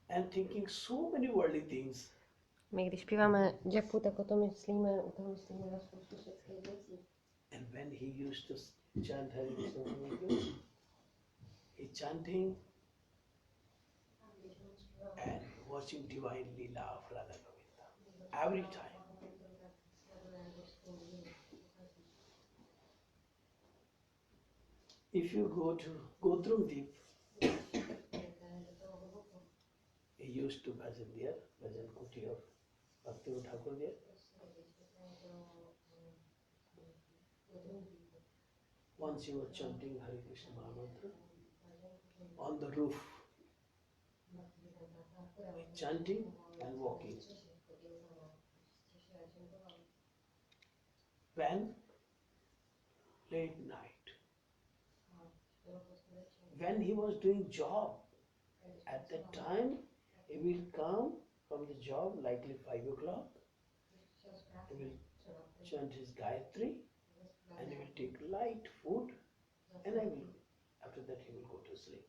and thinking so many worldly things. My když zpíváme japa, tak o tom myslíme, u toho myslíme na spoustu světských věcí. And when he used to chant Hare Krishna Maharaj, he chanting and watching divine Leela of Radha Gopinath every time. If you go to Godrumdeep, he used to bhajan there, bhajan kuti of Bhaktivedanta Thakur there. Once he was chanting Hare Krishna Mahamantra on the roof, chanting and walking. When? Late night. When he was doing job, at that time he will come from the job likely 5 o'clock. He will chant his Gayatri and he will take light food and after that he will go to sleep.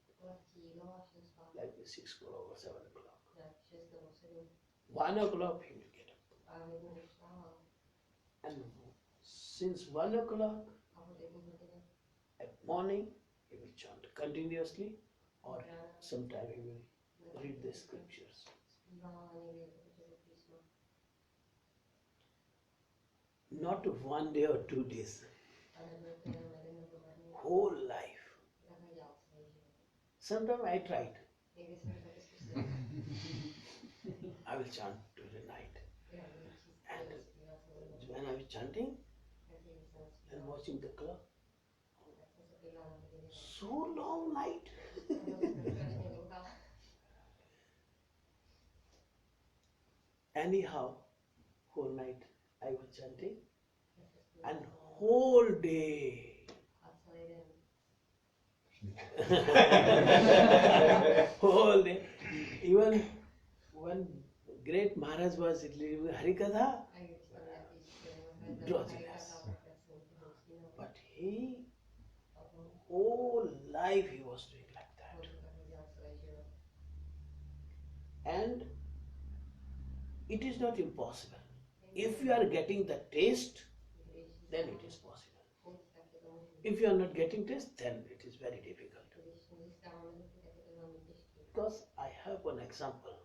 Like 6 o'clock or 7 o'clock. 1 o'clock he will get up. And since 1 o'clock at morning he will chant continuously, or sometime he will read the scriptures. Not 1 day or 2 days. Whole life. Sometimes I tried. I will chant to the night. And when I was chanting and watching the clock, so long night. Anyhow, whole night I was chanting and whole day. Whole day. Even when great Maharaj was delivering Harikatha, drowsiness. But he, whole life he was doing like that. And it is not impossible. If you are getting the taste, then it is possible. If you are not getting taste, then it is very difficult. Because I have one example.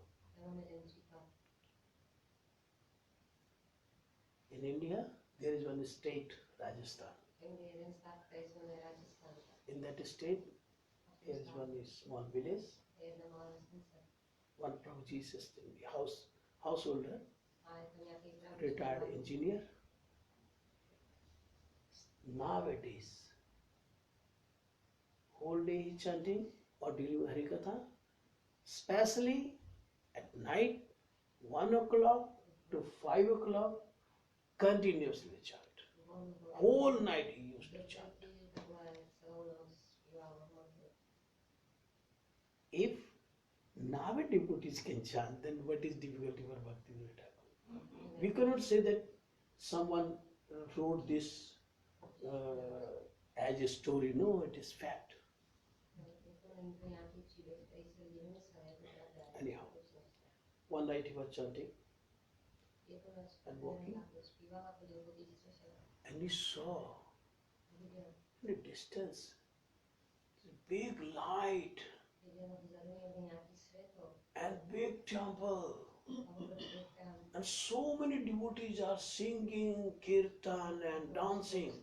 In India, there is one state, Rajasthan. In that state, there is one small village. One Prabhuji's householder, retired engineer. Nowadays, whole day he chanting or delivering Harikatha, especially at night, 1 o'clock to 5 o'clock, continuously chant. Whole night he used to chant. If Nave devotees can chant, then what is difficulty for Bhaktivedanta? We cannot say that someone wrote this as a story. No, it is fact. Anyhow, one night he was chanting and walking, and he saw in the distance a big light and big temple, and so many devotees are singing kirtan and dancing,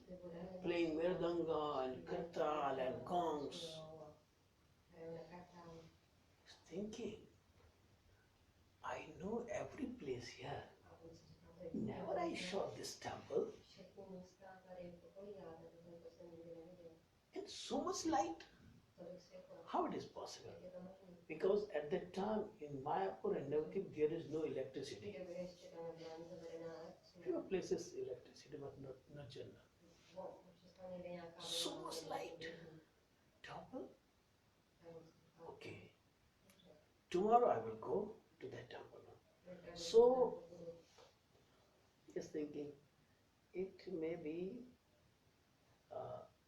playing mridanga and kirtan and gongs. Thinking, I know every place here. Never I saw this temple. And so much light. How it is possible? Because at that time in Mayapur and Navadvip there is no electricity. Few places electricity, but not general. So much light. Temple? Okay. Tomorrow I will go to that temple. So, just thinking, it may be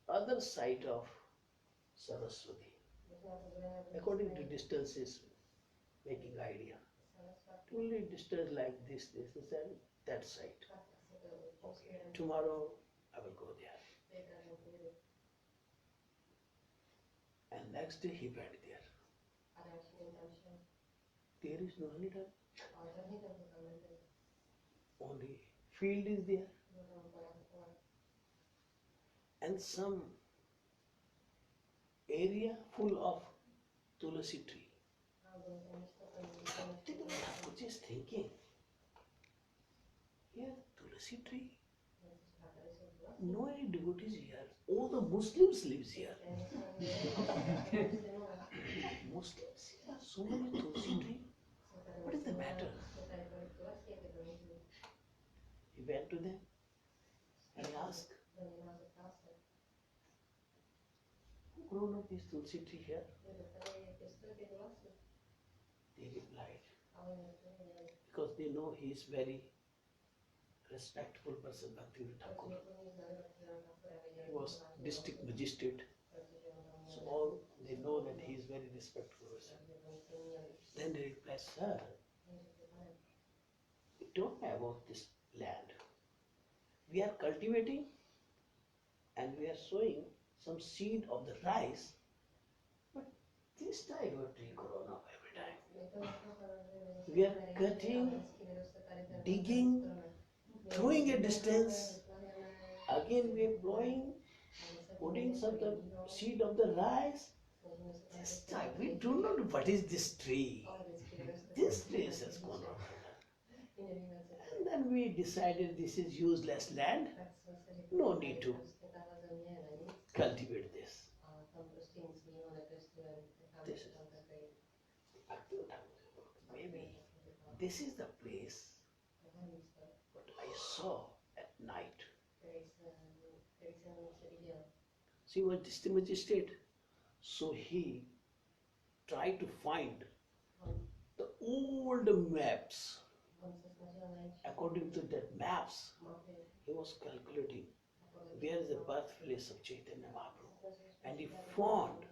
other side of Saraswati. According to distances, making idea. Only distance like this, and that side. Okay, tomorrow I will go there. And next day he went there. There is no any done. Only field is there. And some area full of tulasi tree. Thakur is thinking, here tulasi tree, no any devotees here. All the Muslims lives here. Muslims here, so many tulasi tree. What is the matter? He went to them and asked, who grown up this tulsi tree here? They replied, because they know he is very respectful person, Bhaktivedanta. He was district magistrate, so all they know that he is very respectful person. Then they replied, sir, we don't know about this land. We are cultivating and we are sowing some seed of the rice, but this type of tree grown up every time. We are cutting, digging, throwing a distance, again we are blowing, putting some the seed of the rice. This time we do not know what is this tree. This tree has gone up. And then we decided this is useless land. No need to cultivate this. This is maybe this is the place what I saw at night. See what district magistrate. So he tried to find the old maps. According to that maps, he was calculating where is the birthplace of Chaitanya Mahaprabhu. And he found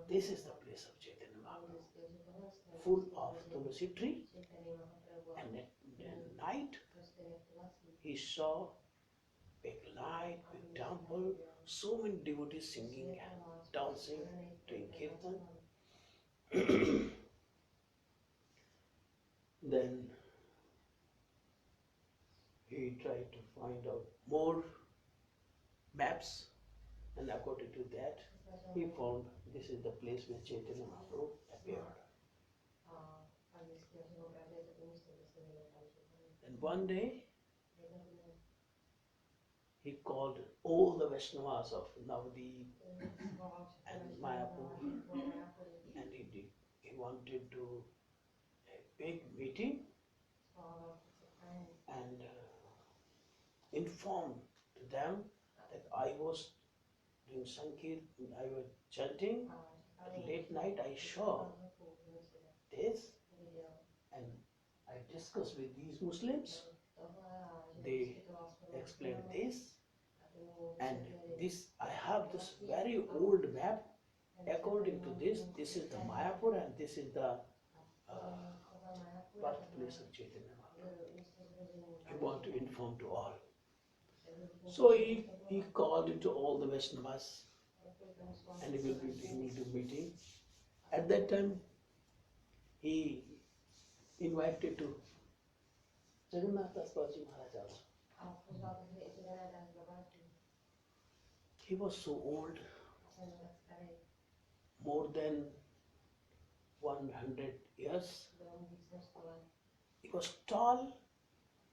this is the place of Chaitanya Mahaprabhu, full of tulasi tree. And at night, he saw big light, big temple, so many devotees singing and dancing, doing kirtan. Then he tried to find out more maps, and according to that, he found this is the place where Chaitanya Mahaprabhu appeared. And one day, he called all the Vaishnavas of Navadip and Mayapur, and he wanted to a big meeting and inform to them that I was doing Sankirtan, I was chanting. At late night I saw this and I discussed with these Muslims. They explained this, and this I have this very old map. According to this, this is the Mayapur and this is the birthplace of Chaitanya Mahaprabhu. He want to inform to all. So he called into all the Vaishnavas and he will do meeting. At that time, he invited to Jagannath Das Babaji Maharaj also. He was so old, more than 100 years. He was tall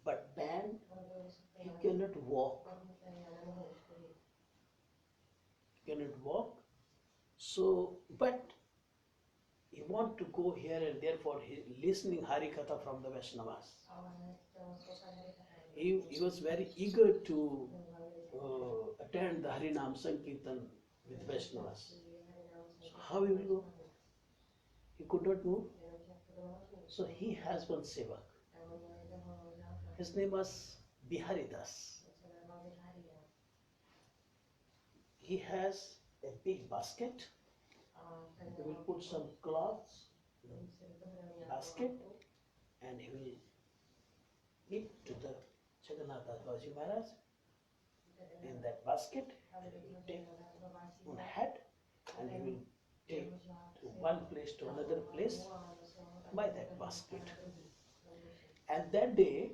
but bent. He cannot walk. So, but he want to go here and there for listening Harikatha from the Vaishnavas. He was very eager to attend the Harinam Sankirtan with Vaishnavas. So how he will go? He could not move. So he has one sevak. His name was Biharidas. He has a big basket. He will put some cloths basket and he will give to the Jagannath Babaji Maharaj in that basket, and he will take one hat and he will take to one place to another place by that basket. And that day,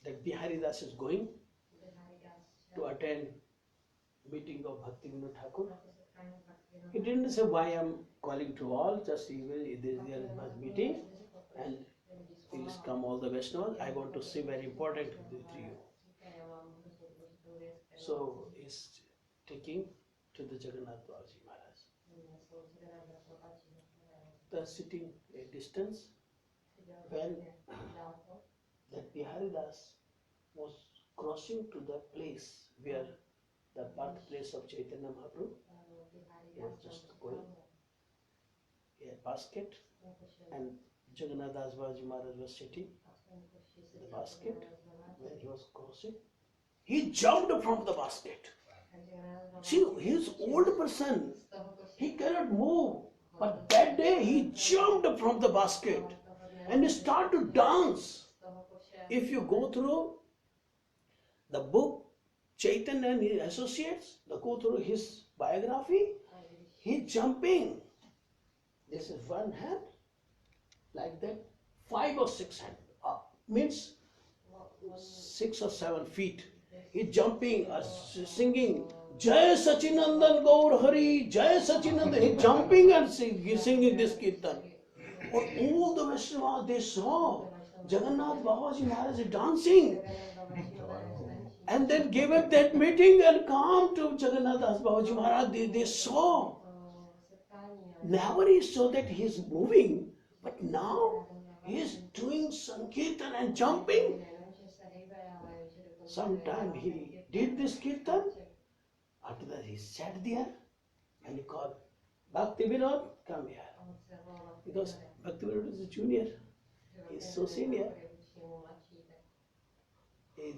that Bihari Das is going to attend meeting of Bhaktivedanta Thakur. He didn't say why I'm calling to all, just there was meeting and please come all the Vaishnavas. I want to say very important with you. So he's taking to the Jagannath Babaji Maharaj. They are sitting a distance when that Bihari Das was crossing to the place where the birthplace of Chaitanya Mahaprabhu was just going. A basket and Jagannath Das Babaji Maharaj was sitting in the basket. When he was crossing, he jumped from the basket. See, he is old person. He cannot move. But that day he jumped from the basket and he started to dance. If you go through the book Chaitanya and his associates, go through his biography, he jumping. This is one hand, like that, 5 or 6 hands up, means 6 or 7 feet. He jumping, singing, Jai Sachinandan Gaur Hari, Jai Sachinandan. He jumping and singing this kirtan. All the Vaishnavas, they saw Jagannath Babaji Maharaj dancing. And then gave up that meeting and come to Jagannath Das Babaji Maharaj. They saw. Never he saw that he is moving, but now he is doing Sankirtan and jumping. Sometime he did this kirtan. After that he sat there and he called, Bhaktivedanta, come here. Because Bhaktivedanta is a junior. He is so senior. He is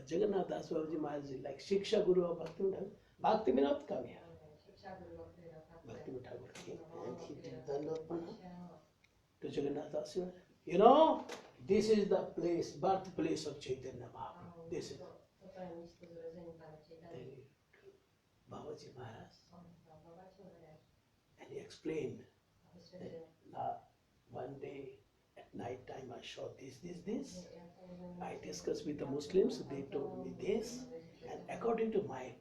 Jagannath Das Babaji Maharaj is like Shiksha Guru of Bhaktivedanta. Bhaktivedanta, come here. Bhaktivedanta Thakur came and he did Dandapana to Jagannath Das Babaji. You know, this is the place, birthplace of Chaitanya Mahaprabhu. This is Babaji Maharaj. And he explained that one day at night time I saw this. I discussed with the Muslims, they told me this, and according to my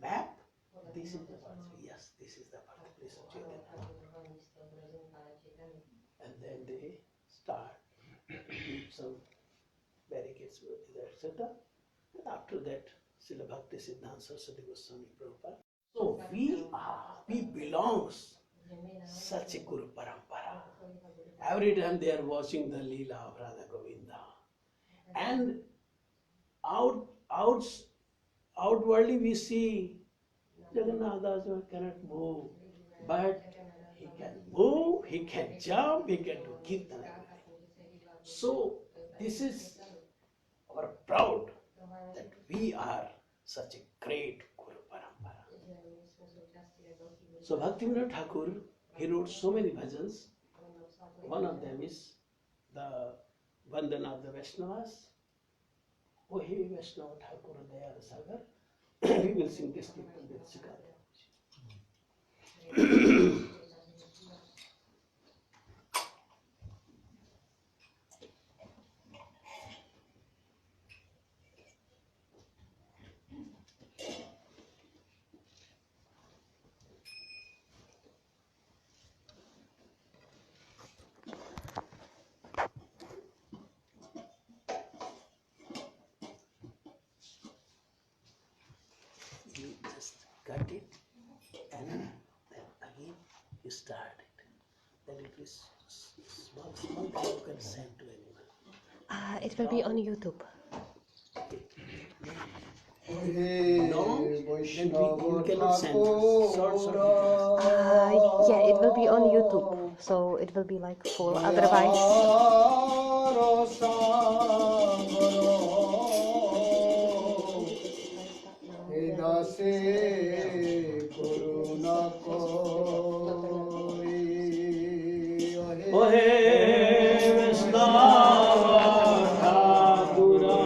map, this is the birthplace. Yes, this is the birthplace of Chaitanya. And then they start to keep some barricades, etc. And after that, Srila Bhakti Siddhanta Saraswati Goswami Prabhupada. So we belongs such a Guru Parampara. Every time they are watching the Leela of Radha Govinda. And outwardly we see Jagannath Das cannot move. But he can move, he can jump, he can do kirtan. So this is our proud that we are such a great Guru Parampara. So Bhaktivedanta Thakur, he wrote so many bhajans. One of them is the Vandana of the Vaishnavas. Oh, hey Vaishnava Thakur Dayal Sagar. We will sing this kirtan with Sikar. You just cut it and then again you start it. Then it is small, that you can send to anyone. It will be on YouTube. No, then you cannot send short. Yeah, it will be on YouTube, so it will be like full. Otherwise, Dase Kuruna Ko Ohe Vaishnava Thakura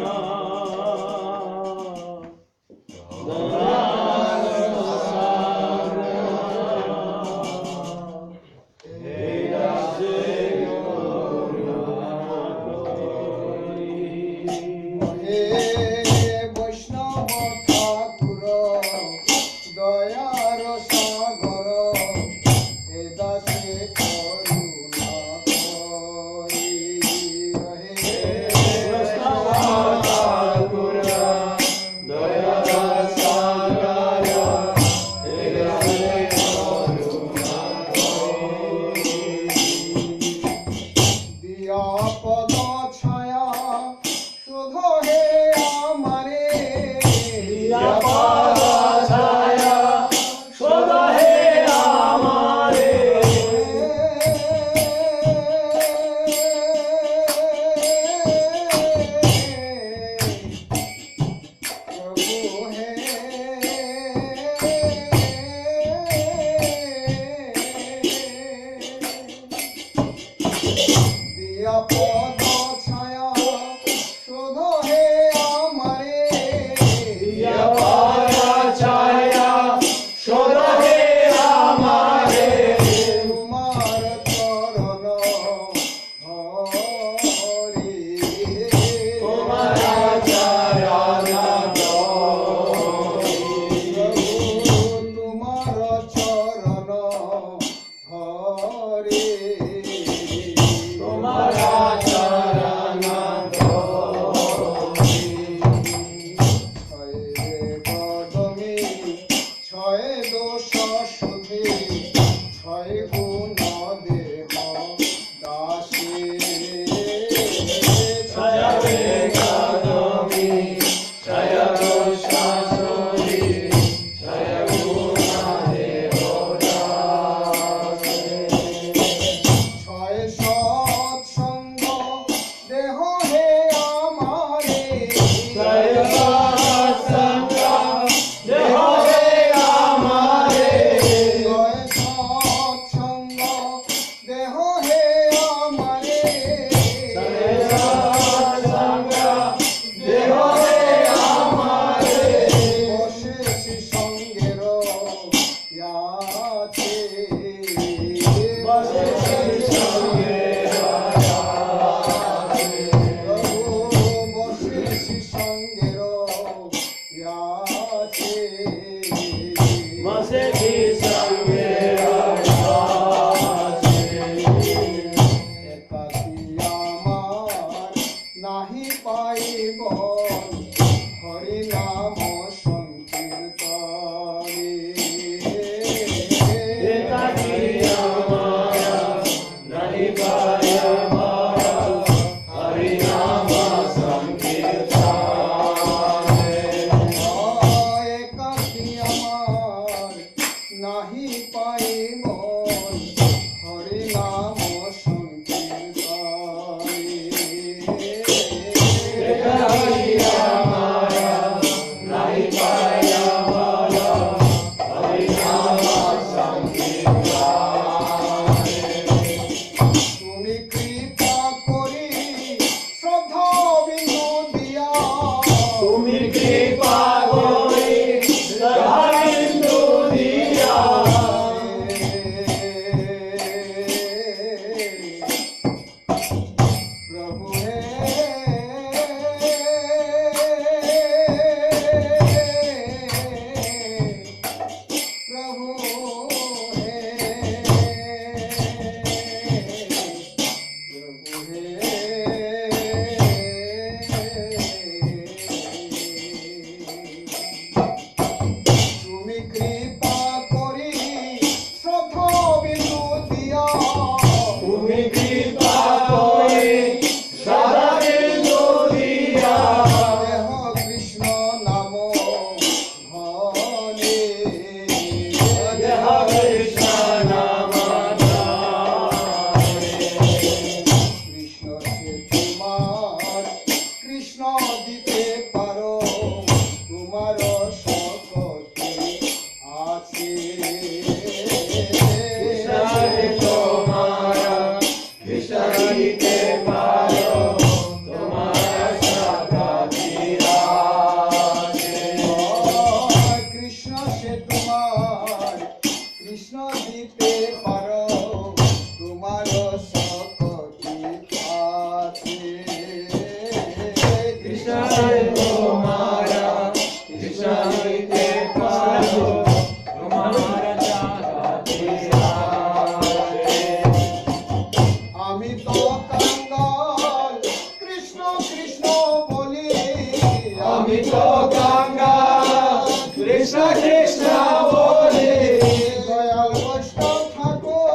Krishna Krishna bole Dayal Vaishnav Thakur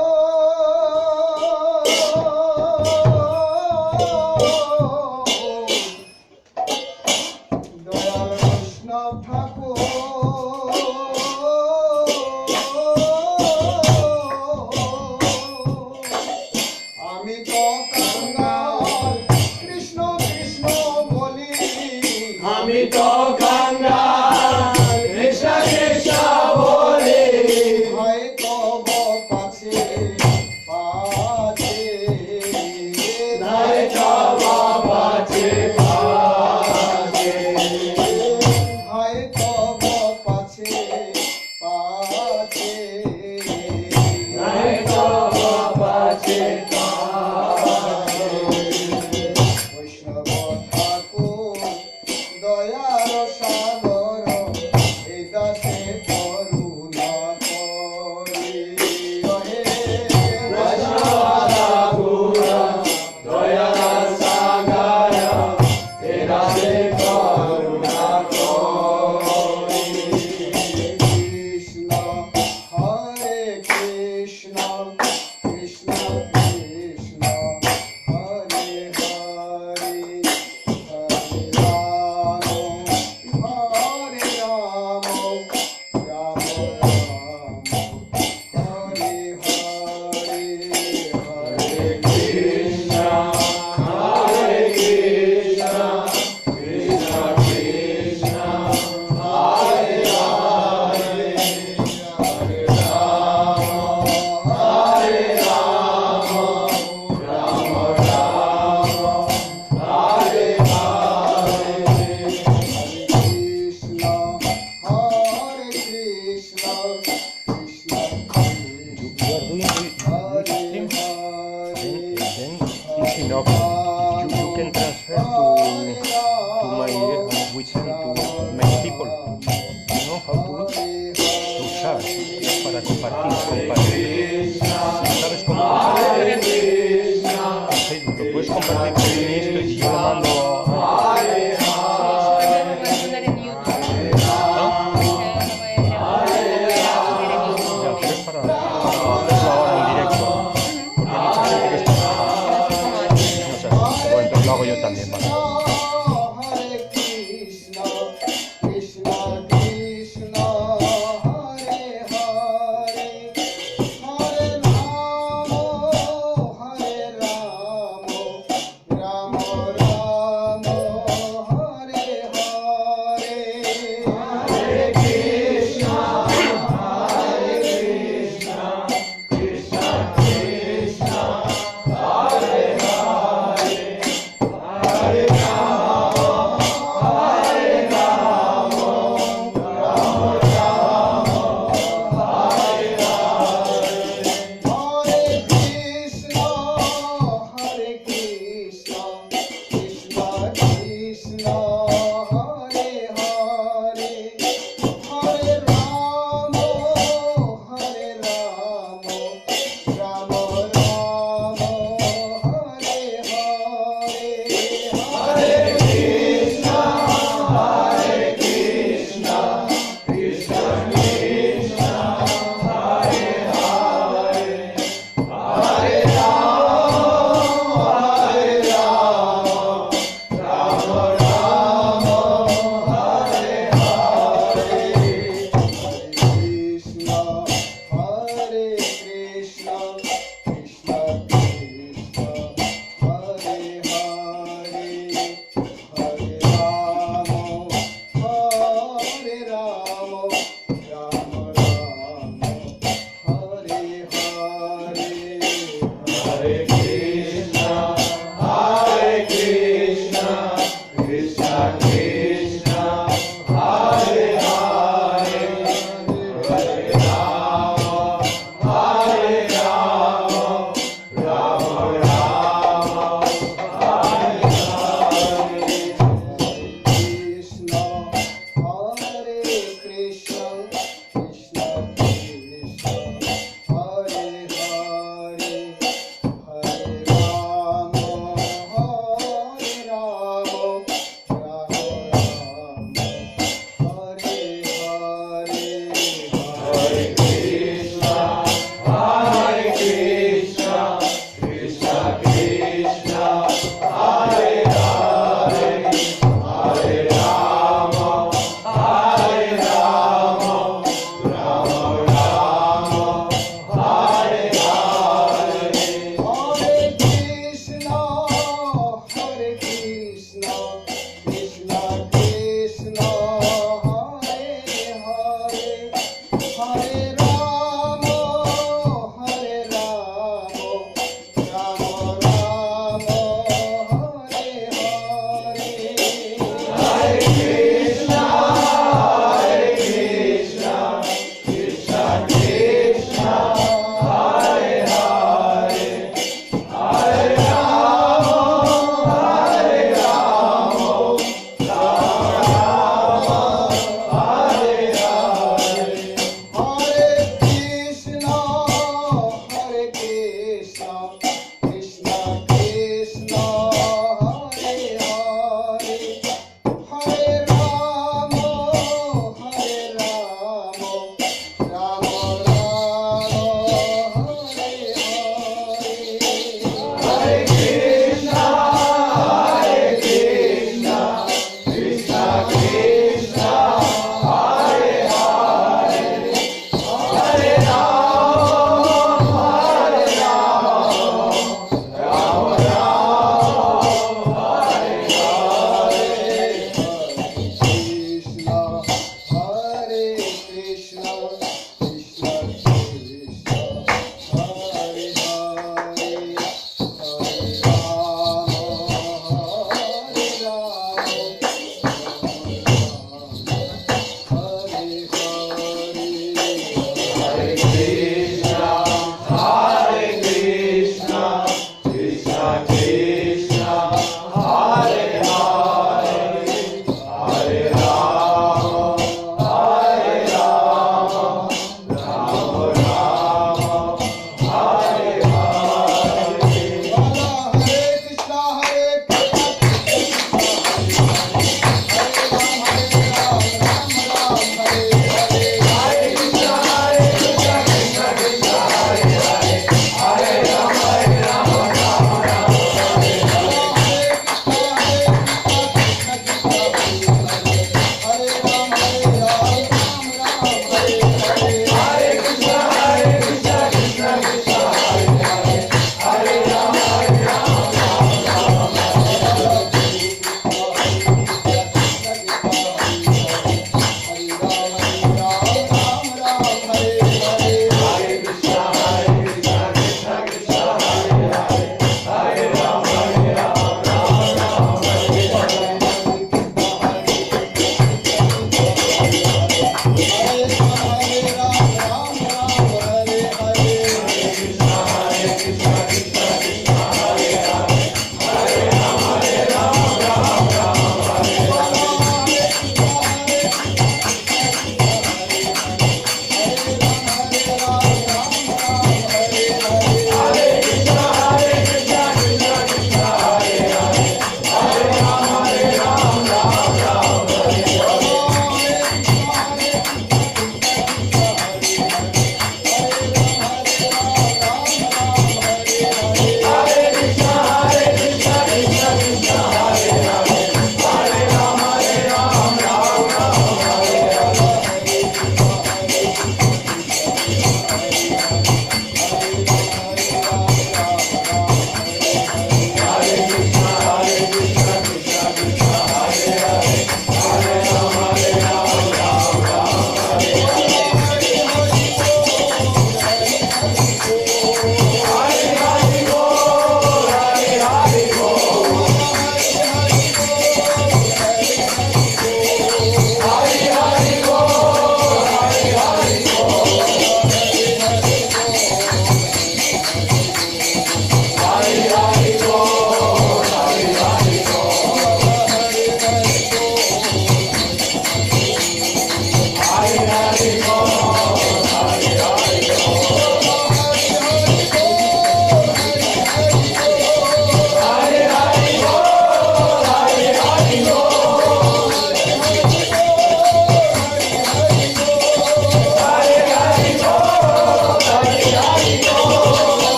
Dayal Vaishnav Thakur Ami to kangal Krishna Krishna boli Ami to kangal Krishna Krishna bole Hai to bo pache pache Hai to bo pache pache Hai to bo pache pache Hai to bo pache Vaishnava Thakur দয়ার সাগর এই দাসে করুণা করি হে বৈষ্ণব ঠাকুর দয়ার সাগর এই দাসে করুণা করি কৃষ্ণ হরে Krishna Krishna Krishna Hare Hare Hare Rama, Hare Rama, Rama Rama, Hare Hare, Hare Krishna, Hare Krishna, Krishna Krishna, Hare Hare, Hare Rama, Hare Rama, Rama Rama, Hare Hare, Krishna, Hare Krishna, Krishna Krishna, Hare Hare, Then it's enough. You can transfer to my Vichar to many people. You know how to usar para compartir. ¿Sabes cómo compartir? En Facebook lo puedes compartir por esto y si yo lo mando ya, pero es para hacerlo ahora en directo. Porque hay mucha gente que está no sé, bueno, entonces lo hago yo también, ¿vale? Hare Krishna, Krishna Krishna, Hare Hare, Hare Rama, Hare Rama, Hare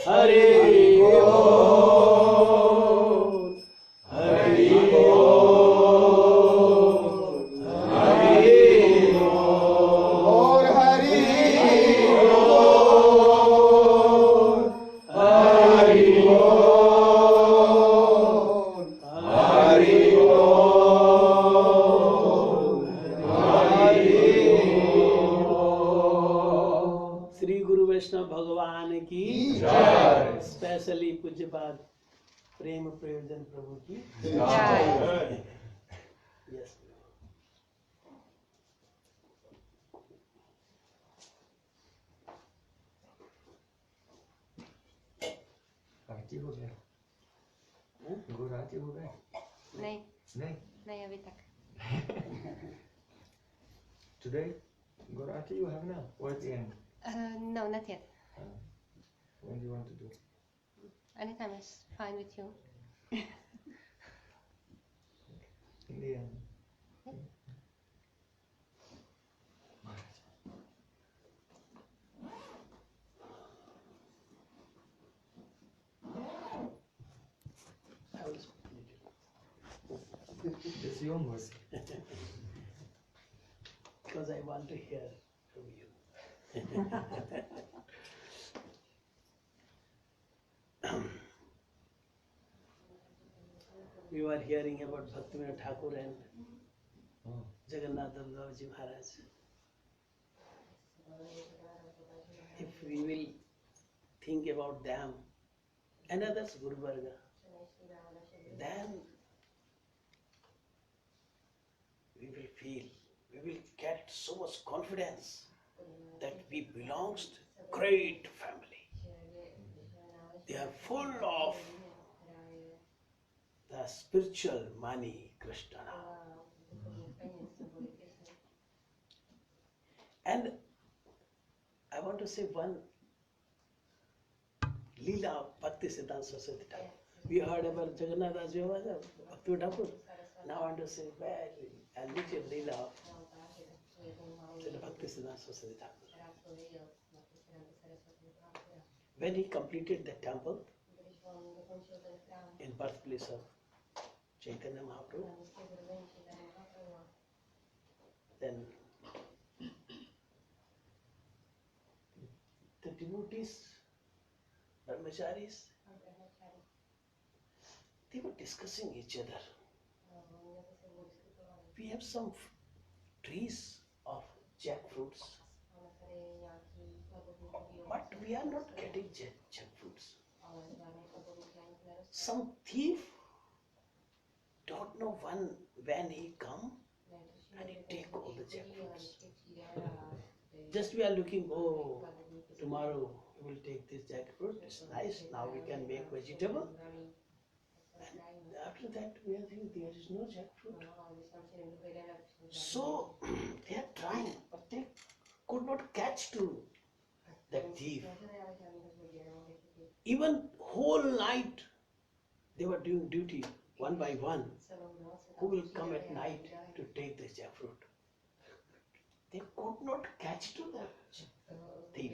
Hare Bol, Hare Bol, Hare Gaur Hari Shri गुरु वैष्णव भगवान की जय। Specially पूज्यपाद प्रेम प्रयोजन प्रभु की Jai. Yes आरती हो गया हाँ? गुरु आरती हो गया नहीं नहीं नहीं अभी तक today Guru Aarti you have now or at the end no, not yet. when do you want to do Anytime is fine with you. in the end I will split that's your mercy it because I want to hear from you. We were hearing about Bhaktivedanta Thakur and oh. Jagannath Ji Maharaj. If we will think about them and others, Guru Varga, then we will feel, we will get so much confidence that we belongs to great family. They are full of the spiritual money, Krishna. And I want to say one Leela of Bhaktivedanta Society. We heard about Jagannath Das Bhaktivedanta Thakur. Now I want to say very a little Leela of Bhaktivedanta Society. When he completed the temple in birthplace of Chaitanya Mahaprabhu, then the devotees, brahmacharis, they were discussing each other. We have some trees of jackfruits, but we are not getting jackfruits. Some thief don't know when he come and he take all the jackfruits. Just we are looking, oh, tomorrow we will take this jackfruit, it's nice, now we can make vegetable. And after that we are thinking there is no jackfruit. So they are trying, but they could not catch to that thief. Even whole night they were doing duty one by one. Who will come at night to take this jackfruit? They could not catch to the thief.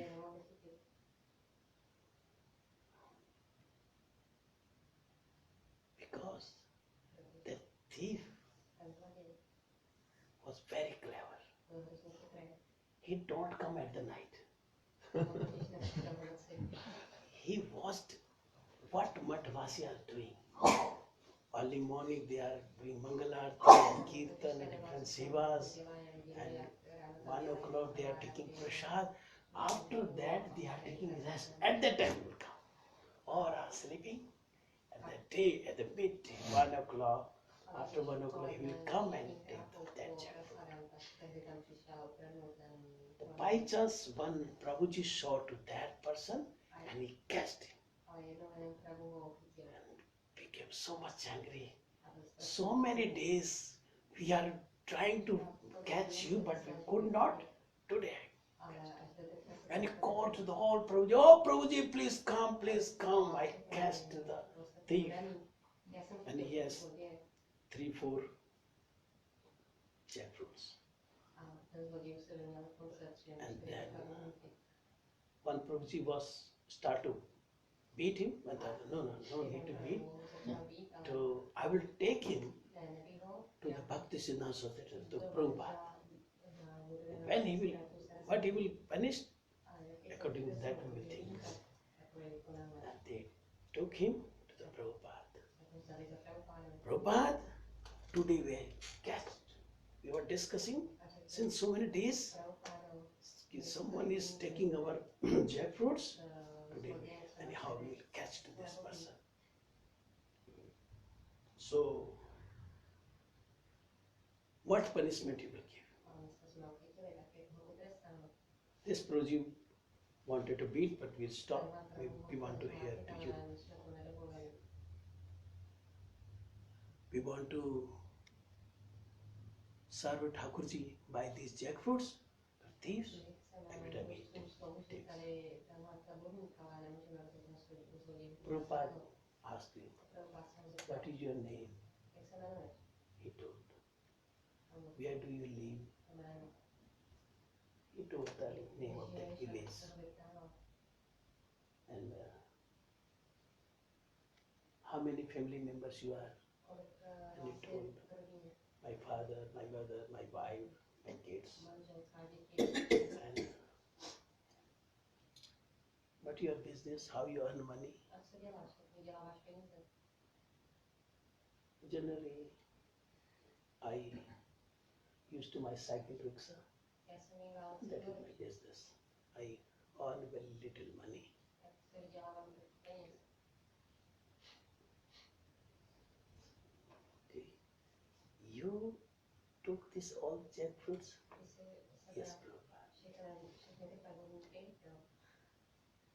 Because the thief was very clever. He don't come at the night. He watched what Mathvasi are doing. Early morning they are doing Mangalarti and Kirtan and different sevas, and 1 o'clock they are taking prasad. After that they are taking rest. At that time will come. Or are sleeping. At the day, at the midday, 1 o'clock, after 1 o'clock he will come and take that jackfruit. By chance one Prabhuji saw to that person and he catched him. And became so much angry. So many days we are trying to catch you, but we could not today. And he called to the whole Prabhuji, oh Prabhuji, please come, I catched the thief. And he has 3-4 jackfruits. And then one Prabhuji was statue beat him. And I thought, no need to beat. I will take him to the Bhakti Siddhanta Society, to Prabhupada. What he will punish, according to that we will think. And they took him to the Prabhupada. Prabhupada, today we were discussing since so many days. Someone is taking our jackfruits. Today, anyhow, we will catch to this person. So, what punishment you will give? This Prabhuji wanted to beat, but we stopped. We want to hear to you. We want to serve Thakurji by these jackfruits, thieves, every time he takes. Prabhupada asked him, what is your name? He told. Where do you live? He told the name of that village. And how many family members you are? And he told, my father, my mother, my wife, my kids. And what your business, how you earn money? Generally, I used to my cycle rickshaw. That is my business. I earn very little money. Okay. You took this all jackfruits? Yes, Prabhupada.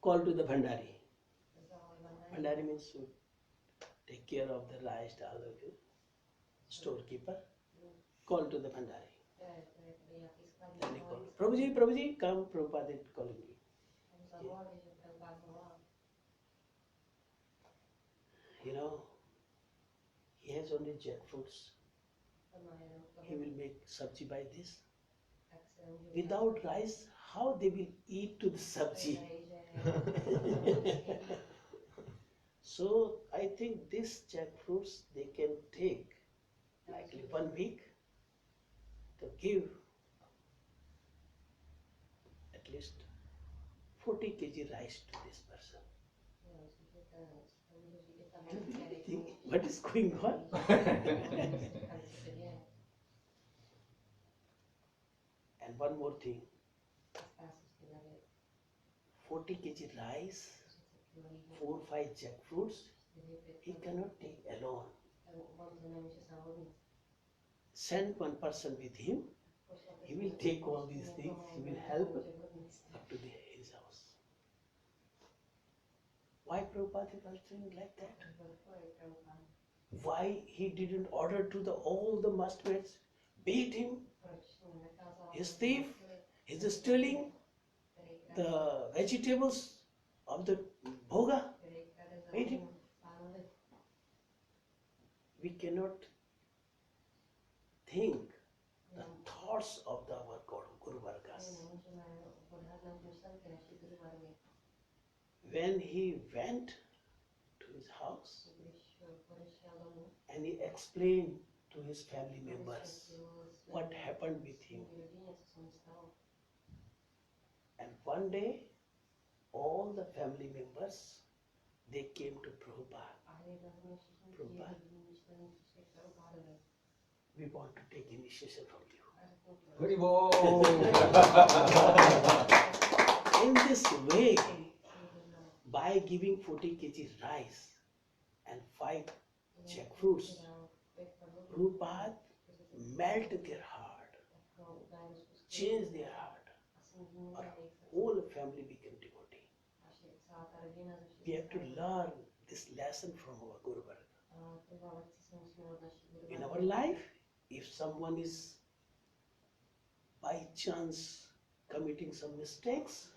Call to the Bhandari. Bhandari means to take care of the rice, all of you. Storekeeper. Call to the Bhandari. Then he called, Prabhuji, come, Prabhupada is calling you. You know, he has only jackfruits. He will make sabji by this. Without rice, how they will eat to the sabji? So I think these jackfruits they can take like 1 week to give at least 40 kg rice to this person. Do you really think what is going on? And one more thing, 40 kg rice, 4 or 5 jackfruits, he cannot take alone. Send one person with him, he will take all these things, he will help up to his house. Why Prabhupada was doing like that? Why he didn't order to all the mustmates, beat him, he's thief, he's stealing the vegetables of the bhoga, beat him. We cannot think the thoughts of our Guru Vargas. When he went to his house and he explained to his family members what happened with him. And one day, all the family members, they came to Prabhupada. Prabhupada, we want to take initiation from you. In this way, by giving 40 kg rice and 5 jackfruits, Prabhupada melted their heart, changed their heart. Our whole family became devotee. We have to learn this lesson from our Guru Varga. In our life, if someone is by chance committing some mistakes,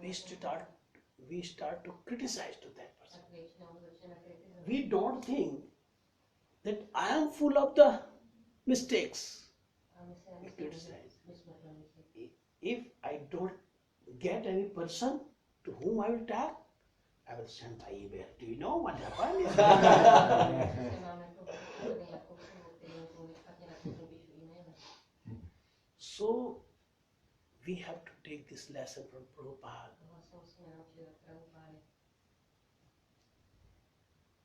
we start to criticize to that person. We don't think that I am full of the mistakes. We criticize. If I don't get any person to whom I will talk? I will send by email. Do you know what happened? So we have to take this lesson from Prabhupada.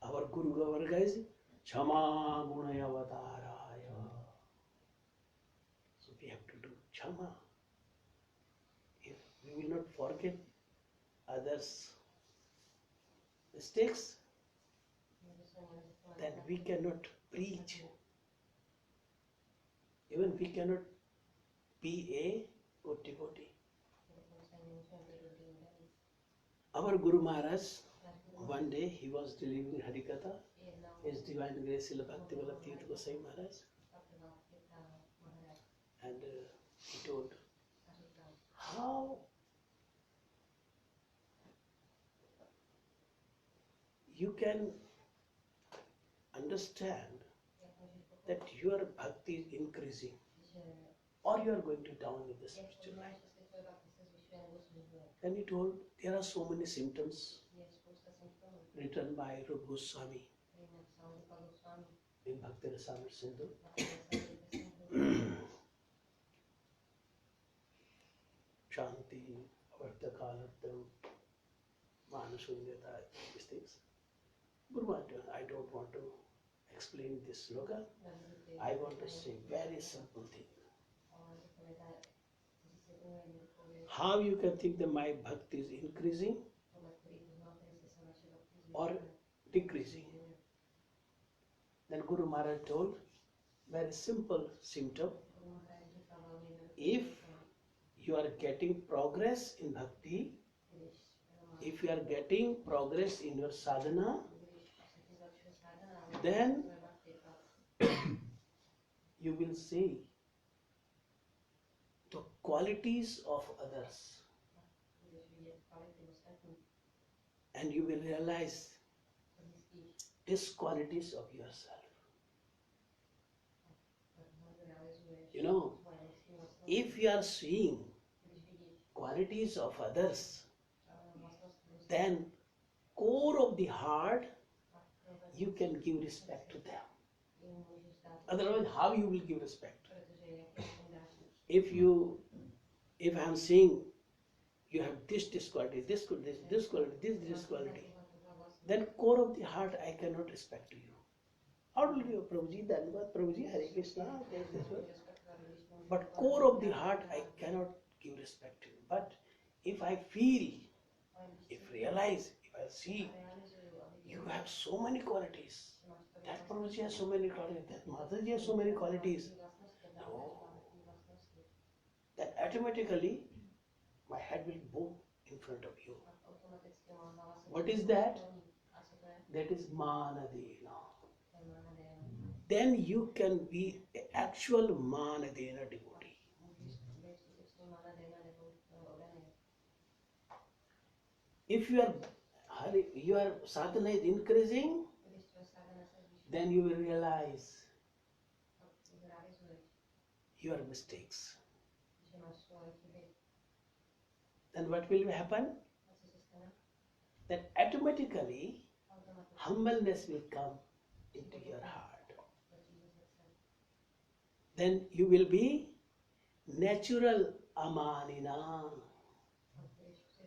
Our Guru Gavarga is Chama Gunaya Avataraya. So we have to do Chama. If we will not forget others' mistakes, then we cannot preach. Even we cannot be a good devotee. Our Guru Maharaj, one day he was delivering Harikatha, His Divine Grace Srila Bhaktivedanta Maharaj, and he told how you can understand that your bhakti is increasing or you are going to down in the spiritual life. Then he told there are so many symptoms written by Rupa Goswami in Bhakti Rasamrita Sindhu. Shanti, Avartakalartam, Manashunyata, these things. Guru Maharaj, I don't want to explain this sloka. I want to say very simple thing. How you can think that my bhakti is increasing or decreasing? Then Guru Maharaj told very simple symptom. If you are getting progress in bhakti, if you are getting progress in your sadhana, then you will see the qualities of others and you will realize these qualities of yourself. You know, if you are seeing qualities of others, then core of the heart you can give respect to them. Otherwise, how you will give respect? If I am saying you have this quality, this quality, this quality, then core of the heart I cannot respect to you. How will you, Prabhuji, Dhanavad, Prabhuji, Hare Krishna, this one. But core of the heart I cannot give respect to you. But if I feel, if realize, if I see, you have so many qualities. That Prabhuji has so many qualities. That Mataji has so many qualities. No. Then automatically my head will bow in front of you. What is that? That is Manadena. Then you can be an actual Manadena devotee. If your sadhana is increasing, then you will realize your mistakes. Then what will happen? Then automatically humbleness will come into your heart. Then you will be natural amanina.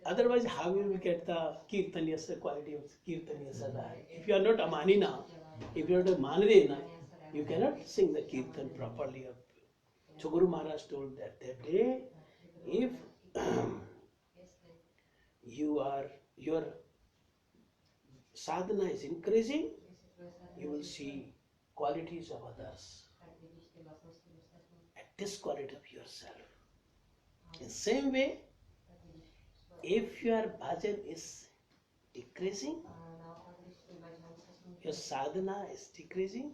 Otherwise, how you will get the kirtanyasa quality of kirtanyasa life? If you are not amanina, if you are not manadena, you cannot sing the kirtan properly. So Guru Maharaj told that day, if your sadhana is increasing, you will see qualities of others and this quality of yourself. In the same way, if your bhajan is decreasing, your sadhana is decreasing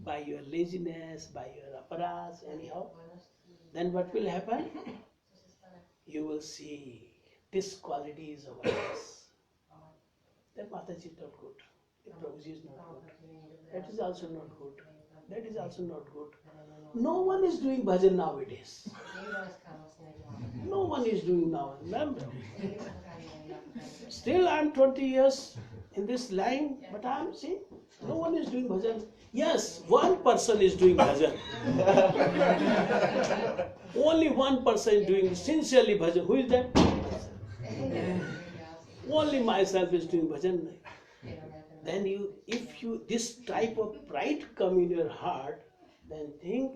by your laziness, by your aparas, anyhow, then what will happen? You will see these qualities of others. That Mataji is not good. If Prabhuji is not good, that is also not good. That is also not good. No one is doing bhajan nowadays. No one is doing now. Remember? Still I am 20 years in this line, but I am see, no one is doing bhajan. Yes, one person is doing bhajan. Only one person is doing sincerely bhajan. Who is that? Only myself is doing bhajan. Then this type of pride come in your heart, then think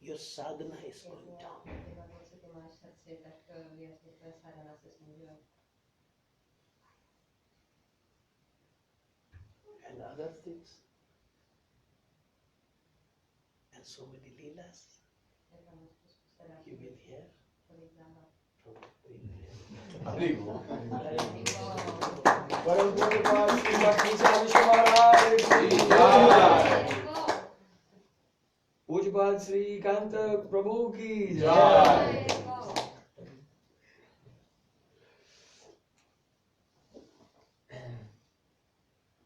your sadhana is going down. And other things. And so many leelas you will hear from Prem परम पूज्य पाद श्री भक्ति स्वामी महाराज की जय। पूज्यपाद श्री कांत प्रभु की जय।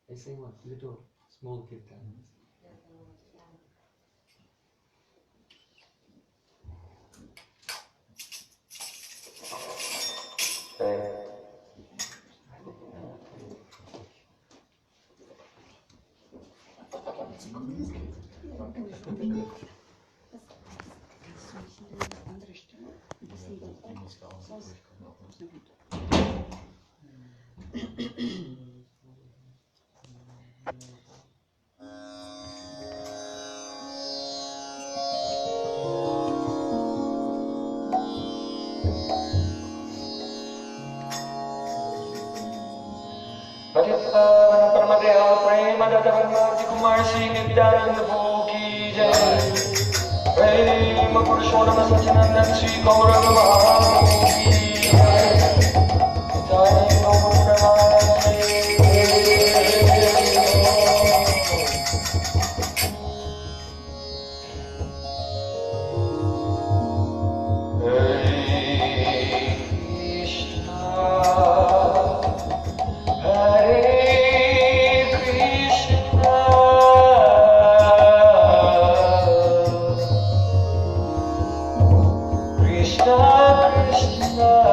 I sing one little small kirtan. प्रेम पुरुषोत्तम सच्चिदानंद श्री गौरव महाप्रभु की जय गौर Premanand Krishna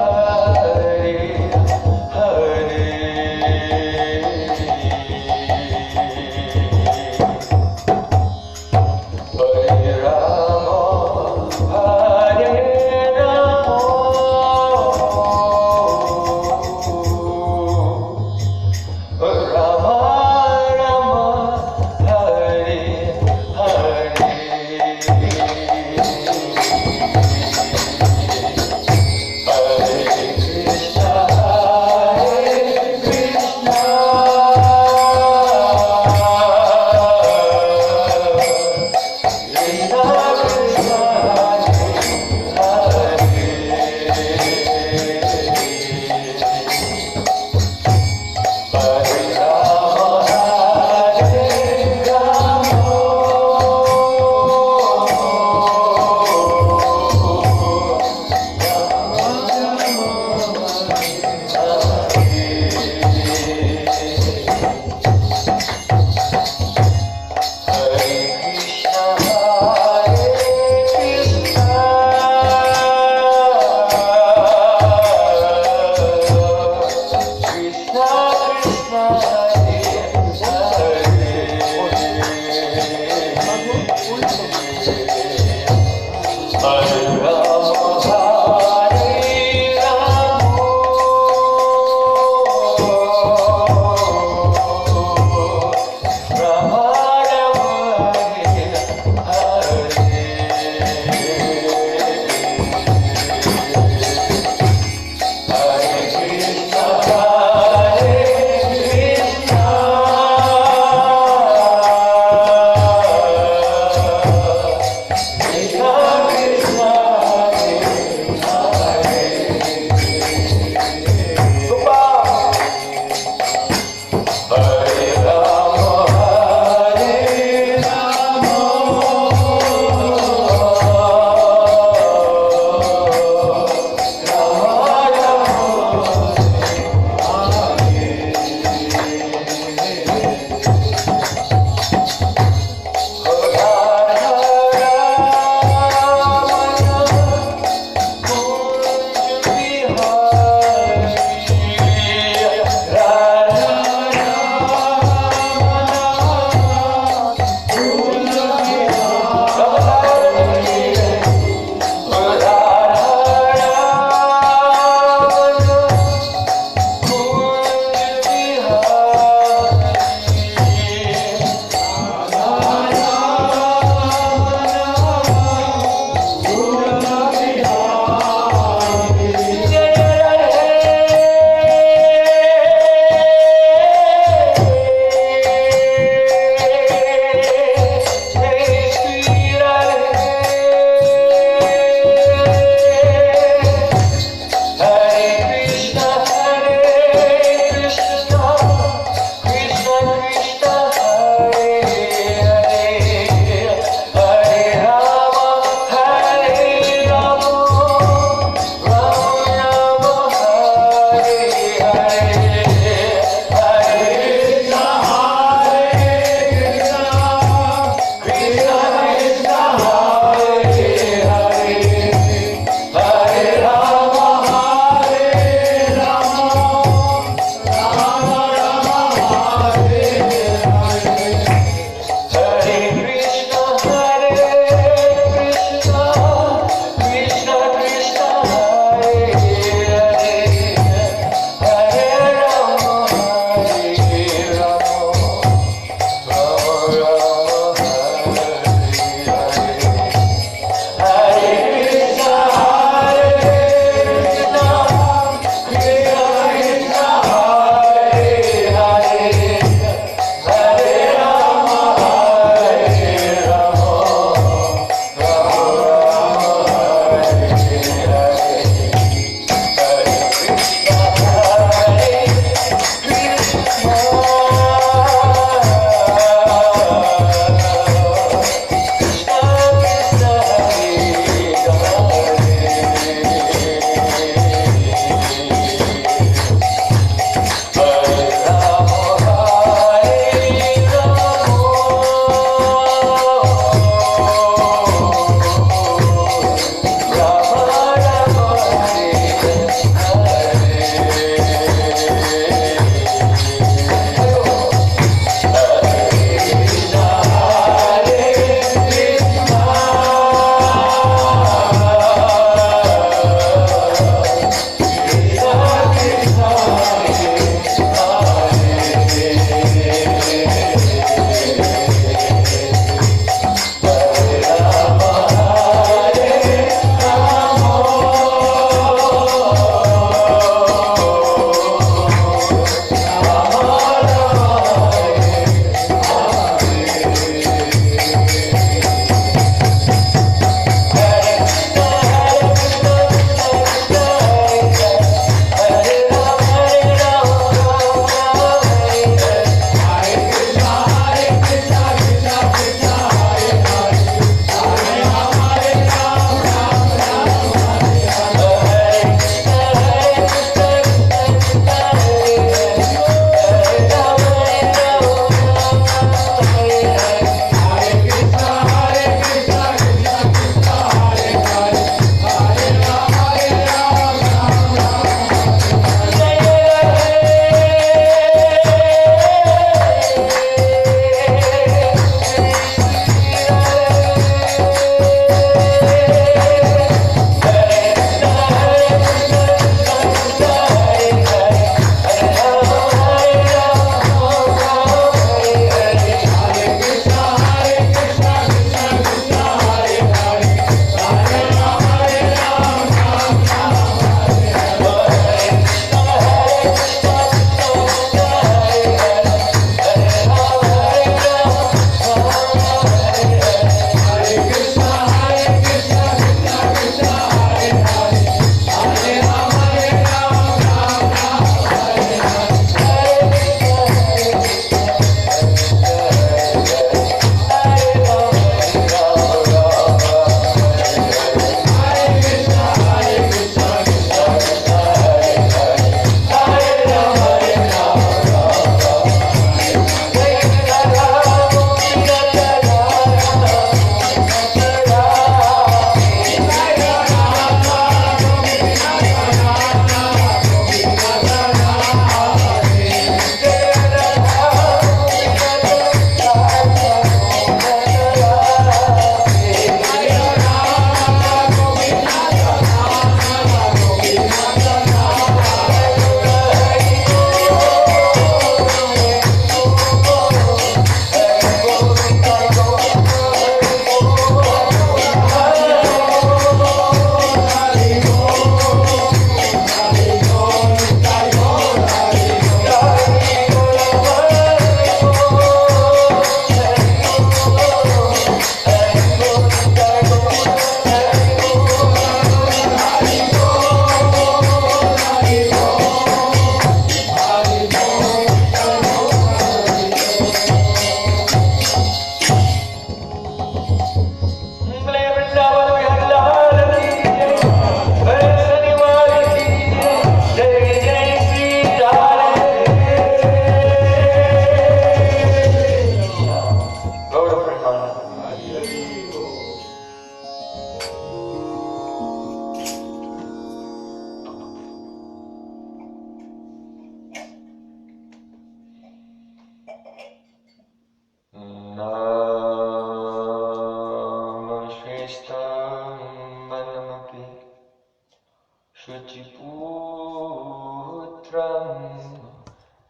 putram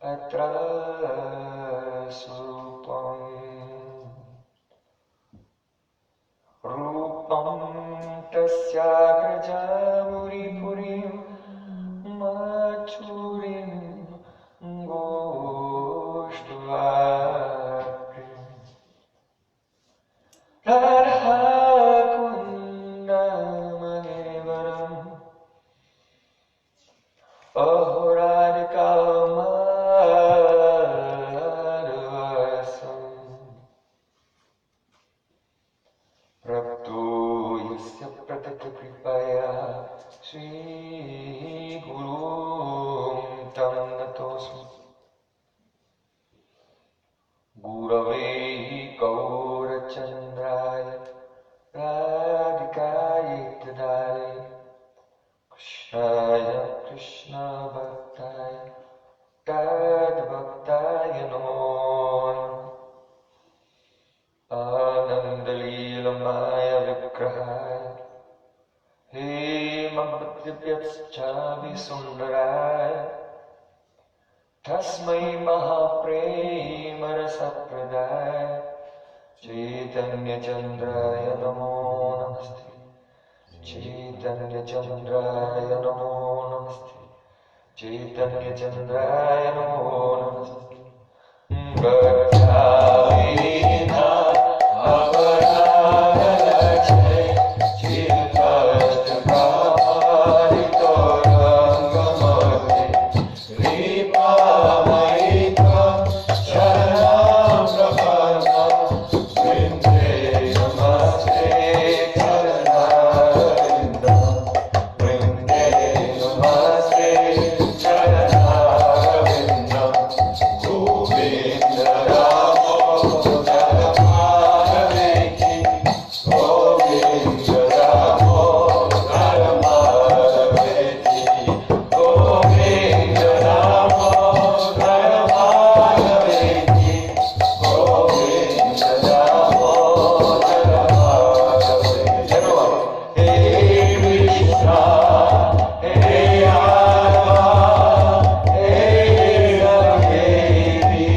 atra surupam rupam tasya grajamuri purim machurim goshtvaprim radha kundamangivaram aho radhika madhvasam prapto yasya pratata kripaya Sri Guru tam natosmi Gurave Gaurachandraya Radhikaye Tadale Krishnaya Krishna Bhaktaya Tad Bhaktaya Namo Anandalilamaya Vigrahaya He Mabhadivyatschavi Sundaraya Tasmai Mahaprema Rasapradaya Chaitanya Chandraya Namo Namaste Chaitanya Chandraya Namo Namaste Chaitanya Chandraya Namo Namaste Bhaktivedanta Aparadachay Chilpasta Pramadito Rangamate Kripamaita Sharanam Prapanam Vinde Namaste Charanarvindam Vinde Namaste Charanarvindam Govinda Ramo Dharmaraveki Govinda Ramo Dharmaraveki Govinda Ramo Dharmaraveki Govinda Ramo Dharmaraveki Hey Krishna Hey Radha Hey Radhdevi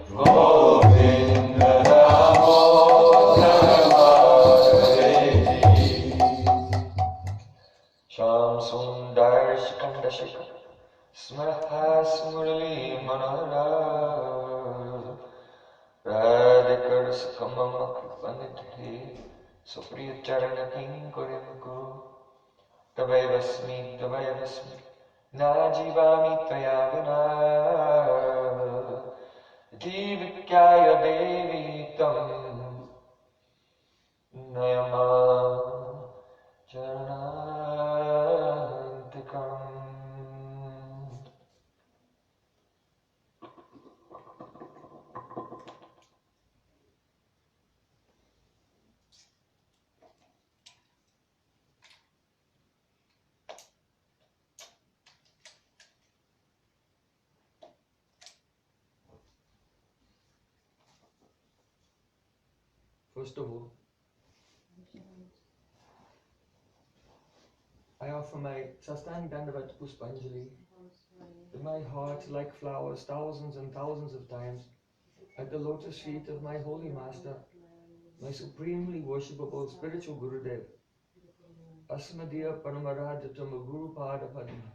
Govinda Ramo Dharmaraveki Sham Sundar Shikanda Shikha Smarha Smurli Manara Radhikar Sukamama Kripanidhi Supriya Charana Kinkurim Guru Tavayavasmi Najivami Tvayavina Jivikyaya Devi Tam Nayama Charanantikam First of all, I offer my Sastang Dandavat Puspanjali with my heart like flowers thousands and thousands of times at the lotus feet of my holy master, my supremely worshipable spiritual Gurudev, Asmadiya Paramaradatam Guru Pada Padma,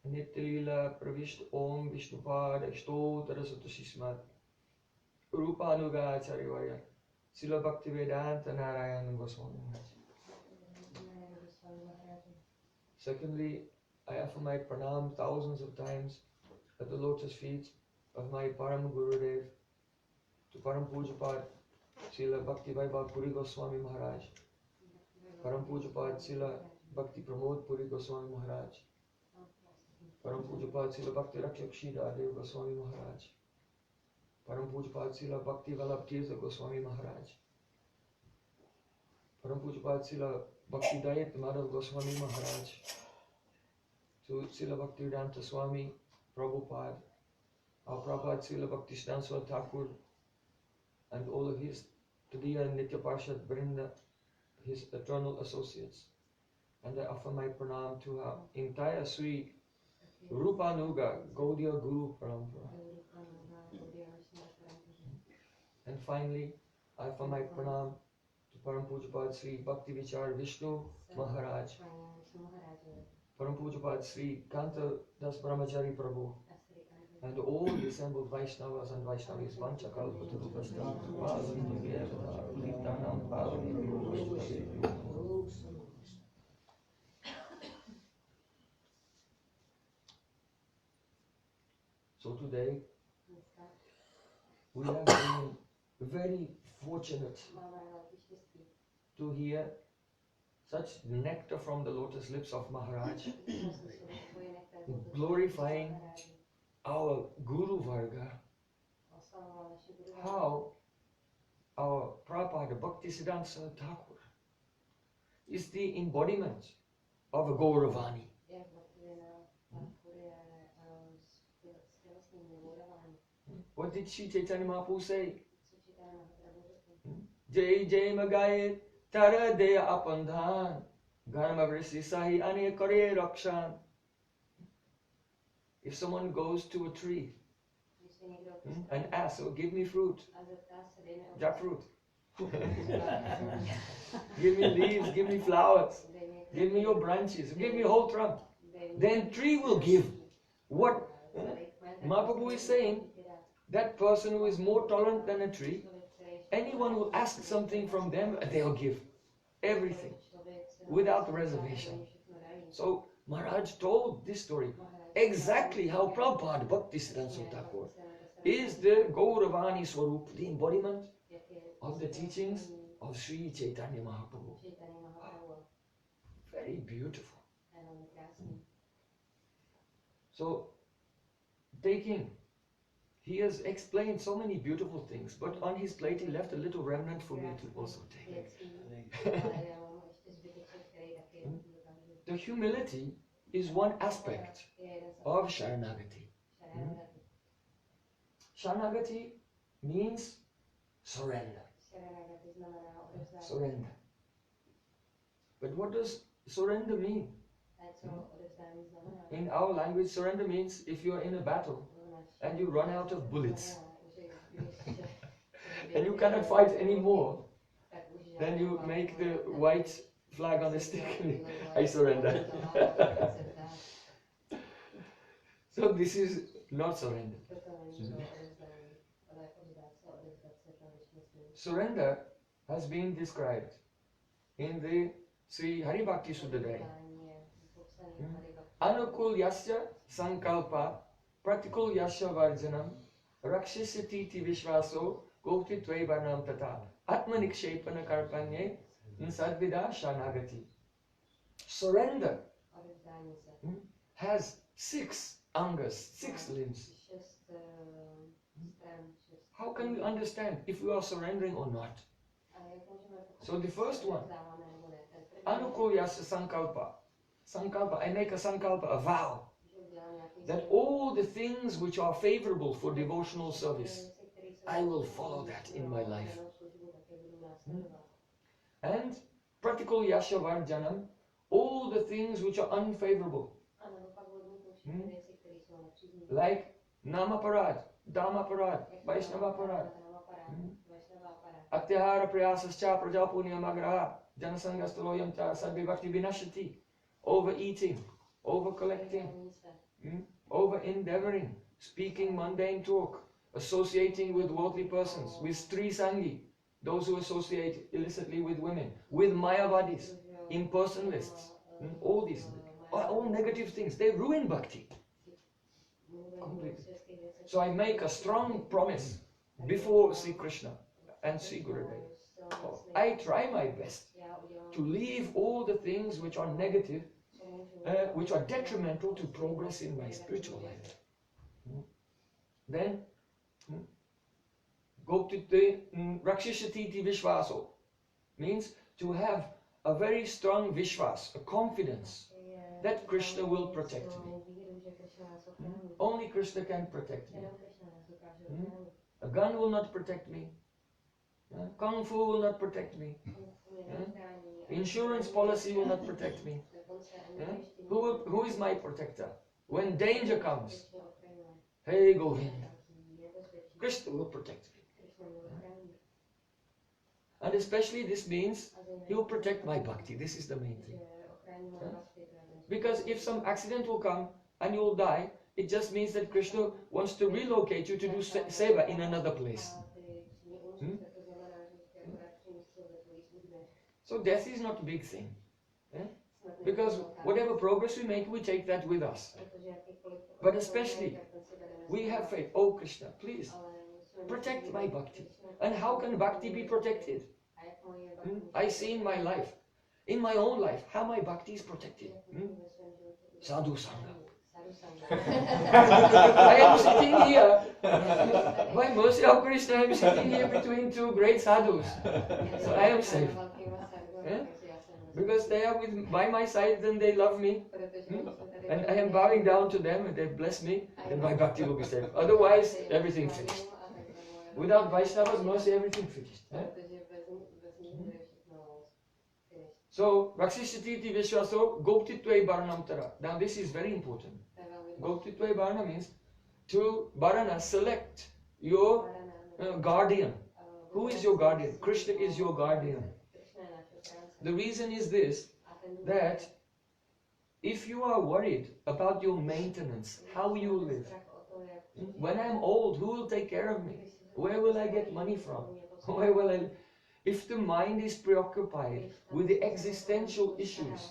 Nityalila Pravisht Om Vishnupada Shtotara Satashismat, Rupanuga Acharya, Srila Bhaktivedanta Narayan Goswami Maharaj. Secondly, I offer my pranam thousands of times at the lotus feet of my Param Gurudev, to Param Pujapad Srila Bhakti Vaibhav Puri Goswami Maharaj, Param Pujapad Srila Bhakti Pramod Puri Goswami Maharaj, Param Pujapad Srila Bhakti Rakshak Dev Goswami Maharaj, Param Pujapad Srila Bhakti Vallabh Tirtha Goswami Maharaj, Param Pujapad Srila Bhakti Dayat Madhav Goswami Maharaj, to Srila Bhaktivedanta Swami Prabhupada, our Prabhupada Srila Bhakti Siddhanta Thakur, and all of his Tadiya and Nitya Parshad Vrinda, his eternal associates, and I offer my pranam to her entire Sri Rupanuga Gaudiya Guru Parampara. And finally, I offer my pranam to Param Pujapad Sri Bhakti Vichar Vishnu Maharaj, Param Pujapad Sri Kanta Das Brahmachari Prabhu, and all the assembled Vaishnavas and Vaishnavis, Vanchakalpatarupastam, Palitanam, Pavanebhyo Vaishnavebhyo. So today, we have been very fortunate to hear such nectar from the lotus lips of Maharaj, glorifying our Guru Varga, how our Prabhupada Bhaktivedanta Thakur is the embodiment of a Gauravani. What did Sri Chaitanya Mahaprabhu say? Jai Jai Magaye Tara Deya Apandhan Garma Vrisi Sahi Ane Kare Rakshan. If someone goes to a tree and asks, oh, give me fruit, jackfruit, give me leaves, give me flowers, give me your branches, give me a whole trunk, then tree will give. What Mahaprabhu is saying, that person who is more tolerant than a tree, anyone who asks something from them, they'll give everything without reservation. So Maharaj told this story, exactly how Prabhupada Bhaktivedanta Thakur is the Gauravani Swarup, the embodiment of the teachings of Sri Chaitanya Mahaprabhu. Wow. Very beautiful. So, he has explained so many beautiful things, but on his plate he left a little remnant for me to also take. The humility is one aspect of Sharanagati. Sharanagati means surrender. Surrender. But what does surrender mean? In our language, surrender means if you are in a battle and you run out of bullets and you cannot fight anymore, then you make the white flag on the stick and I surrender. So this is not surrender. Surrender has been described in the Sri Hari Bhakti Suddhadaya. Anukul yasya sankalpa pratikul yasya varjanam rakshasati vishvaso gopti tvevarnam tata atmanikshepana karpanye sadvida shanagati. Surrender has 6 angas, 6 limbs. How can we understand if we are surrendering or not? So the first one, Anukul yasya sankalpa. Sankalpa, I make a sankalpa, a vow, that all the things which are favorable for devotional service, I will follow that in my life. And practical yasha varjanam, all the things which are unfavorable, like namaparad, dhammaparad, vaishnavaparad, atyahara prayasascha prajapunyamagraha, janasangastaloyam cha sadvivakti vinashati. Overeating, over-collecting, over-endeavoring, speaking mundane talk, associating with worldly persons, with stri sangi, those who associate illicitly with women, with mayavadis, impersonalists, all these are all negative things. They ruin bhakti completely. So I make a strong promise before Sri Krishna and Sri Gurudev. I try my best to leave all the things which are negative, which are detrimental to progress in my spiritual life. Then, go to the rakshasati vishvaso, means to have a very strong vishwas, a confidence that Krishna will protect me. Only Krishna can protect me. A gun will not protect me. Kung fu will not protect me. Insurance policy will not protect me. Who is my protector? When danger comes, hey Govind, Krishna will protect me. And especially this means he will protect my bhakti. This is the main thing. Because if some accident will come and you will die, it just means that Krishna wants to relocate you to do seva in another place. So death is not a big thing. Because whatever progress we make, we take that with us. But especially, we have faith. Oh Krishna, please, protect my bhakti. And how can bhakti be protected? I see in my life, in my own life, how my bhakti is protected. Sadhu Sangha. I am sitting here, by mercy of Krishna, I am sitting here between two great sadhus. So I am safe. Because they are by my side, then they love me. And I am bowing down to them and they bless me, then my bhakti will be safe. Otherwise, everything finished. Without Vaishnava's mercy, everything finished. So, Rakshishati Vishwaso Goptitve Baranam Tara. Now this is very important. Goptitve Barana means to Barana select your guardian. Who is your guardian? Krishna is your guardian. The reason is this, that if you are worried about your maintenance, how you will live, when I'm old, who will take care of me? Where will I get money from? Where will I? If the mind is preoccupied with the existential issues,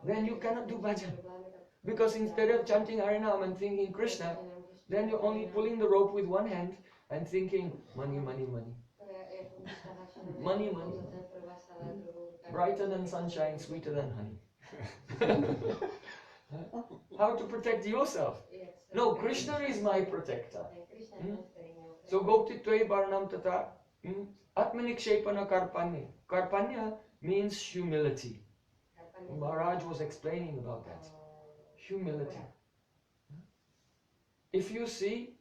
then you cannot do bhajan. Because instead of chanting Harinam and thinking Krishna, then you're only pulling the rope with one hand and thinking money, money, money. Money, money. Brighter than sunshine, sweeter than honey. How to protect yourself? No, Krishna is my protector. So Goptitve Baranam Tata Atmanikshepana Karpanya. Karpanya means humility. Maharaj was explaining about that. Humility. If you see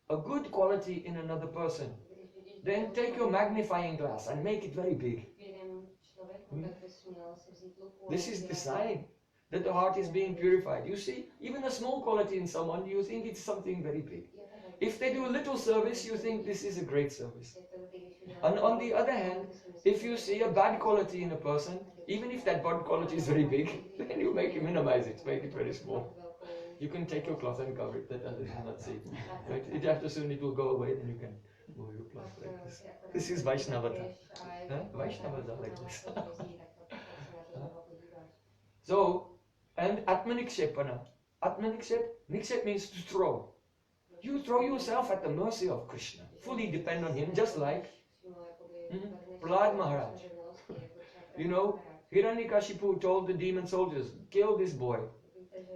a good quality in another person, then take your magnifying glass and make it very big. This is the sign that the heart is being purified. You see, even a small quality in someone, you think it's something very big. If they do a little service, you think this is a great service. And on the other hand, if you see a bad quality in a person, even if that bad quality is very big, then you minimize it, make it very small. You can take your cloth and cover it, that others cannot see. Right? After soon it will go away, then you can move your cloth like this. This is Vaishnavata. Vaishnavas are like this. So, and Atmanikshepana. Nikshep means to throw. You throw yourself at the mercy of Krishna. Fully depend on him, just like Prahlad Maharaj. You know, Hiranyakashipu told the demon soldiers, kill this boy.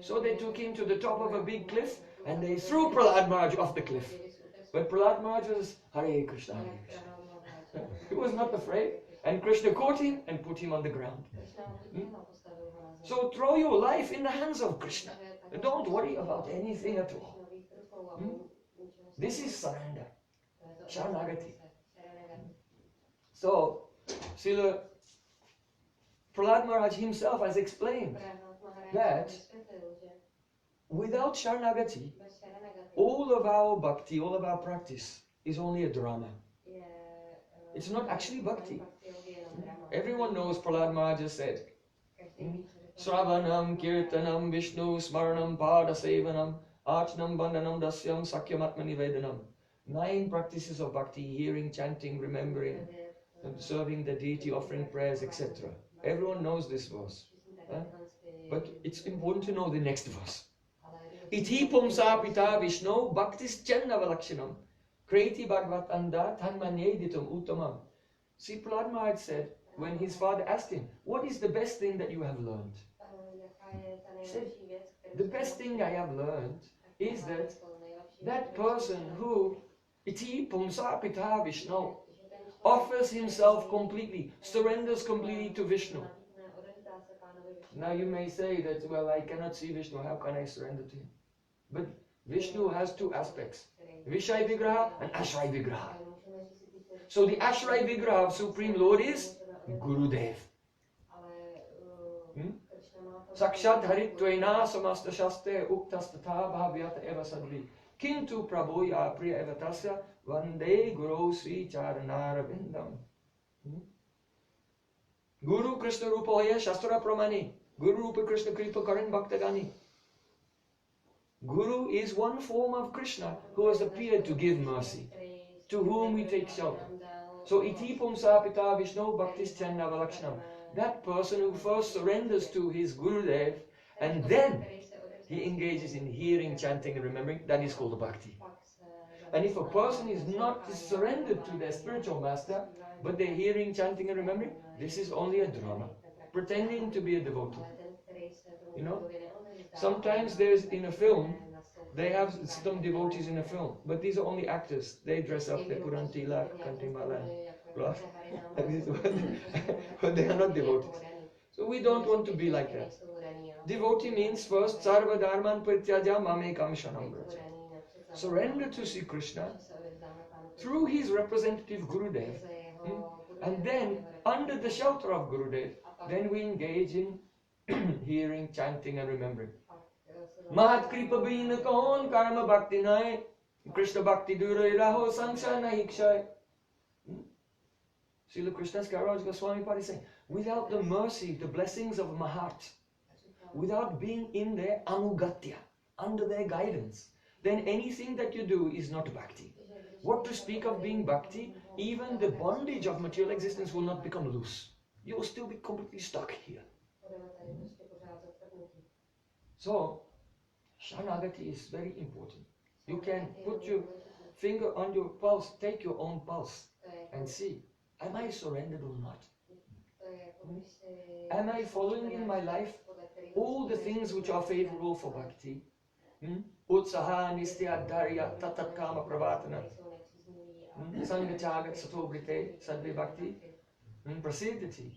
So they took him to the top of a big cliff and they threw Prahlad Maharaj off the cliff. But Prahlad Maharaj was Hare Krishna, Hare Krishna. He was not afraid. And Krishna caught him and put him on the ground. So throw your life in the hands of Krishna. And don't worry about anything at all. This is surrender. Sharanagati. So, Srila Prahlad Maharaj himself has explained that without Sharanagati, all of our bhakti, all of our practice is only a drama. It's not actually bhakti. Everyone knows Prahlad Maharaj has said, Sravanam, Kirtanam, Vishnu, Smaranam, Pada Sevanam, Archanam, Bandhanam, Dasyam, Sakyam, Atmanivedanam. 9 practices of bhakti, hearing, chanting, remembering, serving the deity, offering prayers, etc. Everyone knows this verse. But it's important to know the next verse. Iti pumsa pita Vishnu bhaktis channavalakshyanam kreti bhagavatanda tanmanyeditum uttamam. See, Prahlad Maharaj said, when his father asked him, what is the best thing that you have learned? He said, the best thing I have learned is that that person who iti pumsa pita Vishnu offers himself completely, surrenders completely to Vishnu. Now you may say that, well, I cannot see Vishnu, how can I surrender to him? But Vishnu has 2 aspects, Vishaya Vigraha and Ashray Vigraha. So the Ashray Vigraha of Supreme Lord is Gurudev. Sakshat Harittvena Samasta Shaste Uktastatha Bhavyat Eva Sadvi. Kintu Prabhuya Priya Evatasya Vande Guru Sri Charanarabindam. Guru Krishna Rupaya Shastra Pramani. Guru Rupa Krishna Kripa Karan Bhaktagani. Guru is one form of Krishna who has appeared to give mercy, to whom we take shelter. So iti pumsa pita Vishnu bhaktis channa valakshanam. That person who first surrenders to his Gurudev and then he engages in hearing, chanting and remembering, that is called a bhakti. And if a person is not surrendered to their spiritual master, but they're hearing, chanting and remembering, this is only a drama, pretending to be a devotee. You know, sometimes there's in a film, they have some devotees in a film, but these are only actors. They dress up, they put on tilak, kantimala, right? But they are not devotees. So we don't want to be like that. Devotee means first, sarva dharman prityaja mamekam shanam vraja. Surrender to Sri Krishna through his representative Gurudev. And then, under the shelter of Gurudev, then we engage in hearing, chanting and remembering. Mahat kripa bina kaun karma bhakti nai, Krishna bhakti durai raho sangsha nahi kshay. Srila Krishna's Karaj Goswami Pari saying, without the mercy, the blessings of Mahat, without being in their anugatya, under their guidance, then anything that you do is not bhakti. What to speak of being bhakti? Even the bondage of material existence will not become loose. You will still be completely stuck here. So, Shanagati is very important. You can put your finger on your pulse, take your own pulse and see, am I surrendered or not? Am I following in my life all the things which are favorable for bhakti? Utsaha, nistya, dharya, tatat kama pravatana, sangachagat, satobrite, sadvi bhakti, prasiddhati.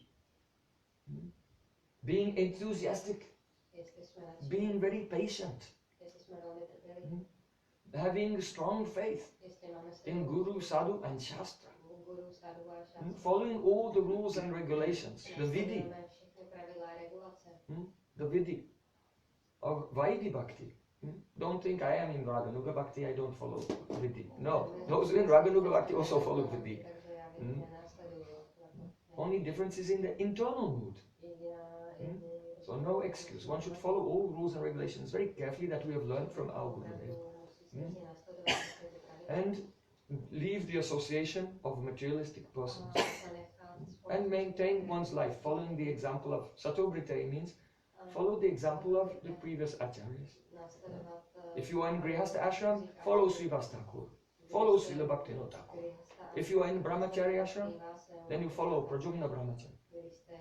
Being enthusiastic, being very patient, having strong faith in Guru, Sadhu and Shastra, following all the rules and regulations, the Vidhi of Vaidhi Bhakti. Don't think I am in Raganuga Bhakti, I don't follow Vidhi. No, those in Raganuga Bhakti also follow Vidhi. Only difference is in the internal mood. So no excuse. One should follow all rules and regulations very carefully that we have learned from our Gurudev. And leave the association of materialistic persons. And maintain one's life, following the example of Satobrite means follow the example of the previous acharyas. If you are in Grihastha ashram, follow Srivas Thakur. Follow Srila Bhaktivinoda Thakur. If you are in Brahmacharya ashram, then you follow Prajumna Brahmacharya.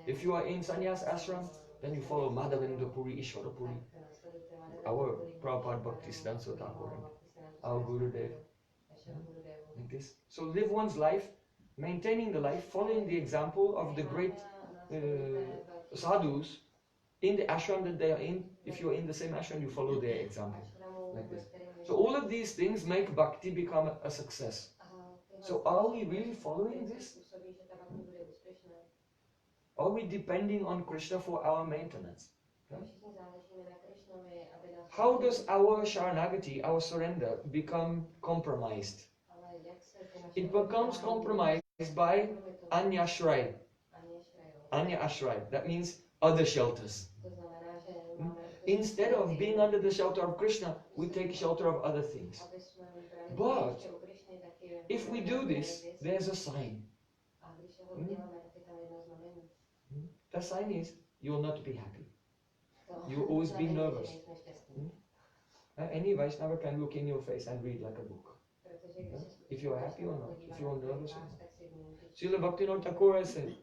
If you are in Sannyas ashram, then you follow Madhavendra Puri, Ishwara Puri, our Prabhupada Bhaktisiddhanta Thakur, our Gurudev. Like this. So live one's life, maintaining the life, following the example of the great sadhus in the ashram that they are in. If you are in the same ashram, you follow their example. Like this. So all of these things make bhakti become a success. So are we really following this? Are we depending on Krishna for our maintenance? How does our Sharanagati, our surrender, become compromised? It becomes compromised by Anya Ashray. Anya Ashray, that means other shelters. Instead of being under the shelter of Krishna, we take shelter of other things. But if we do this, there's a sign. The sign is, you will not be happy. You will always be nervous. Any Vaishnava can look in your face and read like a book. If you are happy or not, if you are nervous or not. Srila Bhaktivinoda Thakur said,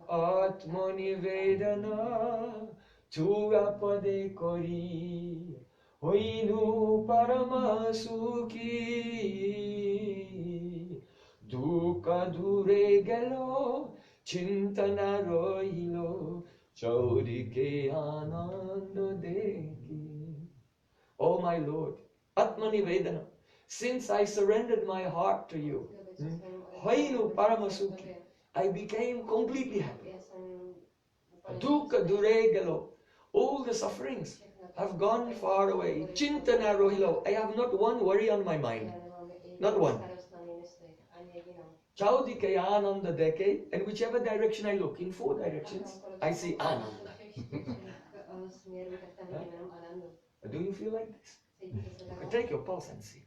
Atmani Vedana Chugapade Kori Hoinu Paramasuki Duka Dure Gelo Chintana Rohilo Chaurike Ananda Deki. Oh my Lord, Atmani Vedana, since I surrendered my heart to you, Hoinu Paramasuki, I became completely happy. Dukkha Duregalo, all the sufferings have gone far away. Chintana rohilo. I have not one worry on my mind. Not one. Chaudike ananda deke. And whichever direction I look, in 4 directions, I see ananda. Do you feel like this? Take your pulse and see.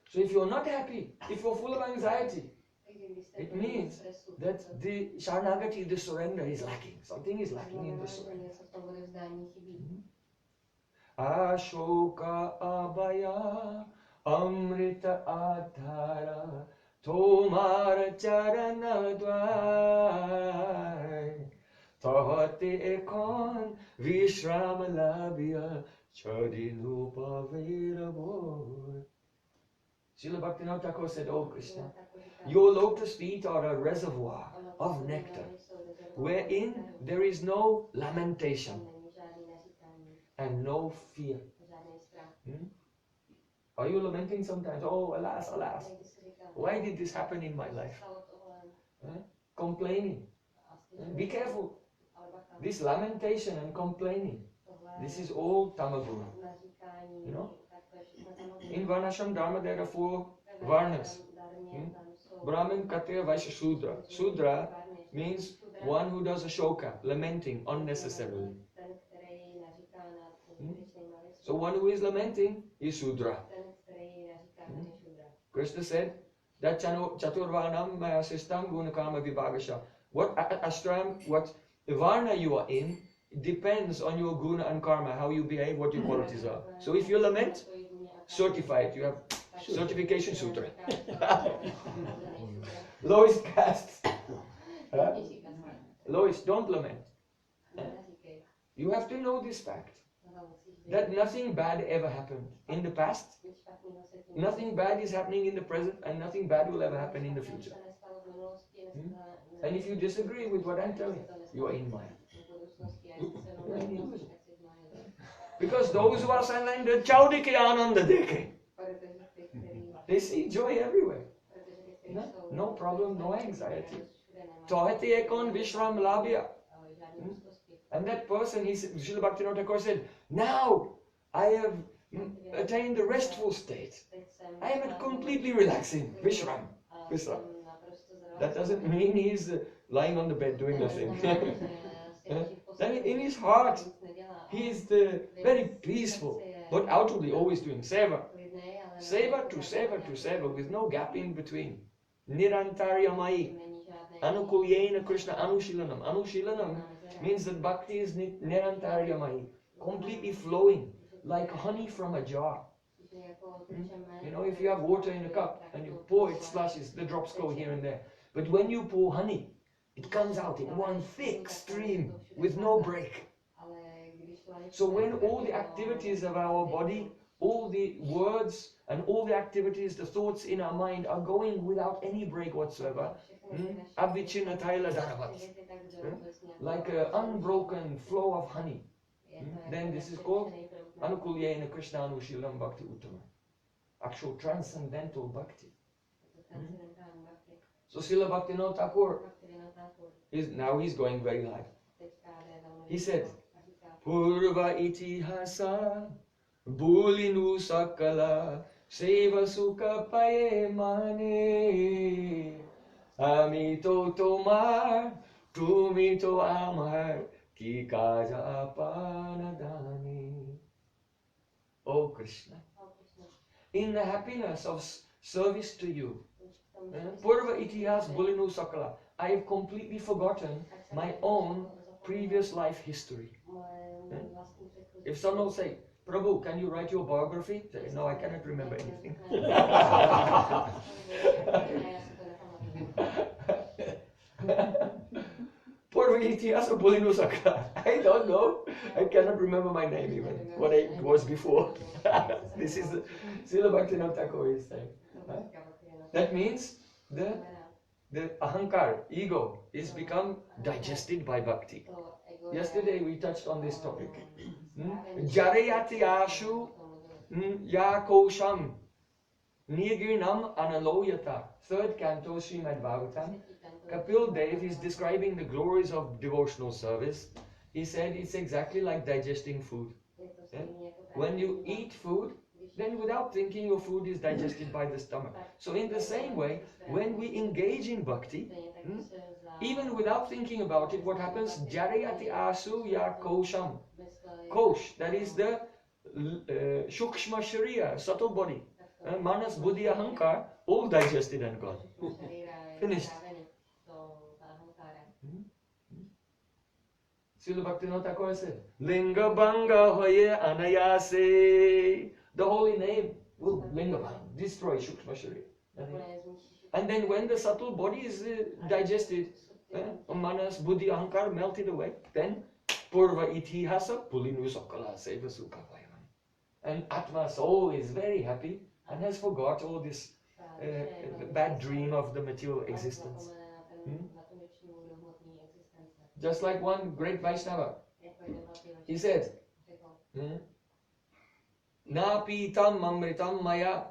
So if you're not happy, if you're full of anxiety, it means that the Sharanagati, the surrender, is lacking. Something is lacking in the surrender. Ashoka abhaya amrita adhara tomara charana dvai tahate ekon vishrama labhya chadinu pavirabhor. Srila Bhaktivinoda Thakur said, "Oh Krishna, your lotus feet are a reservoir of nectar, wherein there is no lamentation and no fear." Are you lamenting sometimes? Oh, alas, alas, why did this happen in my life? Complaining. Be careful. This lamentation and complaining, this is all tamaguna. You know? In Varnashram Dharma there are 4 Varnas. Brahmin, Kshatriya, Vaishya, Shudra. Shudra means one who does ashoka, lamenting unnecessarily. So one who is lamenting is Shudra. Krishna said that Chaturvanam Sistam Gunakama Vibhagasha. What ashram, what Varna you are in, depends on your guna and karma, how you behave, what your qualities are. So if you lament, certified, you have certification sutra. Lowest caste. Lowest, don't lament. You have to know this fact, that nothing bad ever happened in the past, nothing bad is happening in the present, and nothing bad will ever happen in the future. And if you disagree with what I'm telling you, you are in Maya. Because those who are surrendered, chaudike ananda deke. They see joy everywhere. No problem, no anxiety. Tahate ekon vishram labhya. And that person, Srila Bhaktivinoda Thakur said, now I have attained the restful state. I am completely relaxing. Vishram. Vishram. That doesn't mean he's lying on the bed doing nothing. Then in his heart, he is very peaceful, but outwardly always doing seva. Seva to seva to seva with no gap in between. Nirantaryamai. Anukulyena Krishna Anushilanam. Anushilanam means that bhakti is nirantaryamai, completely flowing like honey from a jar. You know, if you have water in a cup and you pour, it splashes, the drops go here and there. But when you pour honey, it comes out in one thick stream with no break. So when all the activities of our body, all the words and all the activities, the thoughts in our mind are going without any break whatsoever, like an unbroken flow of honey, then this is called Anukulyena Krishna Anushilam Bhakti Uttama, actual transcendental bhakti. So Srila Bhaktivinoda Thakur he's going very high. He said, Purva itihasa bulinu sakala seva sukha paye mane amito tomar tumito amar ki kaja panadani. Oh Krishna, in the happiness of service to you, Purva itihas bulinu sakala, I have completely forgotten my own previous life history. If someone will say, Prabhu, can you write your biography? Say, no, I cannot remember anything. I don't know. I cannot remember my name even, what it was before. This is Srila Bhaktivinoda Thakur is saying. That means the ahankar, ego, is become digested by bhakti. Yesterday we touched on this topic. Jarayati ashu ya kosham nirginam analoyata. 3rd canto Srimad Bhagavatam, Kapil Dev is describing the glories of devotional service. He said it's exactly like digesting food. When you eat food, then without thinking your food is digested by the stomach. So in the same way, when we engage in bhakti, even without thinking about it, what happens? Jarayati asu ya kosham. Kosh, that is the shukshma sharira, subtle body. Manas, buddhi, ahankar, all digested and gone. Finished. Srila Bhaktivinoda Thakur said, Linga Banga Hoye Anayase. The holy name will Linga Banga, destroy Shukshma Sharira. And then when the subtle body is digested, Manas, Buddhi, Ahankar melted away, then Purva Itihasa Pulinu Sakala Seva Sukha Vayam. And Atma soul is very happy and has forgot all this bad dream of the material existence. Just like one great Vaishnava, he said, Na pitam amritam maya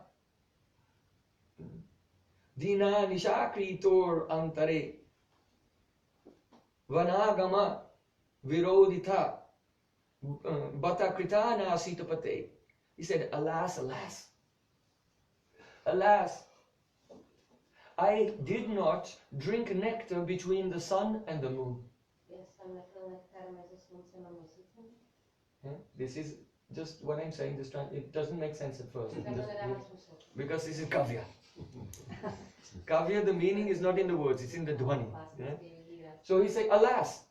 dina nishakritor antare vanagama virodita bata kritana sitapate. He said, alas, alas, alas, I did not drink nectar between the sun and the moon. This is just what I'm saying. This it doesn't make sense at first, because this is kavya. Kavya, the meaning is not in the words; it's in the dhwani. So he say, alas,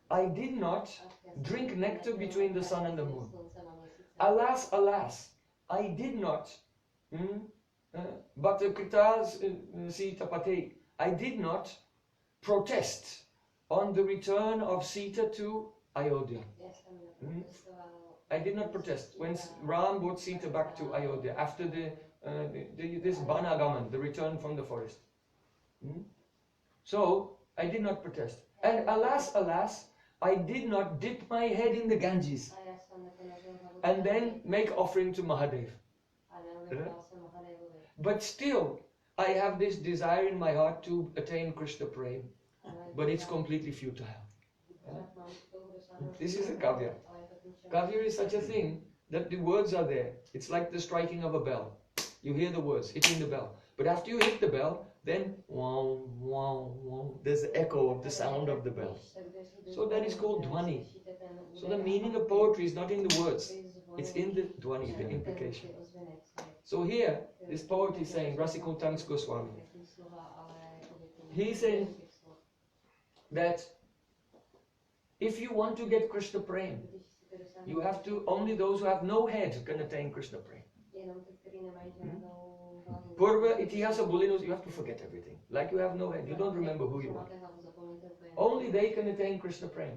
I did not drink nectar between the sun and the moon. Alas, alas, I did not. But I did not protest on the return of Sita to Ayodhya. I did not protest when Ram brought Sita back to Ayodhya after this Banagaman, the return from the forest. So I did not protest. And alas, alas, I did not dip my head in the Ganges and then make offering to Mahadev. But still, I have this desire in my heart to attain Krishna Prem, but it's completely futile. This is a kavya. Kavya is such a thing that the words are there. It's like the striking of a bell. You hear the words, hitting the bell. But after you hit the bell, then wow, wow, wow, there's the echo of the sound of the bell. So that is called dhwani. So the meaning of poetry is not in the words. It's in the dhwani, the implication. So here, this poet is saying, Rasikuntanks Goswami, he said that if you want to get Krishna Prem, you have to, only those who have no head can attain Krishna Prem. Purva Itihasa Bulinus, you have to forget everything. Like you have no head, you don't remember who you are. Only they can attain Krishna Prem.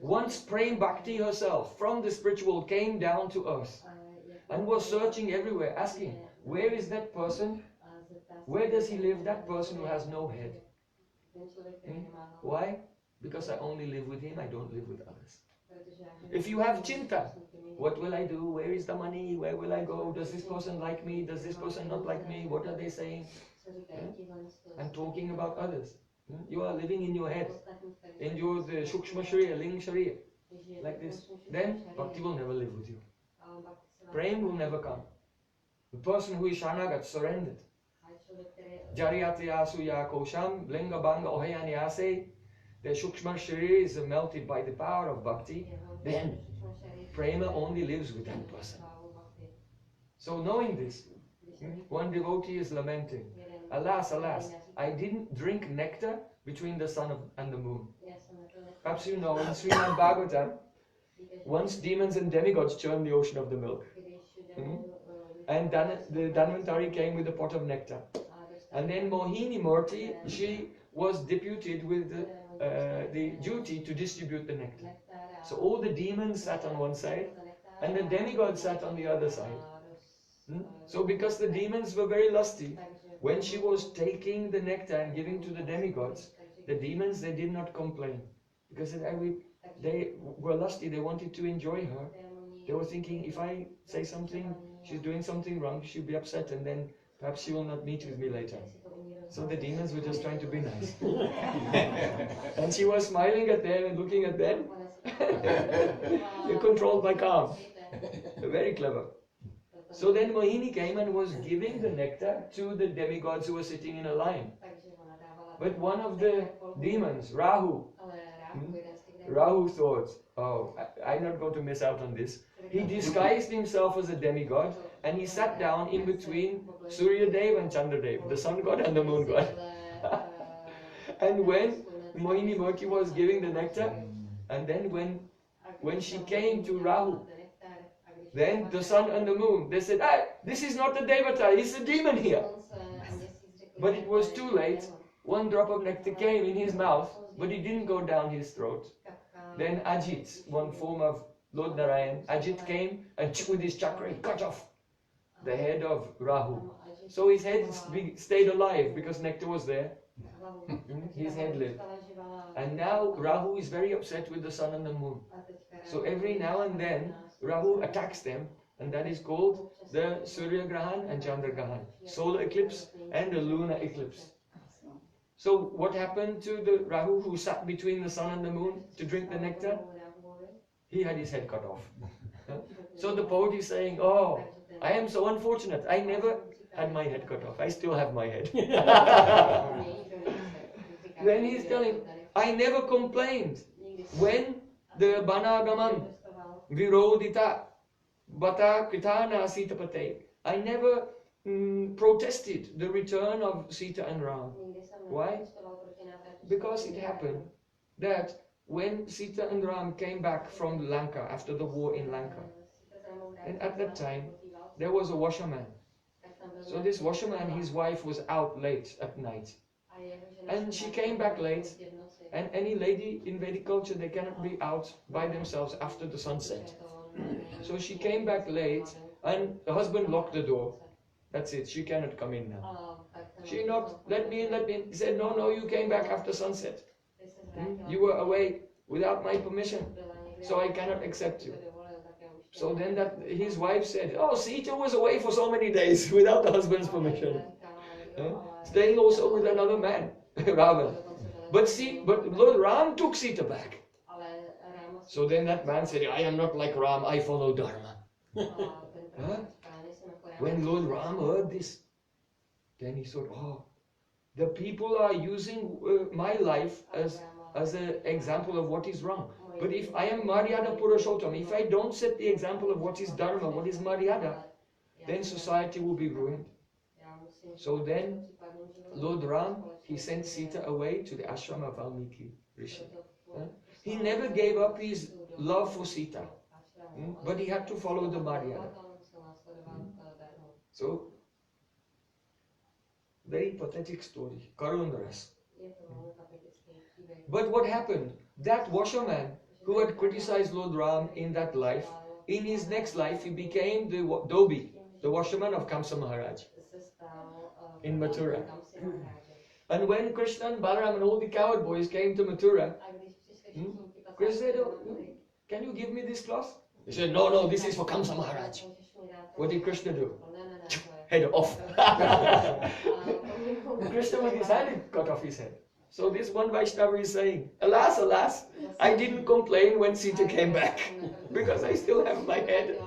Once Prem Bhakti herself, from the spiritual, came down to earth and was searching everywhere, asking, where is that person? Where does he live? That person who has no head. Why? Because I only live with him, I don't live with others. If you have chinta, what will I do? Where is the money? Where will I go? Does this person like me? Does this person not like me? What are they saying? I'm talking about others. You are living in your head, in your Shukshma Sharira, Ling Sharira, like this. Then Bhakti will never live with you. Prem will never come. The person who is Shanagat, surrendered. Jariyati Asuya Kosham, Linga Banga Ohayanyase, the Shukshma Sharira is melted by the power of Bhakti. Then Prema only lives with that person. So knowing this, one devotee is lamenting, alas, alas, I didn't drink nectar between the sun and the moon. Perhaps you know, in Srimad Bhagavatam, once demons and demigods churned the ocean of the milk. And the Dhanvantari came with a pot of nectar. And then Mohini Murti, she was deputed with the duty to distribute the nectar. So all the demons sat on one side and the demigods sat on the other side. So because the demons were very lusty, when she was taking the nectar and giving to the demigods, the demons, they did not complain. Because they were lusty, they wanted to enjoy her. They were thinking, if I say something, she's doing something wrong, she'll be upset and then perhaps she will not meet with me later. So the demons were just trying to be nice. And she was smiling at them and looking at them. You're controlled by calm. Very clever. So then Mohini came and was giving the nectar to the demigods who were sitting in a line. But one of the demons, Rahu thought, oh, I'm not going to miss out on this. He disguised himself as a demigod and he sat down in between Surya Dev and Chandra Dev, the sun god and the moon god. And when Mohini Murti was giving the nectar, and then when she came to Rahu, then the sun and the moon, they said, ah, this is not a devata, it's a demon here. But it was too late. One drop of nectar came in his mouth, but it didn't go down his throat. Then Ajit, one form of Lord Narayan, Ajit came and with his chakra he cut off the head of Rahu. So his head stayed alive because nectar was there. His head lived. And now Rahu is very upset with the sun and the moon. So every now and then Rahu attacks them, and that is called the Surya Grahan and Chandra Grahan, solar eclipse and the lunar eclipse. So what happened to the Rahu who sat between the sun and the moon to drink the nectar? He had his head cut off. So the poet is saying, oh, I am so unfortunate. I never had my head cut off. I still have my head. Then he's telling, I never complained when the Banagaman Virodita Bata Kritana Sitapate. I never protested the return of Sita and Ram. Why? Because it happened that when Sita and Ram came back from Lanka after the war in Lanka, and at that time there was a washerman. So this washerman, his wife was out late at night, and she came back late. And any lady in Vedic culture, they cannot be out by themselves after the sunset. So she came back late, and the husband locked the door. That's it, she cannot come in now. She knocked, let me in, let me in. He said, no, no, you came back after sunset. You were away without my permission, so I cannot accept you. So then his wife said, oh, Sita was away for so many days without the husband's permission. Staying also with another man, Ravan. But Lord Ram took Sita back. So then that man said, I am not like Ram, I follow Dharma. When Lord Ram heard this, then he thought, oh, the people are using my life as an example of what is wrong. But if I am Maryada Purushottam, if I don't set the example of what is Dharma, what is Maryada, then society will be ruined. So then Lord Ram, he sent Sita away to the ashram of Valmiki Rishi. He never gave up his love for Sita, but he had to follow the Maryada. So, very pathetic story, Karundaras. But what happened? That washerman who had criticized Lord Ram in that life, in his next life he became the Dobi, the washerman of Kamsa Maharaj in Mathura. And when Krishna and Balaram and all the coward boys came to Mathura, Krishna said, oh, can you give me this cloth? He said, no, no, this is for Kamsa Maharaj. What did Krishna do? Head off. Krishna with his hand cut off his head. So this one Vaishnava is saying, alas, alas, I didn't complain when Sita came back, because I still have my head.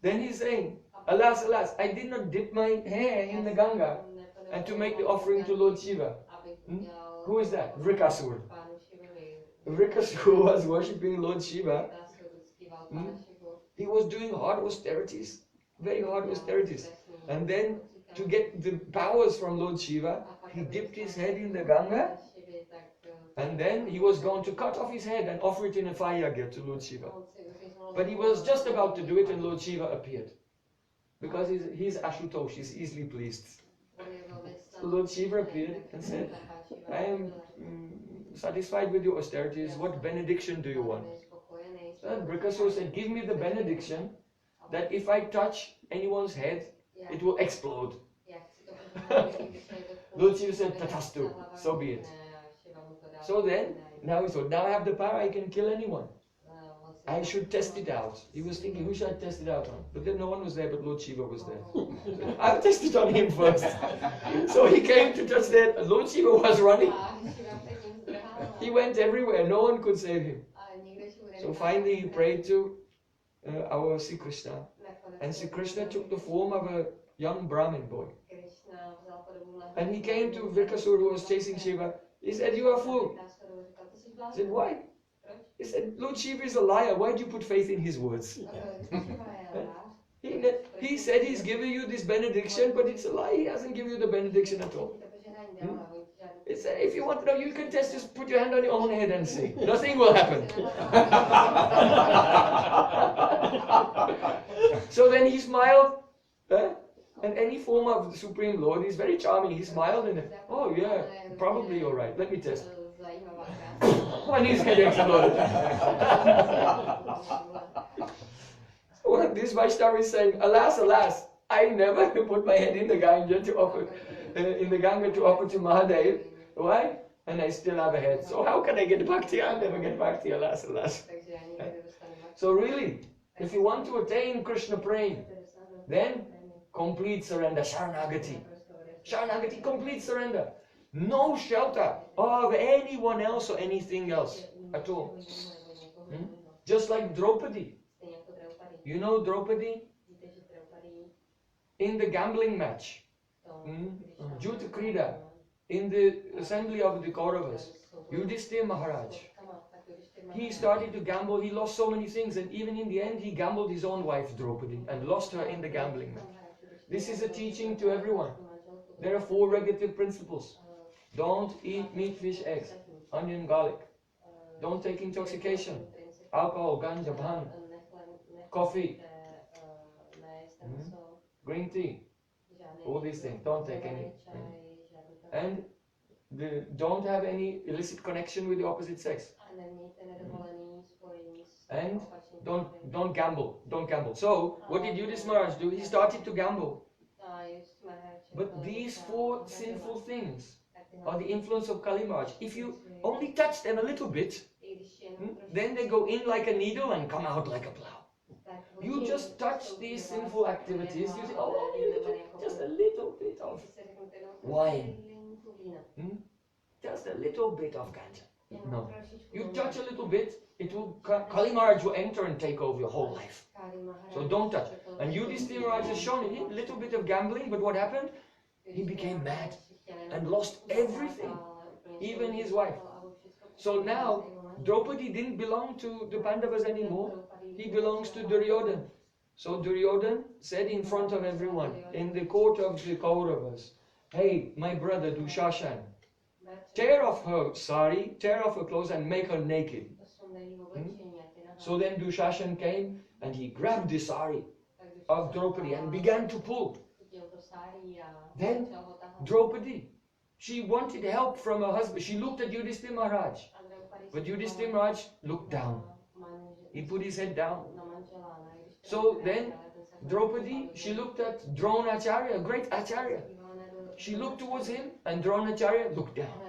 Then he's saying, alas, alas, I did not dip my hair in the Ganga and to make the offering to Lord Shiva. Who is that? Vrikasur. Vrikasur was worshipping Lord Shiva. He was doing hard austerities, very hard austerities. And then to get the powers from Lord Shiva, he dipped his head in the Ganga, and then he was going to cut off his head and offer it in a fire to Lord Shiva. But he was just about to do it and Lord Shiva appeared. Because he's Ashutosh, he's easily pleased. So Lord Shiva appeared and said, I am satisfied with your austerities, what benediction do you want? And Vrikasur said, give me the benediction that if I touch anyone's head, it will explode. Lord Shiva said, Tatastu, so be it. So then, now he thought, now I have the power, I can kill anyone. I should test it out. He was thinking, who should I test it out on? But then no one was there, but Lord Shiva was there. So I'll test it on him first. So he came to touch that. Lord Shiva was running. He went everywhere. No one could save him. So finally he prayed to our Sri Krishna. And Sri Krishna took the form of a young Brahmin boy. And he came to Virkasur, who was chasing Shiva. He said, you are a fool. He said, why? He said, Lord Shiva is a liar. Why do you put faith in his words? He said he's giving you this benediction, but it's a lie. He hasn't given you the benediction at all. It's, if you want to know, you can test, just put your hand on your own head and see. Nothing will happen. So then he smiled. And any form of the Supreme Lord is very charming. He smiled and, oh yeah, probably you're right. Let me test. And his head exploded. What this Vaishnava is saying, alas, alas, I never put my head in the Ganga to offer to Mahadev. Why? And I still have a head. So how can I get Bhakti? I'll never get Bhakti, alas, alas. So really, if you want to attain Krishna Prem, then complete surrender, Sharanagati. Sharanagati, complete surrender. No shelter of anyone else or anything else at all. Just like Draupadi. You know Draupadi? In the gambling match, Juta Krida, in the assembly of the Kauravas, Yudhishthira Maharaj, he started to gamble, he lost so many things, and even in the end he gambled his own wife Draupadi and lost her in the gambling match. This is a teaching to everyone. There are 4 regulative principles. Don't eat meat, fish, eggs, onion, garlic. Don't take intoxication, alcohol, ganja, bhang, coffee, green tea, all these things. Don't take any. And don't have any illicit connection with the opposite sex. And don't gamble. Don't gamble. So what did Yudhishthira Maharaj do? He started to gamble. But these 4 sinful things are the influence of Kali Maharaj. If you only touch them a little bit, then they go in like a needle and come out like a plow. You just touch these sinful activities, you say, oh, just a little bit of wine. Just a little bit of ganja. No. You touch a little bit, it will, Kali Maharaj will enter and take over your whole life. So don't touch. And Yudhishthira Maharaj has shown it, a little bit of gambling, but what happened? He became mad and lost everything, even his wife. So now, Draupadi didn't belong to the Pandavas anymore. He belongs to Duryodhana. So Duryodhana said in front of everyone, in the court of the Kauravas, hey, my brother Dushashan, tear off her sari, tear off her clothes and make her naked. So then Dushashan came and he grabbed the sari of Draupadi and began to pull. Then Draupadi, she wanted help from her husband. She looked at Yudhishthira Maharaj. But Yudhishthira Maharaj looked down. He put his head down. So then Draupadi, she looked at Dronacharya, great Acharya. She looked towards him and Dronacharya looked down.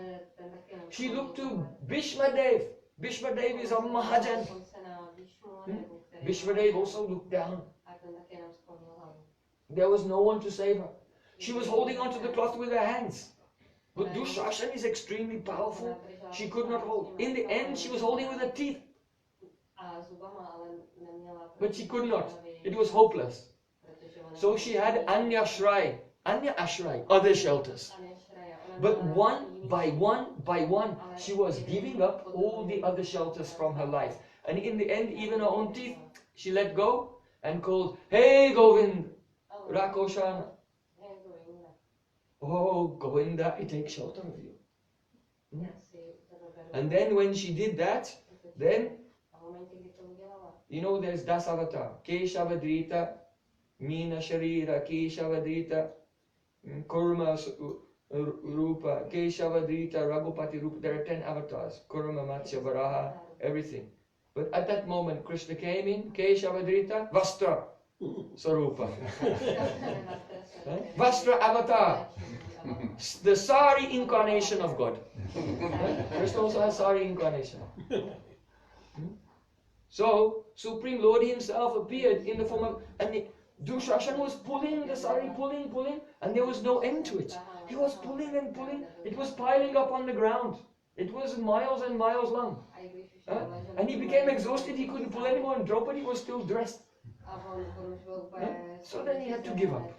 She looked to Bhishmadev. Bhishmadev is a Mahajan. Bhishmadev also looked down. There was no one to save her. She was holding onto the cloth with her hands. But Dushashan is extremely powerful. She could not hold. In the end, she was holding with her teeth. But she could not. It was hopeless. So she had Anya Ashray, other shelters. But one by one, she was giving up all the other shelters from her life. And in the end, even her own teeth, she let go and called, hey Govind, Rakoshana. Oh, Govinda, I take shelter of you. And then when she did that, then, you know, there's Das Avatar. Keshavadrita, Meena Sharira, Keshavadrita, Kurma Rupa, Keshavadrita, Raghupati Rupa. There are 10 avatars. Kurma, Matsya, Varaha, everything. But at that moment, Krishna came in, Keshavadrita, Vastra, Sarupa. Vastra Avatar. The Sari incarnation of God. Krishna also has Sari incarnation. So Supreme Lord himself appeared in the form of, and Dushashan was pulling the sari, pulling, and there was no end to it. He was pulling and pulling. It was piling up on the ground. It was miles and miles long. And he became exhausted. He couldn't pull anymore, and Draupadi was still dressed. So then he had to give up.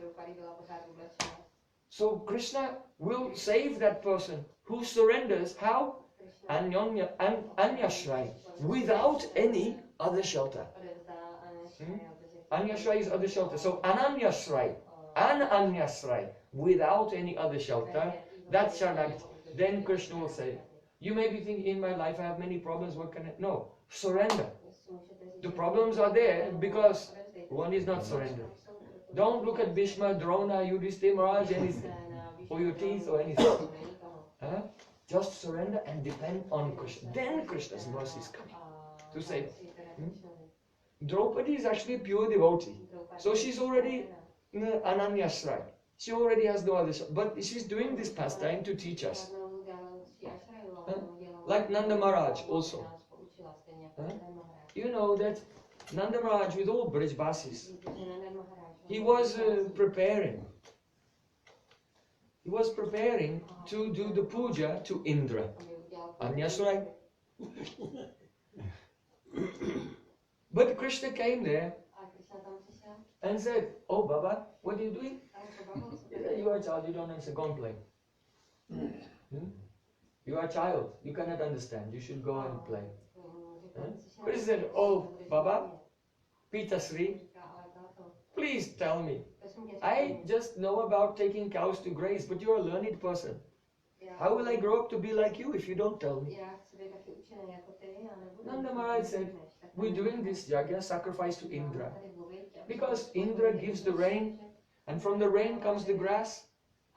So Krishna will save that person who surrenders. How? Anyashray, without any other shelter. Anyashray is other shelter. So Ananyashray, without any other shelter, that's Sharanagati. Then Krishna will say, you may be thinking, in my life I have many problems, what can I? No, surrender. The problems are there because one is not surrendered. Don't look at Bhishma, Drona, Yudhishthira, Maharaj, anything, or your teeth or anything. Just surrender and depend on Krishna. Then Krishna's mercy is coming to save. Draupadi is actually a pure devotee. So she's already Ananyashray. She already has no other, but she's doing this pastime to teach us. Like Nanda Maharaj also. You know that Nanda Maharaj with all Brajbasis, he was preparing. He was preparing to do the puja to Indra. Anyashray. But Krishna came there and said, oh Baba, what are you doing? You are a child, you don't understand, go and play. You are a child, you cannot understand, you should go and play. Krishna said, oh Baba, Pitasri, please tell me. I just know about taking cows to graze, but you're a learned person. How will I grow up to be like you if you don't tell me? Nanda Maharaj said, we're doing this yajna, sacrifice to Indra. Because Indra gives the rain, and from the rain comes the grass,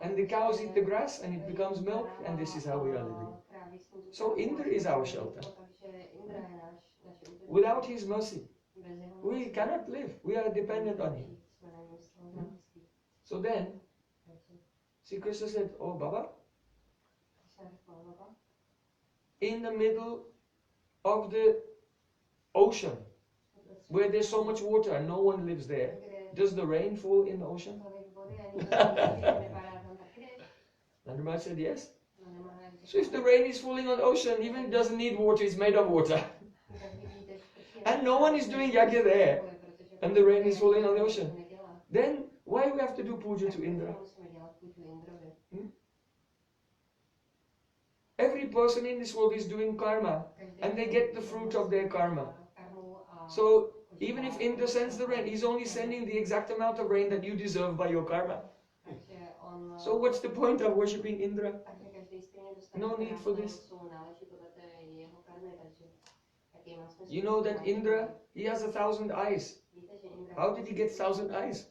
and the cows eat the grass, and it becomes milk, and this is how we are living. So Indra is our shelter. Without his mercy, we cannot live. We are dependent on him. So then, Sri Krishna said, oh Baba, in the middle of the ocean, where there's so much water and no one lives there, does the rain fall in the ocean? Nanda Maharaj said yes. So if the rain is falling on the ocean, even it doesn't need water, it's made of water. And no one is doing yajna there, and the rain is falling on the ocean. Then why do we have to do puja to Indra? Every person in this world is doing karma, and they get the fruit of their karma. So even if Indra sends the rain, he's only sending the exact amount of rain that you deserve by your karma. So what's the point of worshipping Indra? No need for this. You know that Indra, he has 1,000 eyes. How did he get 1,000 eyes?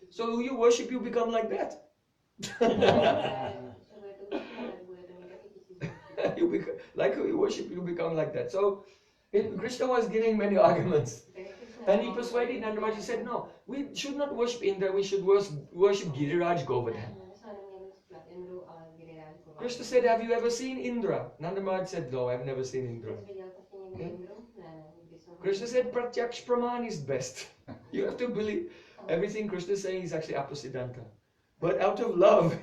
So who you worship, you become like that. Like who you worship, you become like that. So Krishna was giving many arguments. And he persuaded Nanda Maharaj. He said, no, we should not worship Indra, we should worship Giriraj Govardhan. Krishna said, have you ever seen Indra? Nanda Maharaj said, no, I've never seen Indra. Okay? Krishna said, Pratyaksh Praman is best. You have to believe everything Krishna is saying is actually Apasidanta. But out of love,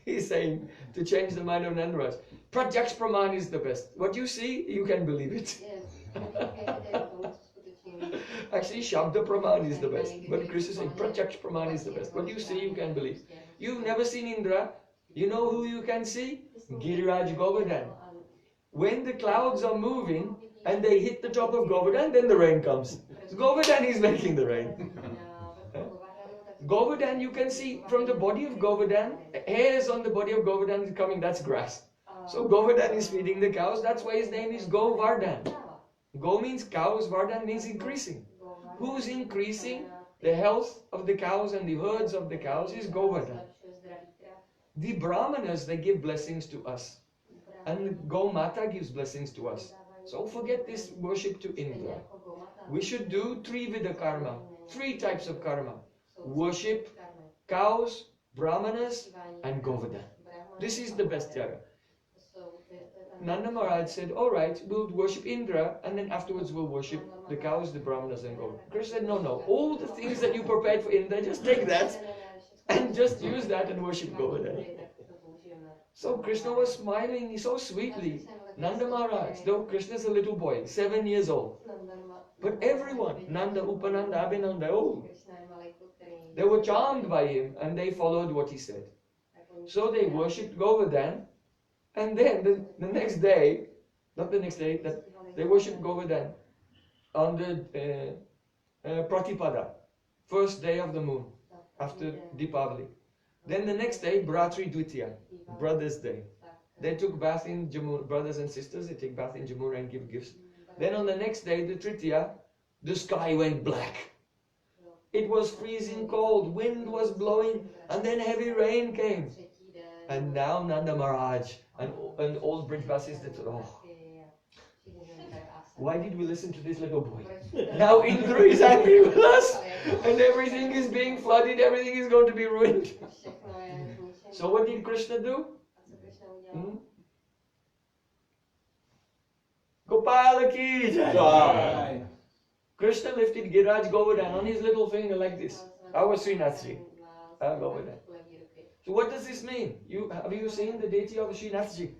he's saying to change the mind of Nanda Maharaj. Pratyaksh Praman is the best. What you see, you can believe it. Actually, Shabda Praman is the best. But Krishna is saying Pratyaksh Praman is the best. What you see, you can believe. You've never seen Indra. You know who you can see? Giriraj Govardhan. When the clouds are moving and they hit the top of Govardhan, then the rain comes. Govardhan is making the rain. Govardhan, you can see from the body of Govardhan, hairs on the body of Govardhan is coming, that's grass. So Govardhan is feeding the cows, that's why his name is Govardhan. Go means cows, Vardhan means increasing. Who's increasing the health of the cows and the herds of the cows is Govardhan. The Brahmanas, they give blessings to us. And Gomata gives blessings to us. So forget this worship to Indra. We should do Trivida karma, 3 types of karma. Worship cows, Brahmanas and Govardhan. This is the best yaga. Nanda Maharaj said, all right, we'll worship Indra and then afterwards we'll worship the cows, the brahmanas and go. Krishna said, no, no, all the things that you prepared for Indra, just take that and just use that and worship Govardhan. So Krishna was smiling so sweetly. Nanda Maharaj, though Krishna is a little boy, 7 years old. But everyone, Nanda, Upananda, Abhinanda, oh, they were charmed by him and they followed what he said. So they worshipped Govardhan. And then the next day, not the next day, they worshipped Govardhan on the Pratipada, first day of the moon, after Deepavali. Then the next day, Bratri Dvitiya, Brothers' Day. They took bath in Jamuna, brothers and sisters, they take bath in Jamuna and give gifts. Then on the next day, the Tritiya, the sky went black. It was freezing cold, wind was blowing, and then heavy rain came. And now Nanda Maharaj and old Brijvasis, they thought, oh, why did we listen to this little boy? Now Indra is angry with us and everything is being flooded, everything is going to be ruined. So what did Krishna do? Gopala ki jai. Krishna lifted Giraj Govardhan on his little finger like this. Our Srinathji. Govardhan. So what does this mean? Have you seen the deity of Srinathji?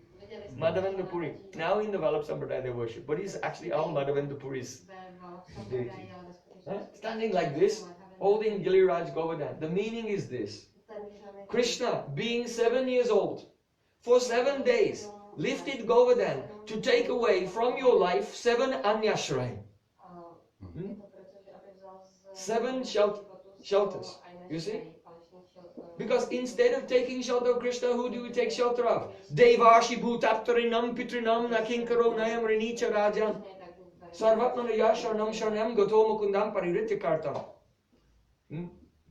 Madhavendra Puri. Now in the Vallabh Sampradaya they worship, but he's actually our Madhavendra Puri's deity. Standing like this, holding Giriraj Govardhan. The meaning is this. Krishna, being 7 years old, for 7 days, lifted Govardhan to take away from your life 7 anyashrayam. 7 shelters. You see? Because instead of taking shelter of Krishna, who do we take shelter of? Devarshi bhutaptarinam pitrinam nakinkaro nayam rinicha rajan. Sarvatmana yasharanam sharanam gato mukundam paririthya kartam.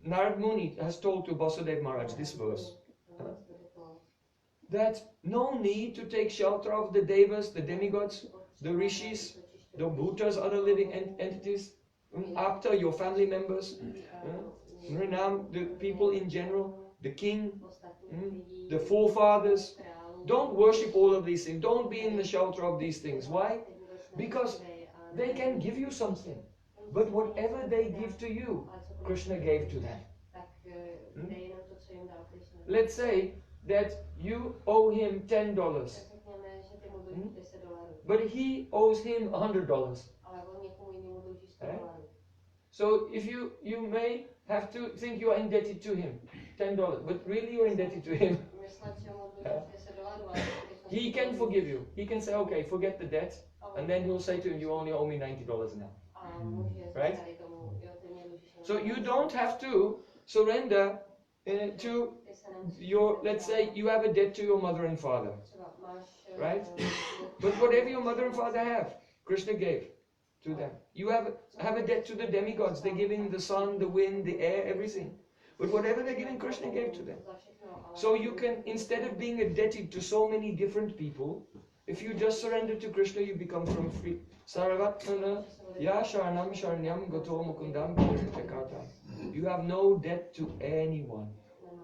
Narad Muni has told to Vasudev Maharaj this verse. That no need to take shelter of the devas, the demigods, the rishis, the bhutas, other living entities, Apta, your family members, the people in general, the king, the forefathers. Don't worship all of these things. Don't be in the shelter of these things. Why? Because they can give you something. But whatever they give to you, Krishna gave to them. Let's say that you owe him $10. But he owes him $100. So if you may have to think you are indebted to him, $10, but really you're indebted to him. He can forgive you. He can say, okay, forget the debt, and then he'll say to him, you only owe me $90 now. Right? So you don't have to surrender to your, let's say you have a debt to your mother and father. Right? But whatever your mother and father have, Krishna gave to them. You have a debt to the demigods. They're giving the sun, the wind, the air, everything. But whatever they're giving, Krishna gave to them. So you can, instead of being indebted to so many different people, if you just surrender to Krishna, you become from free. Saravatmana ya sharanam sharanyam gato mukundam bhaktivedanta. You have no debt to anyone.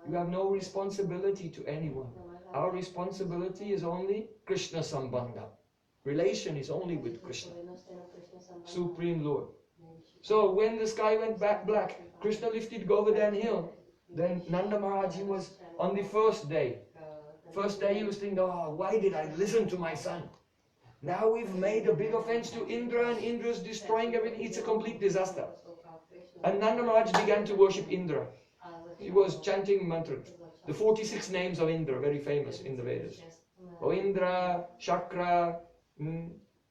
You have no responsibility to anyone. Our responsibility is only Krishna Sambandha. Relation is only with Krishna, Supreme Lord. So when the sky went back black, Krishna lifted Govardhan hill. Then Nanda Maharaj, he was on the first day. First day he was thinking, oh, why did I listen to my son? Now we've made a big offense to Indra and Indra's destroying everything. It's a complete disaster. And Nanda Maharaj began to worship Indra. He was chanting mantra. The 46 names of Indra, very famous in the Vedas. O Indra, Shakra,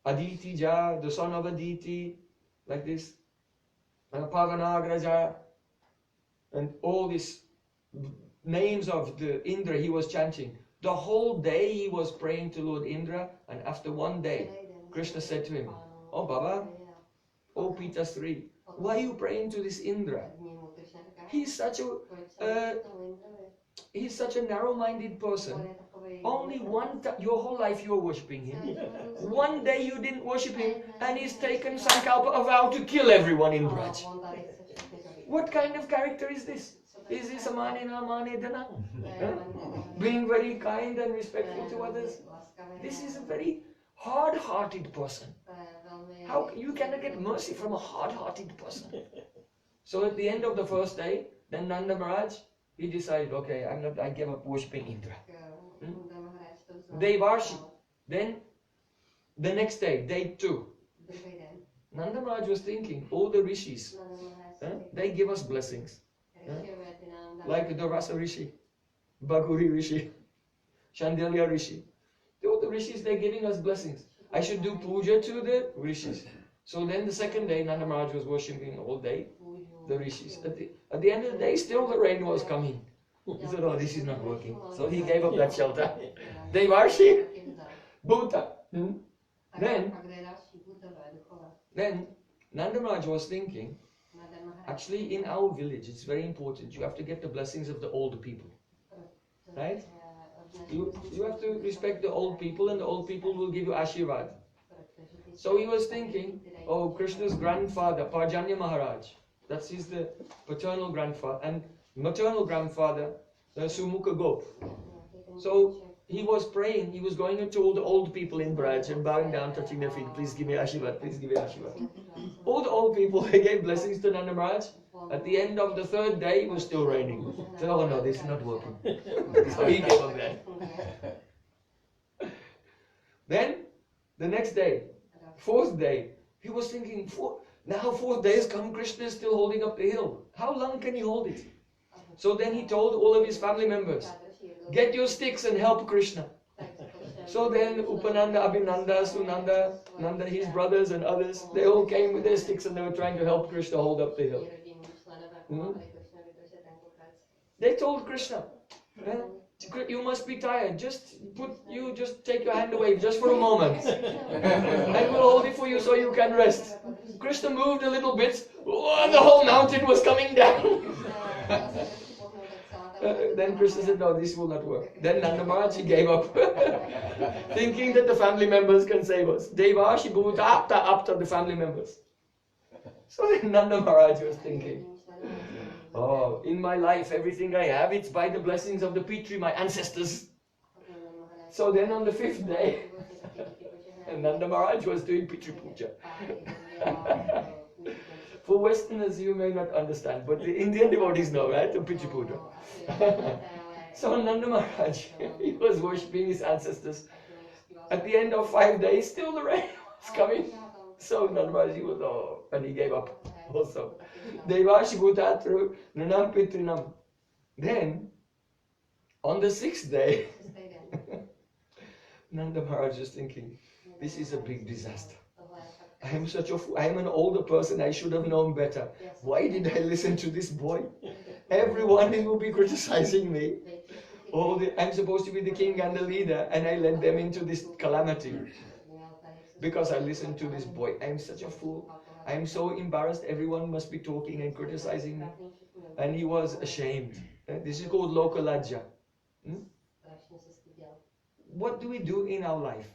Aditi Ja, the son of Aditi, like this. Pavanagraja, and all these names of the Indra he was chanting. The whole day he was praying to Lord Indra, and after one day, Krishna said to him, oh Baba, oh Pita Sri, why are you praying to this Indra? He's such a narrow-minded person. Only one time, your whole life you are worshipping him. One day you didn't worship him, and he's taken Sankalpa, a vow to kill everyone in Braj. What kind of character is this? Is this a mane na mane dana? Being very kind and respectful to others? This is a very hard-hearted person. How you cannot get mercy from a hard-hearted person? So at the end of the first day, then Nanda Maharaj, he decided, okay, I give up worshipping Indra. They worship. Then the next day, day 2. Nanda Maharaj was thinking, all the rishis, they give us blessings. Like the Rasa Rishi, Bhaguri Rishi, Chandelier Rishi. All the rishis, they're giving us blessings. I should do puja to the rishis. So then the second day, Nanda Maharaj was worshipping all day the rishis. At the end of the day, still the rain was coming. He said, oh, this is not working. So he gave up that shelter. They worship Bhuta. Then Nanda Maharaj was thinking, actually in our village, it's very important. You have to get the blessings of the older people. Right? You have to respect the old people, and the old people will give you Ashirvad. So he was thinking, oh, Krishna's grandfather, Parjanya Maharaj, that's the paternal grandfather, and maternal grandfather, Sumukha Gop. So he was praying, he was going into all the old people in Braj and bowing down, touching their feet, please give me Ashirvad, please give me Ashirvad. All the old people, they gave blessings to Nanda Maharaj. At the end of the third day, it was still raining. So, oh no, this is not working. So he gave up that. Then, the next day, 4th day, he was thinking, now 4th day has come, Krishna is still holding up the hill. How long can he hold it? So then he told all of his family members, get your sticks and help Krishna. So then Upananda, Abhinanda, Sunanda, Nanda, his brothers and others, they all came with their sticks and they were trying to help Krishna hold up the hill. They told Krishna, you must be tired, just take your hand away just for a moment and we'll hold it for you so you can rest. Krishna moved a little bit, and the whole mountain was coming down. Then Krishna said, no, this will not work. Then Nanda Maharaj, he gave up, thinking that the family members can save us. Devashi Bhuta Apta, the family members. So then Nanda Maharaj was thinking, oh, in my life, everything I have, it's by the blessings of the Pitri, my ancestors. So then on the 5th day, Nanda Maharaj was doing Pitri Puja. For Westerners, you may not understand, but the Indian devotees know, right? The Pitri Puja. So Nanda Maharaj, he was worshipping his ancestors. At the end of 5 days, still the rain was coming. So Nanda Maharaj, he was, and he gave up also. Devashi Bhutatru Nunam Pitrinam. Then, on the 6th day, Nanda Maharaj was thinking, this is a big disaster. I am an older person, I should have known better. Why did I listen to this boy? Everyone will be criticizing me. I'm supposed to be the king and the leader, and I led them into this calamity. Because I listened to this boy. I am such a fool. I am so embarrassed, everyone must be talking and criticizing me. And he was ashamed. This is called lokalajja. What do we do in our life?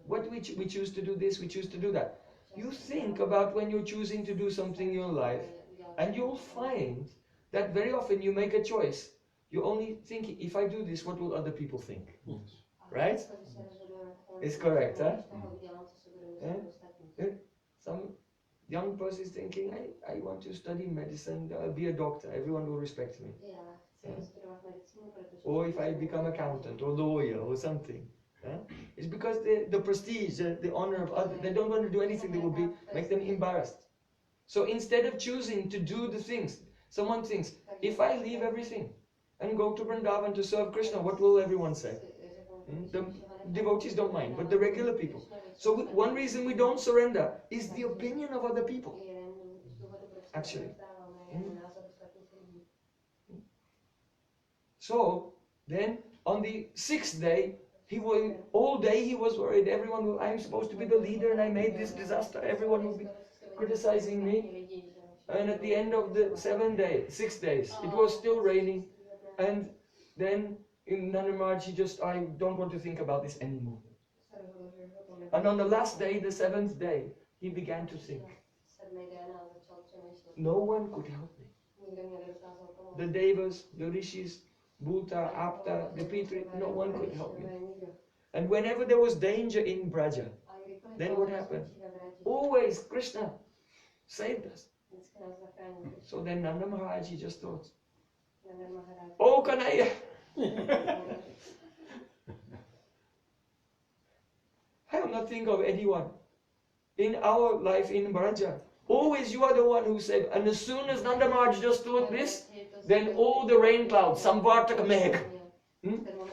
What we choose to do this, we choose to do that. You think about when you're choosing to do something in your life, and you'll find that very often you make a choice. You're only thinking, if I do this, what will other people think? Right? It's correct, huh? Some young person is thinking, I want to study medicine, be a doctor, everyone will respect me. Or if I become accountant or lawyer or something. It's because the prestige, the honor of others, they don't want to do anything that will make them embarrassed. So instead of choosing to do the things, someone thinks, if I leave everything and go to Vrindavan to serve Krishna, what will everyone say? The devotees don't mind, but the regular people. So one reason we don't surrender is the opinion of other people. Actually. So then on the 6th day, all day he was worried. I'm supposed to be the leader and I made this disaster. Everyone will be criticizing me. And at the end of the 6 days, it was still raining. And then in Nanda Maharaj, I don't want to think about this anymore. And on the last day, the 7th day, he began to think. No one could help me. The devas, the rishis, Bhuta, Apta, the Pitri, no one could help me. And whenever there was danger in Braja, then what happened? Always Krishna saved us. So then Nanda Maharaj, he just thought, oh Kanaya, I am not thinking of anyone. In our life in Braja, always you are the one who saved. And as soon as Nanda Maharaj just thought this, then all the rain clouds, Samvartak Megh,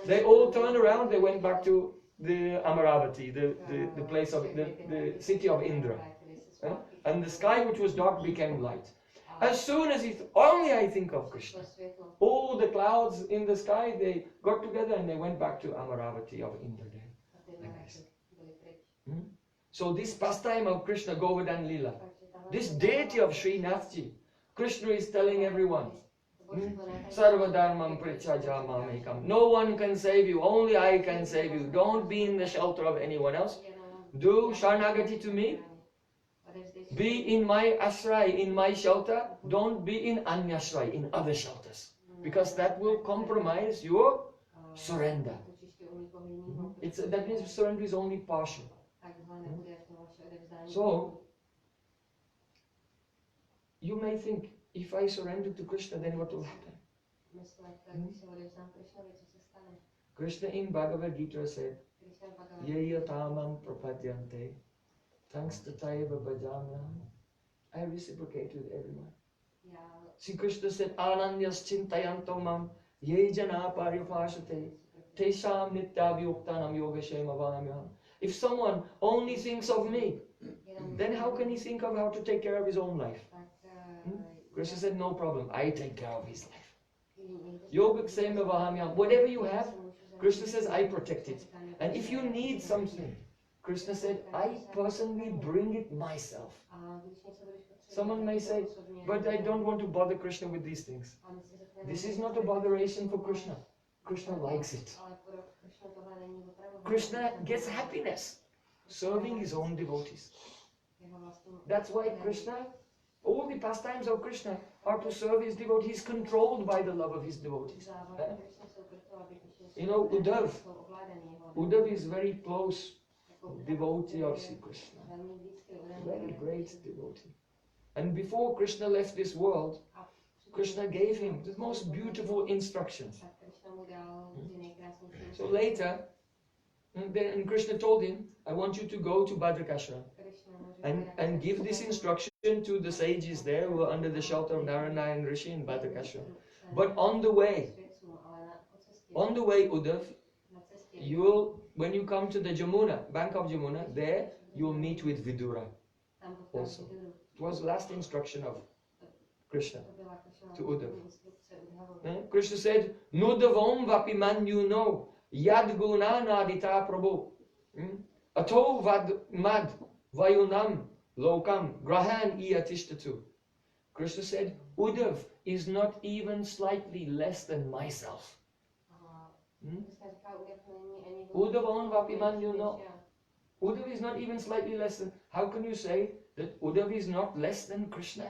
they all turned around, they went back to the Amaravati, the place of the city of Indra. And the sky which was dark became light. As soon as only I think of Krishna. All the clouds in the sky, they got together and they went back to Amaravati of Indra. Like this. So this pastime of Krishna, Govardhan Lila, this deity of Srinathji, Krishna is telling everyone, Sarva dharmam prichaja mamekam. No one can save you, only I can save you. Don't be in the shelter of anyone else. Do Sharnagati to me. Be in my ashray, in my shelter. Don't be in anyashray, in other shelters. Because that will compromise your surrender. That means surrender is only partial. So, you may think, if I surrender to Krishna, then what will happen? Krishna in Bhagavad Gita said, Yeya tamam prapadyante, thanks to Taiva bhajamyam. I reciprocate with everyone. See, Krishna said, Ananyas chintayanto mam, ye jana paryupashate, tesham nityabhyuktanam yogashema vanamyam. If someone only thinks of me, then how can he think of how to take care of his own life? Krishna said, no problem, I take care of his life. Whatever you have, Krishna says, I protect it. And if you need something, Krishna said, I personally bring it myself. Someone may say, but I don't want to bother Krishna with these things. This is not a botheration for Krishna. Krishna likes it. Krishna gets happiness serving his own devotees. That's why Krishna, all the pastimes of Krishna are to serve his devotees, controlled by the love of his devotees. You know, Uddhav is very close devotee of Sri Krishna. Very great devotee. And before Krishna left this world, Krishna gave him the most beautiful instructions. So later, and Krishna told him, I want you to go to Radka-Krishna and give this instruction to the sages there who are under the shelter of Narayan Rishi in Radka-Krishna. But on the way, Uddhav, when you come to the Jamuna, bank of Jamuna, there you will meet with Vidura also. It was the last instruction of Krishna to Uddhav. Krishna said, Nudavam vapiman you know, yad guna nadita prabhu. Ato vad mad vayunam lokam grahan iyatishtatu. Krishna said, Uddhav is not even slightly less than myself. Uddhavam vapiman you know. Uddhav is not even slightly less than. How can you say that Uddhav is not less than Krishna?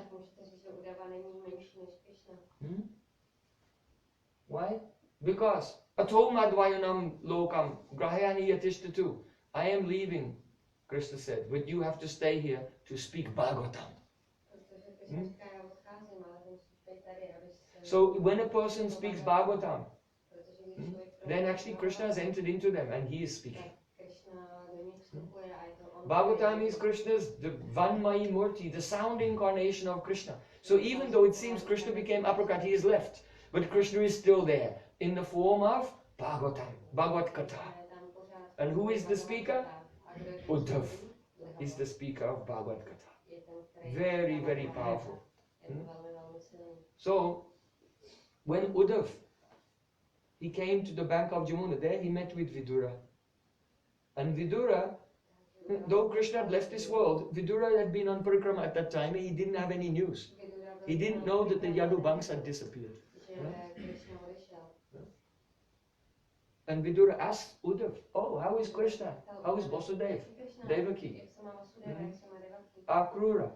Why? Because Ato madvayanam lokam grahayani yatishtatu. I am leaving, Krishna said, but you have to stay here to speak Bhagavatam. So when a person speaks Bhagavatam, then actually Krishna has entered into them and he is speaking. Bhagavatam is Krishna's the Vanmayi Murti, the sound incarnation of Krishna. So even though it seems Krishna became aprakat, he is left, but Krishna is still there in the form of Bhagavatam, Bhagavad Katha. And who is the speaker? Uddhav is the speaker of Bhagavad Katha. Very, very powerful. So, when Uddhav, he came to the bank of Jamuna, there he met with Vidura. And Vidura, though Krishna had left this world, Vidura had been on parikrama at that time and he didn't have any news. He didn't know that the Yadubanks had disappeared. And Vidura asked Uddhav, oh, how is Krishna? How is Vasudev, Devaki, Akrura,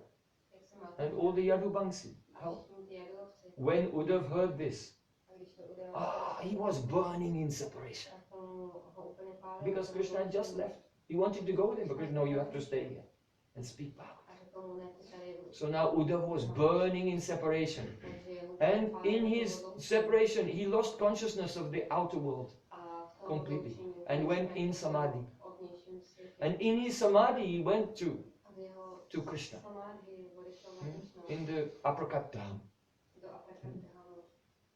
and all the Yadubanksi? How? When Uddhav heard this, he was burning in separation. Because Krishna had just left. He wanted to go with him, but Krishna, no, you have to stay here and speak Bhagavad. So now Uddhava was burning in separation. And in his separation, he lost consciousness of the outer world completely and went in samadhi. And in his samadhi, he went to Krishna in the Aprakat Dham.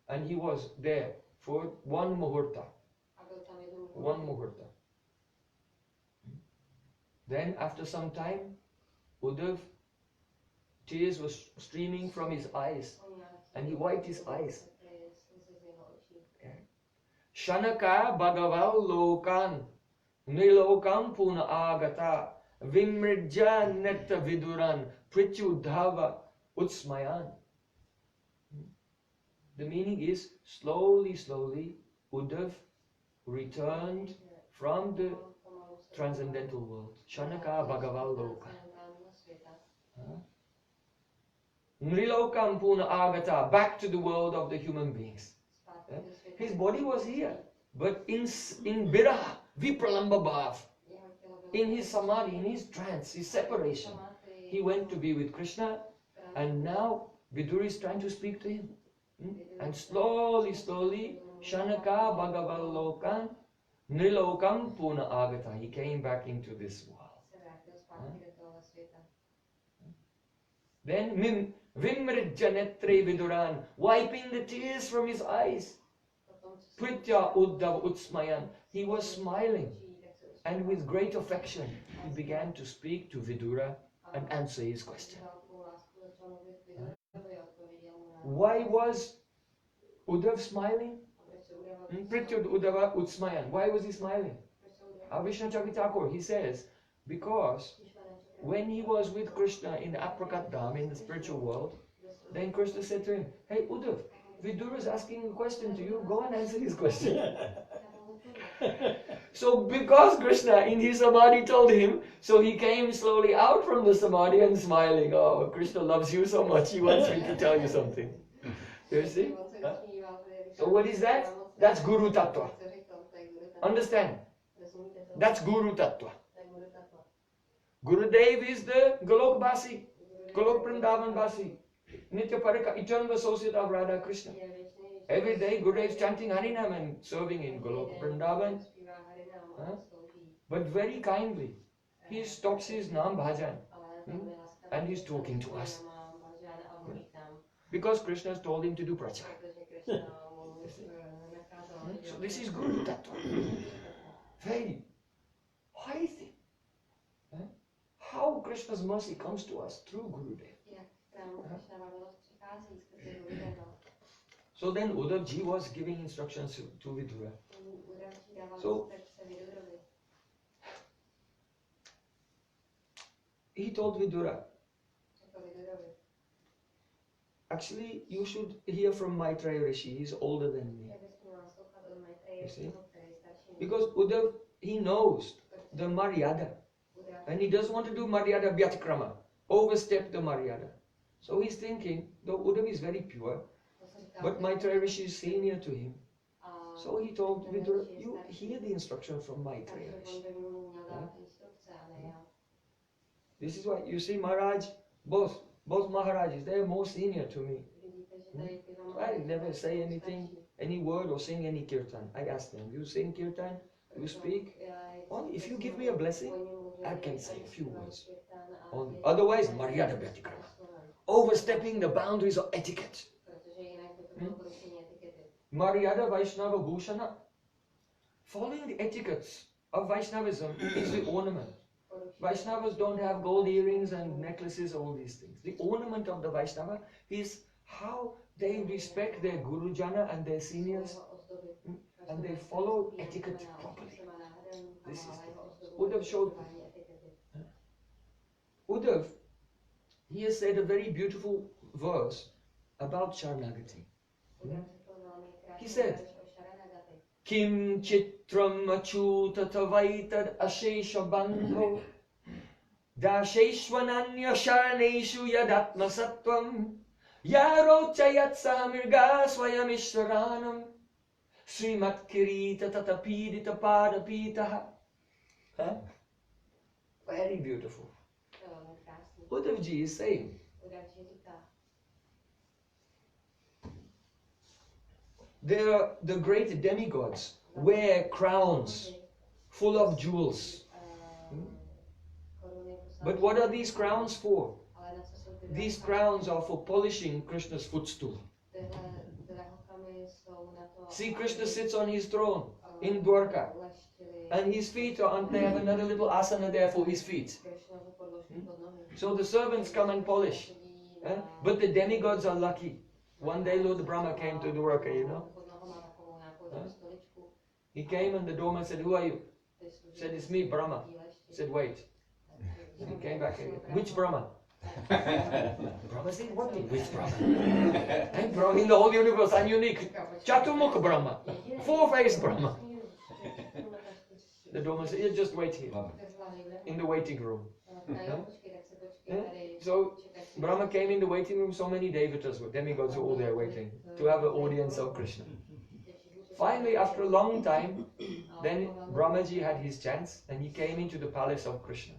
And he was there for one muhurta. One muhurta. Then after some time, Uddhav, tears were streaming from his eyes, and he wiped his eyes. Shanaka Bhagaval Lokan Nilokam Puna Agata Vimridja Netta Viduran Prityudhava Utsmayan. The meaning is, slowly, slowly, Uddhav returned from the transcendental world. Shanaka Bhagaval Lokan. Nrilokam Puna Agata, back to the world of the human beings. His body was here, but in Viraha, Vipralamba Bhav, in his samadhi, in his trance, his separation, he went to be with Krishna, and now Vidura is trying to speak to him. And slowly, slowly, Shanaka Bhagaval Lokan Nrilokam Puna Agata, he came back into this world. Then Vimridja Netre Viduran, wiping the tears from his eyes. Pritya Uddhav Utsmayan, he was smiling, and with great affection he began to speak to Vidura and answer his question. Why was Uddhav smiling? Pritya Uddhava Utsmayan, why was he smiling? Vishnu Thakur, he says, because when he was with Krishna in Aprakat Dham, in the spiritual world, then Krishna said to him, hey Uddhav, Vidura is asking a question to you, go and answer his question. So because Krishna in his samadhi told him, so he came slowly out from the samadhi and smiling. Oh, Krishna loves you so much, he wants me to tell you something. You see? Huh? So what is that? That's Guru Tattva. Understand? That's Guru Tattva. Gurudev is the Golok Basi, Golok Vrindavan Basi, Nitya Parika, eternal associate of Radha-Krishna. Every day Gurudev is chanting Harinam and serving in Golok Vrindavan. But very kindly, he stops his Nam Bhajan and he's talking to us. Because Krishna has told him to do prachar. So this is Guru Tattva. Very high thing. How Krishna's mercy comes to us through Gurudev. So then Uddhavji was giving instructions to Vidura. So he told Vidura, actually you should hear from Maitreya Rishi, he's older than me. You see? Because Uddhav, he knows the Maryada. And he doesn't want to do Maryada Vyatikrama, overstep the Maryada. So he's thinking, though Uddhav is very pure, but Maitreya Rishi is senior to him. So he told Vidura, you hear the instruction from Maitreya Rishi. This is why, you see Maharaj, both Maharajas, they are more senior to me. I never say anything, any word or sing any kirtan. I ask them, you sing kirtan, you speak? Only if you give me a blessing, I can say a few words. Only. Otherwise, Maryada Vyatikrama. Overstepping the boundaries of etiquette. Maryada Vaishnava Bhushana. Following the etiquettes of Vaishnavism is the ornament. Vaishnavas don't have gold earrings and necklaces, all these things. The ornament of the Vaishnava is how they respect their Guru Jana and their seniors, and they follow etiquette properly. This is Uddhav showed me. Uddhav, he has said a very beautiful verse about Sharanagati. He said, Kim chitram achuta tavaitad ashesha bandho dasheshwananya sharaneshu yadatma sattvam yarochayat samirga swayamishwaranam Srimat Kirita Tatapidita Padapitaha. Huh? Very beautiful. Uddhavji is saying, the great demigods wear crowns full of jewels. But what are these crowns for? These crowns are for polishing Krishna's footstool. See, Krishna sits on his throne in Dwarka, and his feet are on, they have another little asana there for his feet. So the servants come and polish. But the demigods are lucky. One day Lord Brahma came to Dwarka, you know. He came and the doorman said, "Who are you?" He said, "It's me, Brahma." He said, "Wait." He came back again. "Which Brahma?" Brahma said, "What mean, which Brahma? I'm Brahma in the whole universe, I'm unique. Chaturmukha Brahma, four-faced Brahma." The doorman said, "You just wait here, in the waiting room." So Brahma came in the waiting room, so many devatas, demigods were all there waiting to have an audience of Krishna. Finally, after a long time, then Brahmaji had his chance and he came into the palace of Krishna.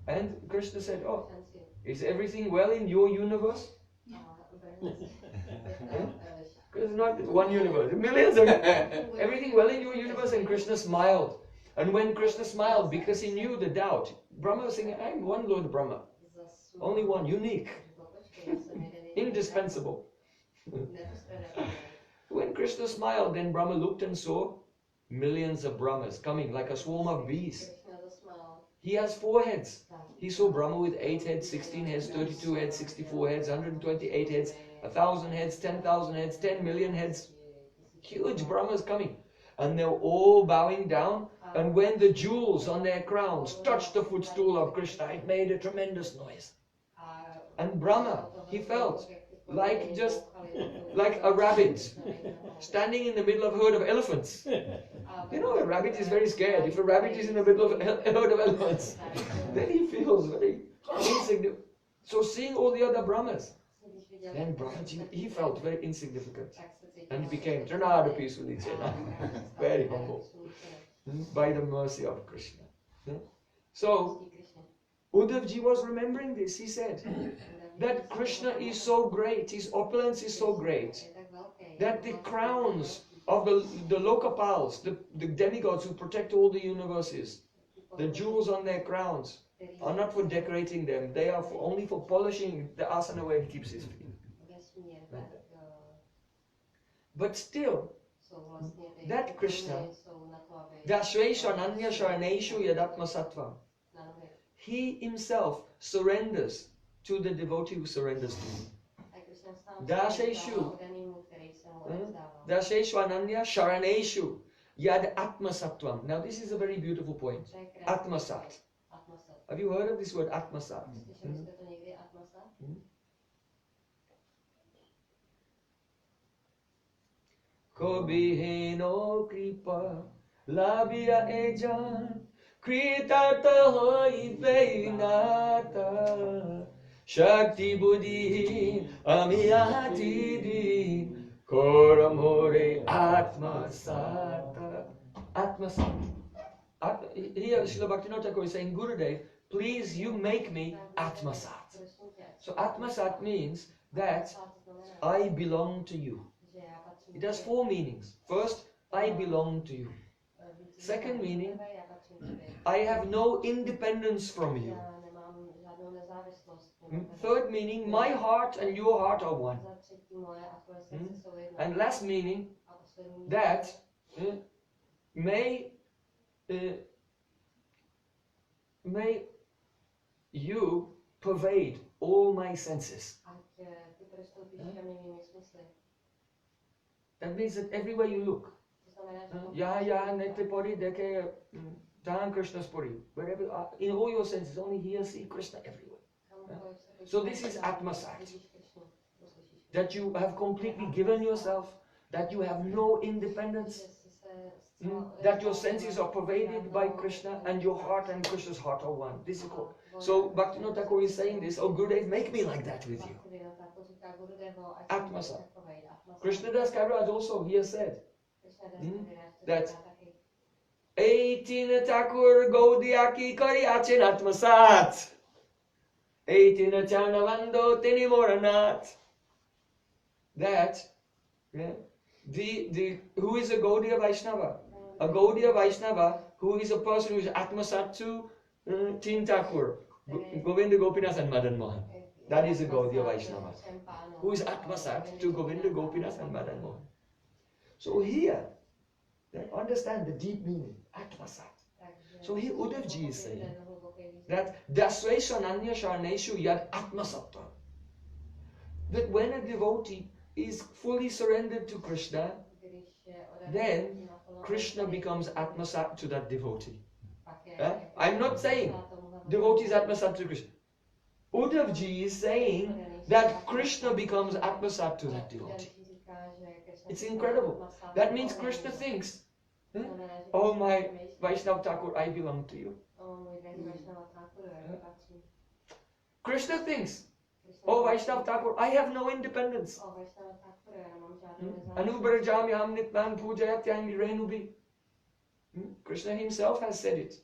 And Krishna said, "Oh, is everything well in your universe?" Because it's not one universe, millions of everything well in your universe. And Krishna smiled. And when Krishna smiled, because he knew the doubt, Brahma was saying, "I'm one Lord Brahma, only one, unique, indispensable." When Krishna smiled, then Brahma looked and saw millions of Brahmas coming like a swarm of bees. He has 4 heads. He saw Brahma with 8 heads, 16 heads, 32 heads, 64 heads, 128 heads, 1,000 heads, 10,000 heads, 10 million heads. Huge Brahmas coming. And they were all bowing down. And when the jewels on their crowns touched the footstool of Krishna, it made a tremendous noise. And Brahma, he felt like a rabbit standing in the middle of a herd of elephants. You know, a rabbit is very scared. If a rabbit is in the middle of a herd of elephants, then he feels very insignificant. So seeing all the other Brahmas, then Brahmaji, he felt very insignificant. And he became Trinadapi Sunicena, very humble, by the mercy of Krishna. So, Uddhavji was remembering this. He said that Krishna is so great, his opulence is so great, that the crowns of the Lokapals, the demigods who protect all the universes, the jewels on their crowns, are not for decorating them, they are only for polishing the asana where he keeps his feet. But still, that Krishna, Dashveshananya Sharaneshu Yadatma Sattva, he himself surrenders to the devotee who surrenders to him. Dasheshwananya Sharaneshu Yad Atma Sattvam. Now this is a very beautiful point. Atma Sat. Have you heard of this word Atma Sat? Kobiheno kripa labia ejan kritarta hoi veinata Shakti buddhi amiyati di koramore atma sata. Atma sata. Here Srila Bhaktivinoda Thakur is saying, Gurudev, please you make me atma sat. So atma sat means that I belong to you. It has 4 meanings. First, I belong to you. Second meaning, I have no independence from you. Third meaning, my heart and your heart are one. And last meaning, that may you pervade all my senses. That means that everywhere you look, wherever, in all your senses, only hear, see Krishna everywhere. So this is Atma Sat. That you have completely given yourself, that you have no independence, that your senses are pervaded by Krishna, and your heart and Krishna's heart are one. This is called. So Bhaktivinoda Thakur is saying this, oh Gurudev, make me like that with you. Atma Sat. Krishnadas Kaviraj also, he has said that Eitina Thakur Gaudiaki Kariachin Atmasat Eitina Chanavando Tinimoranat. That the who is a Gaudiya Vaishnava? A Gaudiya Vaishnava who is a person who is Atmasat to Tin Thakur, Govinda Gopinath and Madan Mohan. That is a Gaudiya Vaishnava who is Atmasat to Govinda Gopinath and Madan Mohan. So here, understand the deep meaning, Atmasat. So here Uddhavji is saying that Dasvesha Nanya Sharneshu Yad Atmasatta. That when a devotee is fully surrendered to Krishna, then Krishna becomes Atmasat to that devotee. I'm not saying devotee is Atmasat to Krishna. Uddhavji is saying that Krishna becomes Atmasat to that devotee. It's incredible. That means Krishna thinks, oh my Vaishnava Thakur, I belong to you. Krishna thinks, oh Vaishnava Thakur, I have no independence. Anubrajami hamnitman pujayatyang renubi. Krishna himself has said it.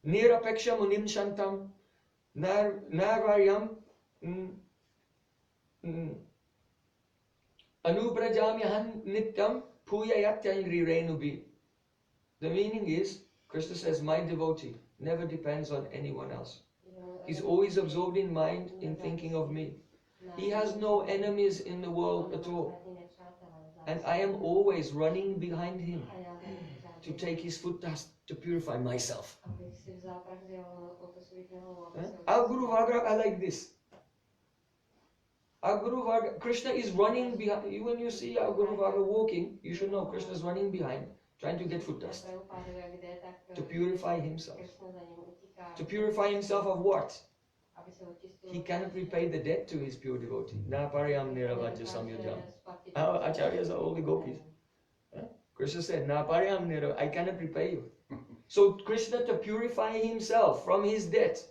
Nirapeksha munim shantam narvaryam anubrajami nityam pujayatyang renubi. The meaning is, Krishna says, my devotee never depends on anyone else. He's always absorbed in mind, in thinking of me. He has no enemies in the world at all. And I am always running behind him to take his foot dust to purify myself. Our Guru Vagra are like this. Our Guru Vagra, Krishna is running behind. When you see our Guru Vagra walking, you should know Krishna is running behind, trying to get foot dust. To purify himself. To purify himself of what? He cannot repay the debt to his pure devotee. Na pariyam niravajya samyujam. Our acharyas are all the gopis. Krishna said, Na pariyam nirav, I cannot repay you. So Krishna, to purify himself from his debt,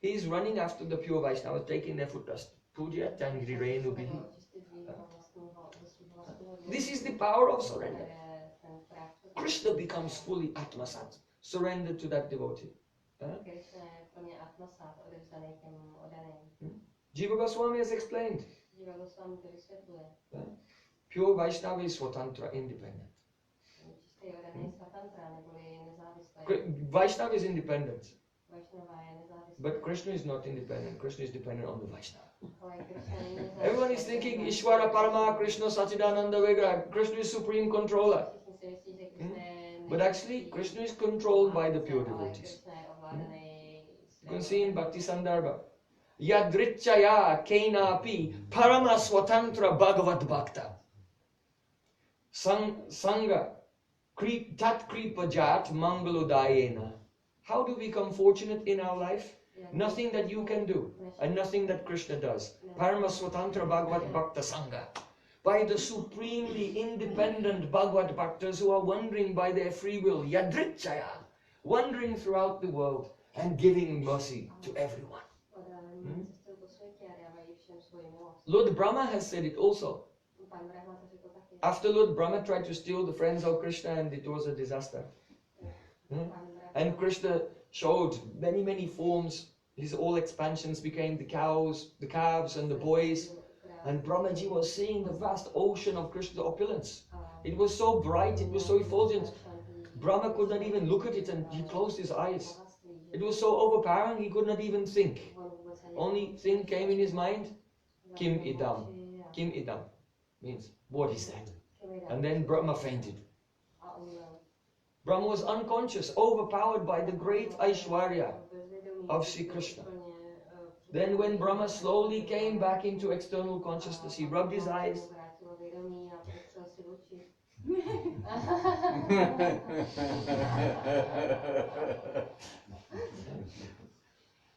he is running after the pure Vaishnavas, taking their foot dust. Puja tangri renubihi. This is the power of surrender. Krishna becomes fully Atmasat, surrendered to that devotee. Jiva Goswami has explained. Pure Vaishnava is Swatantra, independent. Vaishnava is independent. But Krishna is not independent. Krishna is dependent on the Vaishnava. Everyone is thinking Ishvara Parama, Krishna Sachidananda Vigraha. Krishna is supreme controller. But actually, Krishna is controlled by the pure devotees. You can see in Bhakti Sandarbha. Yadrichaya Kenapi Parama Swatantra Bhagavat Bhakta. Sangha Tat Kripa Jat Mangalodayena. How do we become fortunate in our life? Nothing that you can do, and nothing that Krishna does. Parama Swatantra Bhagavat Bhakta Sangha. By the supremely independent Bhagavad Bhaktas who are wandering by their free will, Yadrichaya, wandering throughout the world and giving mercy to everyone. Lord Brahma has said it also. After Lord Brahma tried to steal the friends of Krishna and it was a disaster. And Krishna showed many, many forms. His all expansions became the cows, the calves and the boys. And Brahmaji was seeing the vast ocean of Krishna's opulence. It was so bright, it was so effulgent. Brahma could not even look at it and he closed his eyes. It was so overpowering, he could not even think. Only thing came in his mind, Kim idam. Kim idam means, what is that? And then Brahma fainted. Brahma was unconscious, overpowered by the great Aishwarya of Sri Krishna. Then when Brahma slowly came back into external consciousness, he rubbed his eyes.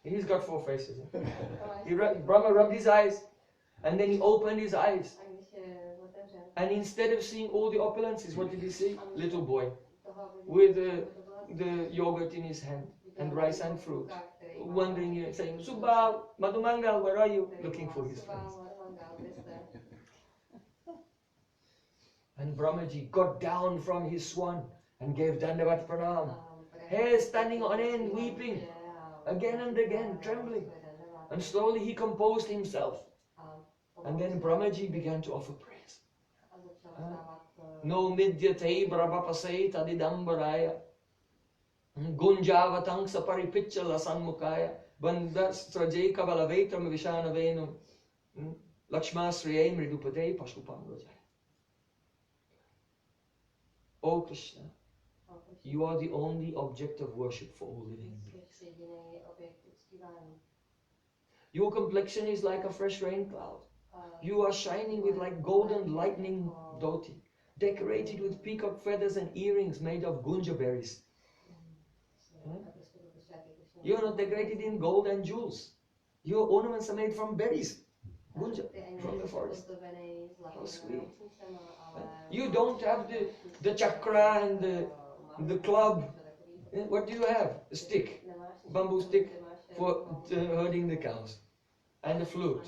He's got four faces. Brahma rubbed his eyes and then he opened his eyes. And instead of seeing all the opulences, what did he see? Little boy with the yogurt in his hand and rice and fruit. Wondering, saying, Subha, Madhumangal, where are you? Looking for his friends. And Brahmaji got down from his swan and gave Dandavat Pranam. Hair standing on end, weeping, again and again, trembling. And slowly he composed himself. And then Brahmaji began to offer praise. No midyate brahmapasai tadidambaraya. Gunjavatang saparipichala sanmukaya. Bandastra kavala vetram vishana venum. Lakshma sriyam ridupade pashupangajaya. O Krishna, you are the only object of worship for all living beings. Your complexion is like a fresh rain cloud. You are shining with like golden lightning dhoti, decorated with peacock feathers and earrings made of gunja berries. You are not decorated in gold and jewels. Your ornaments are made from berries, gunja, from the forest. How sweet. You don't have the chakra and the club. What do you have? A stick, bamboo stick for herding the cows, and the flute.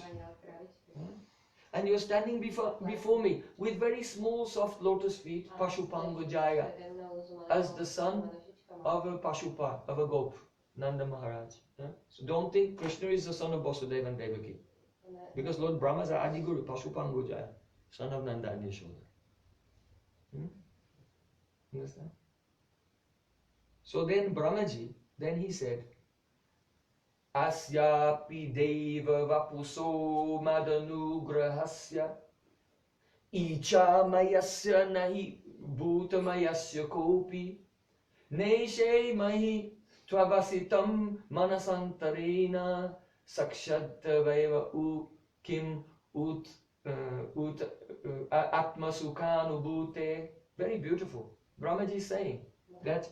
And you're standing before me with very small soft lotus feet, Pashupangajaya, as the son of a Pashupa, of a Gop, Nanda Maharaj. So don't think Krishna is the son of Vasudeva and Devaki. Because Lord Brahma is Adi Guru, Pashupangajaya, son of Nanda and Yashoda. Understand? So then Brahmaji, then he said, Asyapi deva vapuso madanugrahasya icha mayasya nahi bhutamayasya kopi neshe mahi tvavasitam manasantarena sakshatavaiva kim ut atmasukanubhute. Very beautiful. Brahmaji is saying that,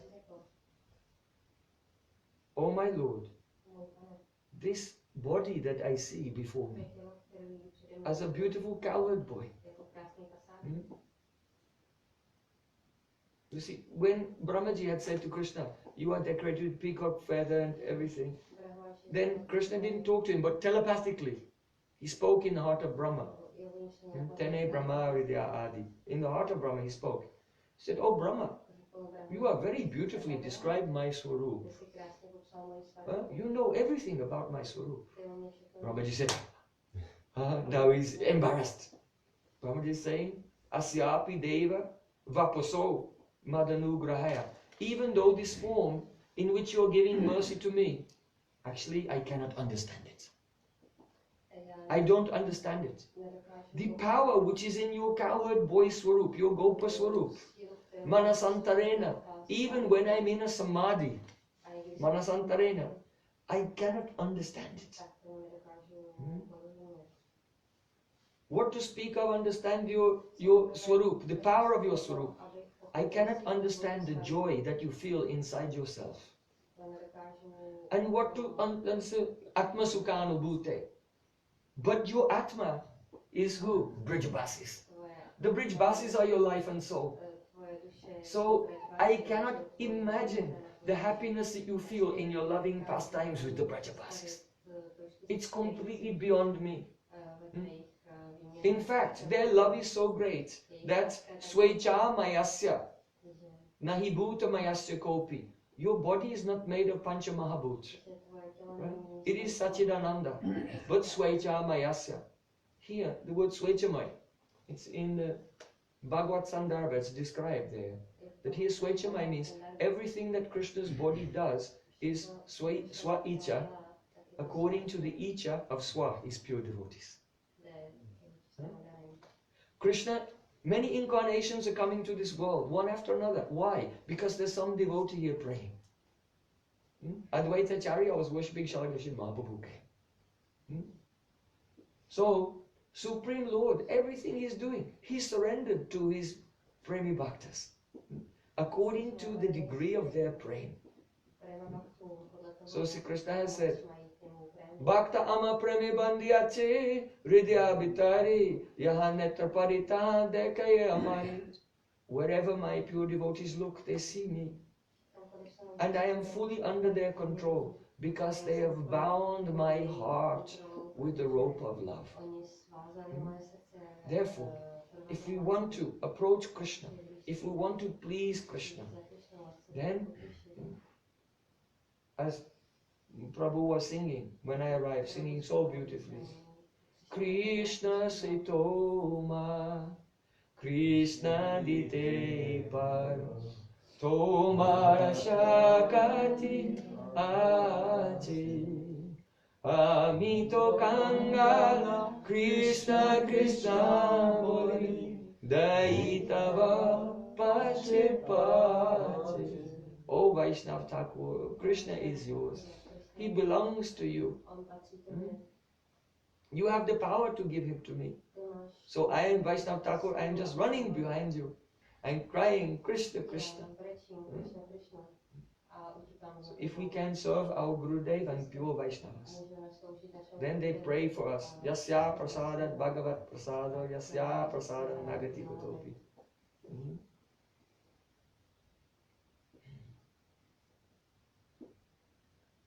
oh my Lord, this body that I see before me as a beautiful cowherd boy. You see, when Brahmaji had said to Krishna, you are decorated with peacock feather and everything, then Krishna didn't talk to him, but telepathically, he spoke in the heart of Brahma. Tene Brahma Hridaya Adi. In the heart of Brahma he spoke. He said, oh Brahma, you are very beautifully described my Swarup. You know everything about my Swarup. Brahmaji said, now he's embarrassed. Brahmaji is saying, Asyapi Deva Vapaso Madanugrahaya. Even though this form in which you are giving mercy to me, actually I cannot understand it. I don't understand it. The power which is in your cowherd boy Swarup, your Gopa Swarup, Manasantarena, even when I'm in a Samadhi, Manasantarena, I cannot understand it. What to speak of understand your Swarup, the power of your Swarup. I cannot understand the joy that you feel inside yourself. And what to understand, Atma Sukhanubhute. But your Atma is who? Brijbasis. The Brijbasis are your life and soul. So I cannot imagine the happiness that you feel in your loving pastimes with the Brijbasis. It's completely beyond me. In fact, their love is so great that Svecha Mayasya Nahi Bhuta Mayasya Kopi. Your body is not made of Pancha Mahabhut. Right? It is Sachidananda, but Svecha Mayasya. Here, the word Swechamay, it's in the Bhagavad Sandarbha, it's described there. That here Swechamay means everything that Krishna's body does is Swa Icha, according to the Icha of Swa, is pure devotees. Krishna, many incarnations are coming to this world, one after another. Why? Because there's some devotee here praying. Advaita Acharya was worshipping Shalagrishi Mahaprabhu. So, Supreme Lord, everything He is doing, He surrendered to His Premi Bhaktas, according to the degree of their prem. So Sri Krishna has said, Bhakta ama preme bandhiyache hridya bitari yaha netra parita dekaye amai. Wherever my pure devotees look, they see me. And I am fully under their control because they have bound my heart with the rope of love. Therefore, if we want to approach Krishna, if we want to please Krishna, then, as Prabhu was singing when I arrived, singing so beautifully, Krishna se toma, Krishna dite paro, tomara shakati aji. Amito Kangala, Krishna Krishna Boli, Daitava Pache Pache. Oh Vaishnav Thakur, Krishna is yours. He belongs to you. You have the power to give him to me. So I am Vaishnav Thakur, I am just running behind you. I am crying, Krishna Krishna. So if we can serve our Gurudev and pure Vaishnavas, then they pray for us. Yasya prasadat bhagavat prasada, yasya prasadat nagati kutopi.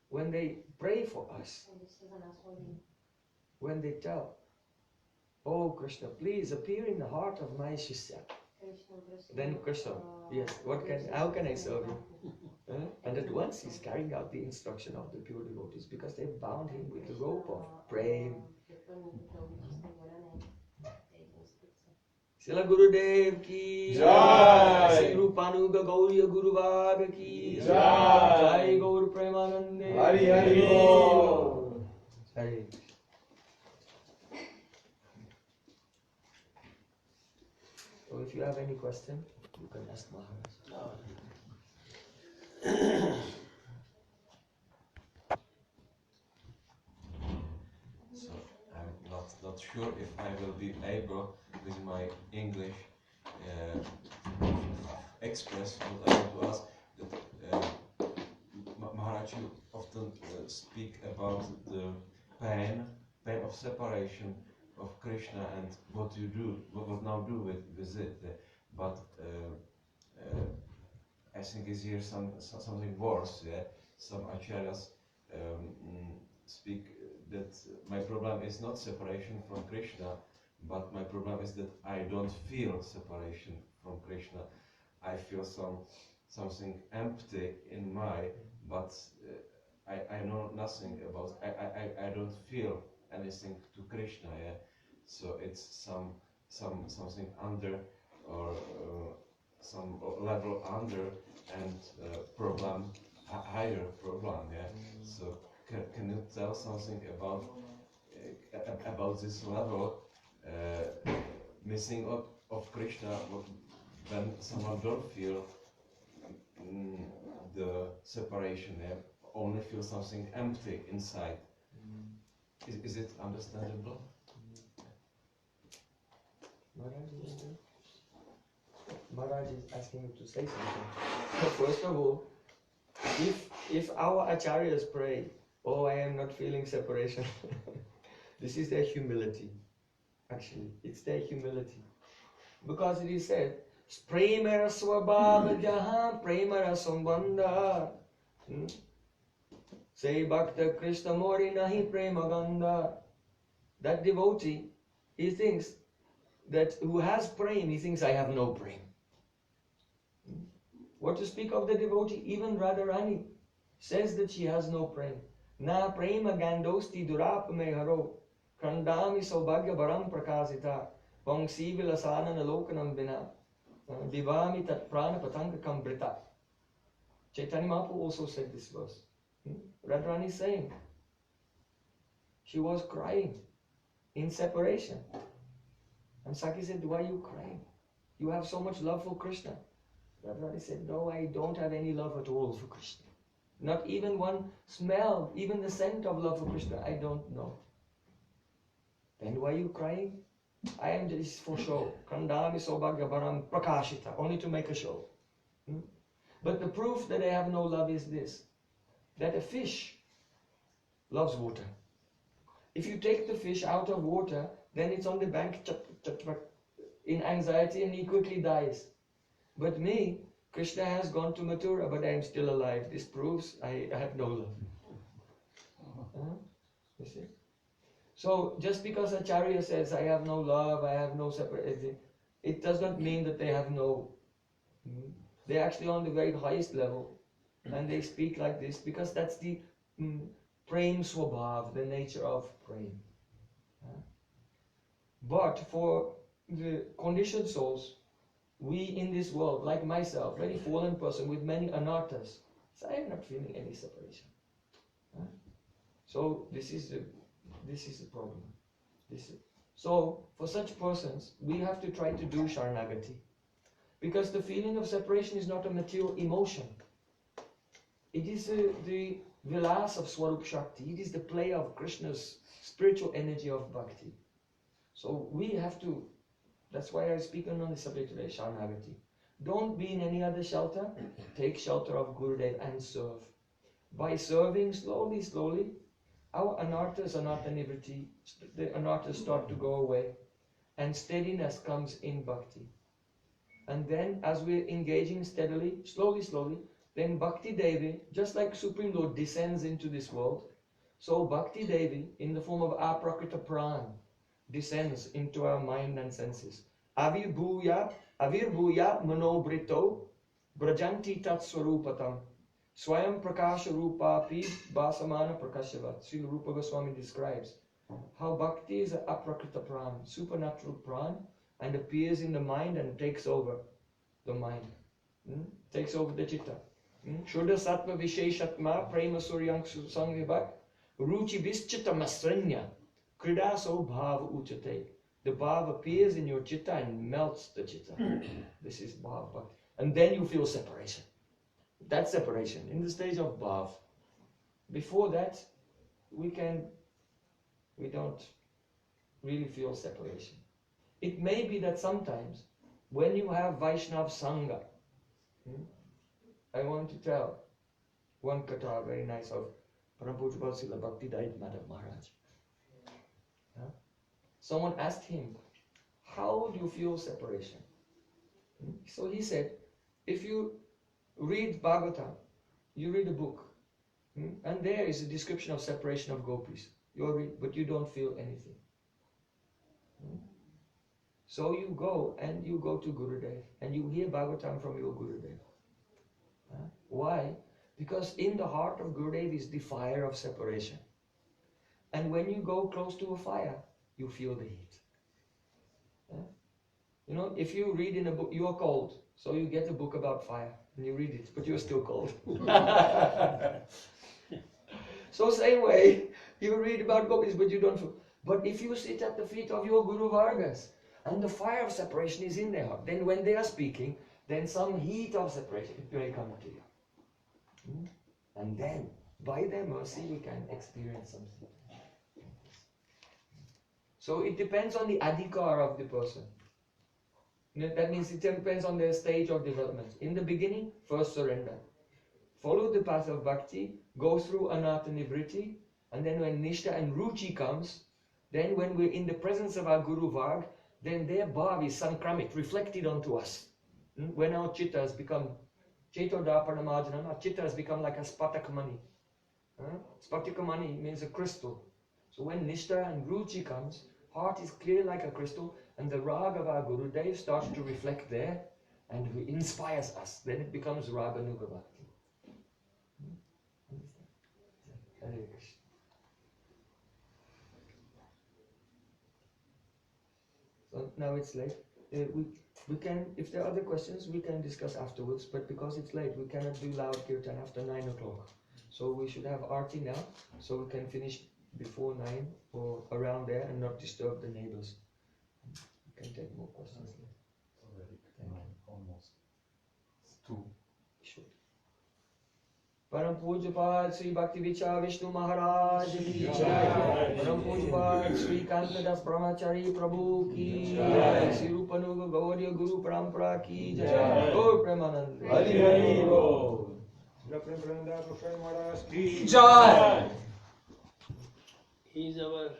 When they pray for us, when they tell, oh Krishna, please appear in the heart of my Shishya, then Krishna, yes, how can I serve you? And at once he's carrying out the instruction of the pure devotees, because they bound him with the rope of Prem. Srila Gurudev ki Jai. Sri Rupanuga Gauriya Guruvada ki Jai. Jai Gaur Premanande Hari Hari Bol. Hari. So if you have any question, you can ask Maharaj. So I'm not sure if I will be able with my English express what I want to ask. That, Maharaj, you often speak about the pain of separation of Krishna and what you do, what now do with it. But I think is here something worse. Yeah, some acharyas speak that my problem is not separation from Krishna, but my problem is that I don't feel separation from Krishna. I feel something empty in my, but I know nothing about. I don't feel anything to Krishna. Yeah, so it's something under or some level under and problem higher problem. Yeah, so can you tell something about this level missing of Krishna when someone don't feel the separation, only feel something empty inside? Is it understandable? Maharaj is asking you to say something. First of all, if our acharyas pray, oh, I am not feeling separation, this is their humility. Actually, it's their humility. Because it is said, Premara swabhava jaha premara sambandha. Say Bhakta Krishna mori nahi prema gandha. That devotee, he thinks that who has prem, he thinks I have no prem. What to speak of the devotee? Even Radharani says that she has no prem. Na prema gandosti durapame haro krandami saubhagya baram prakasita vangsi vilasana nalokanam vina divami tat prana patanga kambrita. Chaitanya Mahaprabhu also said this verse. Radharani is saying she was crying in separation. And Saki said, why are you crying? You have so much love for Krishna. Radharani said, no, I don't have any love at all for Krishna. Not even one smell, even the scent of love for Krishna, I don't know. Then why are you crying? I am just for show. Kandami Saubhagya Baram Prakashita, only to make a show. But the proof that I have no love is this, that a fish loves water. If you take the fish out of water, then it's on the bank in anxiety and he quickly dies. But me, Krishna has gone to Mathura, but I am still alive. This proves I have no love. You see? So just because Acharya says I have no love, I have no separation, it does not mean that they have no. They're actually on the very highest level, and they speak like this because that's the Prem Swabhav, the nature of Prem. But for the conditioned souls, we in this world, like myself, very fallen person with many anarthas, so I am not feeling any separation. So this is the problem. So for such persons, we have to try to do Sharanagati. Because the feeling of separation is not a material emotion. It is the vilas of Swarup Shakti. It is the play of Krishna's spiritual energy of Bhakti. So we have to, that's why I speak on the subject today, Sharanagati. Don't be in any other shelter. Take shelter of Gurudev and serve. By serving slowly, slowly, our anarthas, anartha nivriti, the anarthas start to go away. And steadiness comes in Bhakti. And then as we're engaging steadily, slowly, slowly, then Bhakti Devi, just like Supreme Lord descends into this world, so Bhakti Devi, in the form of aprakrita pran, descends into our mind and senses. Avirbhuya manobrito brajanti tat swarupatam swayam prakasha rupapi basamana prakashavat. Srila Rupa Goswami describes how Bhakti is an aprakrita pran, supernatural pran, and appears in the mind and takes over the mind, takes over the chitta. Shuddha sattva visheshatma prema suryang sangvibhak ruchi vischitta masranya kridaso bhav uchate. The bhav appears in your chitta and melts the chitta. This is bhav bhakti. And then you feel separation. That's separation in the stage of bhav. Before that, we don't really feel separation. It may be that sometimes when you have Vaishnav Sangha, I want to tell one katha very nice of Prem Prayojan Srila Bhaktivedanta Maharaj. Someone asked him, how do you feel separation? So he said, if you read Bhagavatam, you read a book, and there is a description of separation of gopis, but you don't feel anything. So you go to Gurudev and you hear Bhagavatam from your Gurudev. Why? Because in the heart of Gurudev is the fire of separation. And when you go close to a fire, you feel the heat. You know, if you read in a book, you are cold, so you get a book about fire and you read it, but you're still cold. So same way, you read about gopis, but you don't feel. But if you sit at the feet of your Guru Vargas, and the fire of separation is in their heart, then when they are speaking, then some heat of separation may come to you. And then, by their mercy, we can experience something. So it depends on the adhikar of the person. That means it depends on their stage of development. In the beginning, first surrender. Follow the path of bhakti, go through anartha nivriti, and then when nishta and ruchi comes, then when we're in the presence of our Guru Varg, then their bhav is sankramit, reflected onto us. When our chitta has become Chetodapanamarjanam, our chitta has become like a spatakamani. Spatakamani means a crystal. So when nishta and ruchi comes, heart is clear like a crystal, and the rag of our Gurudev starts to reflect there, and it inspires us. Then it becomes Raganuga Bhakti. Hare Krishna. So now it's late. We can, if there are other questions, we can discuss afterwards. But because it's late, we cannot do loud kirtan after 9 o'clock. So we should have arti now, so we can finish before 9 or around there and not disturb the neighbors. We can take more questions later. Already 9, almost. It's 2. Sure. Param Pujapad Sri Bhakti Vichar Vishnu Maharaj ki Jai. Param Pujapad Sri Kantadas Brahmachari Prabhu ki Jai. Sri Rupanuga Gauriya Guru Parampara ki Jai. Gaur Premanand. Hari Hari Bol. Srila Prem Prayojan Prabhu Maharaj ki Jai. He is our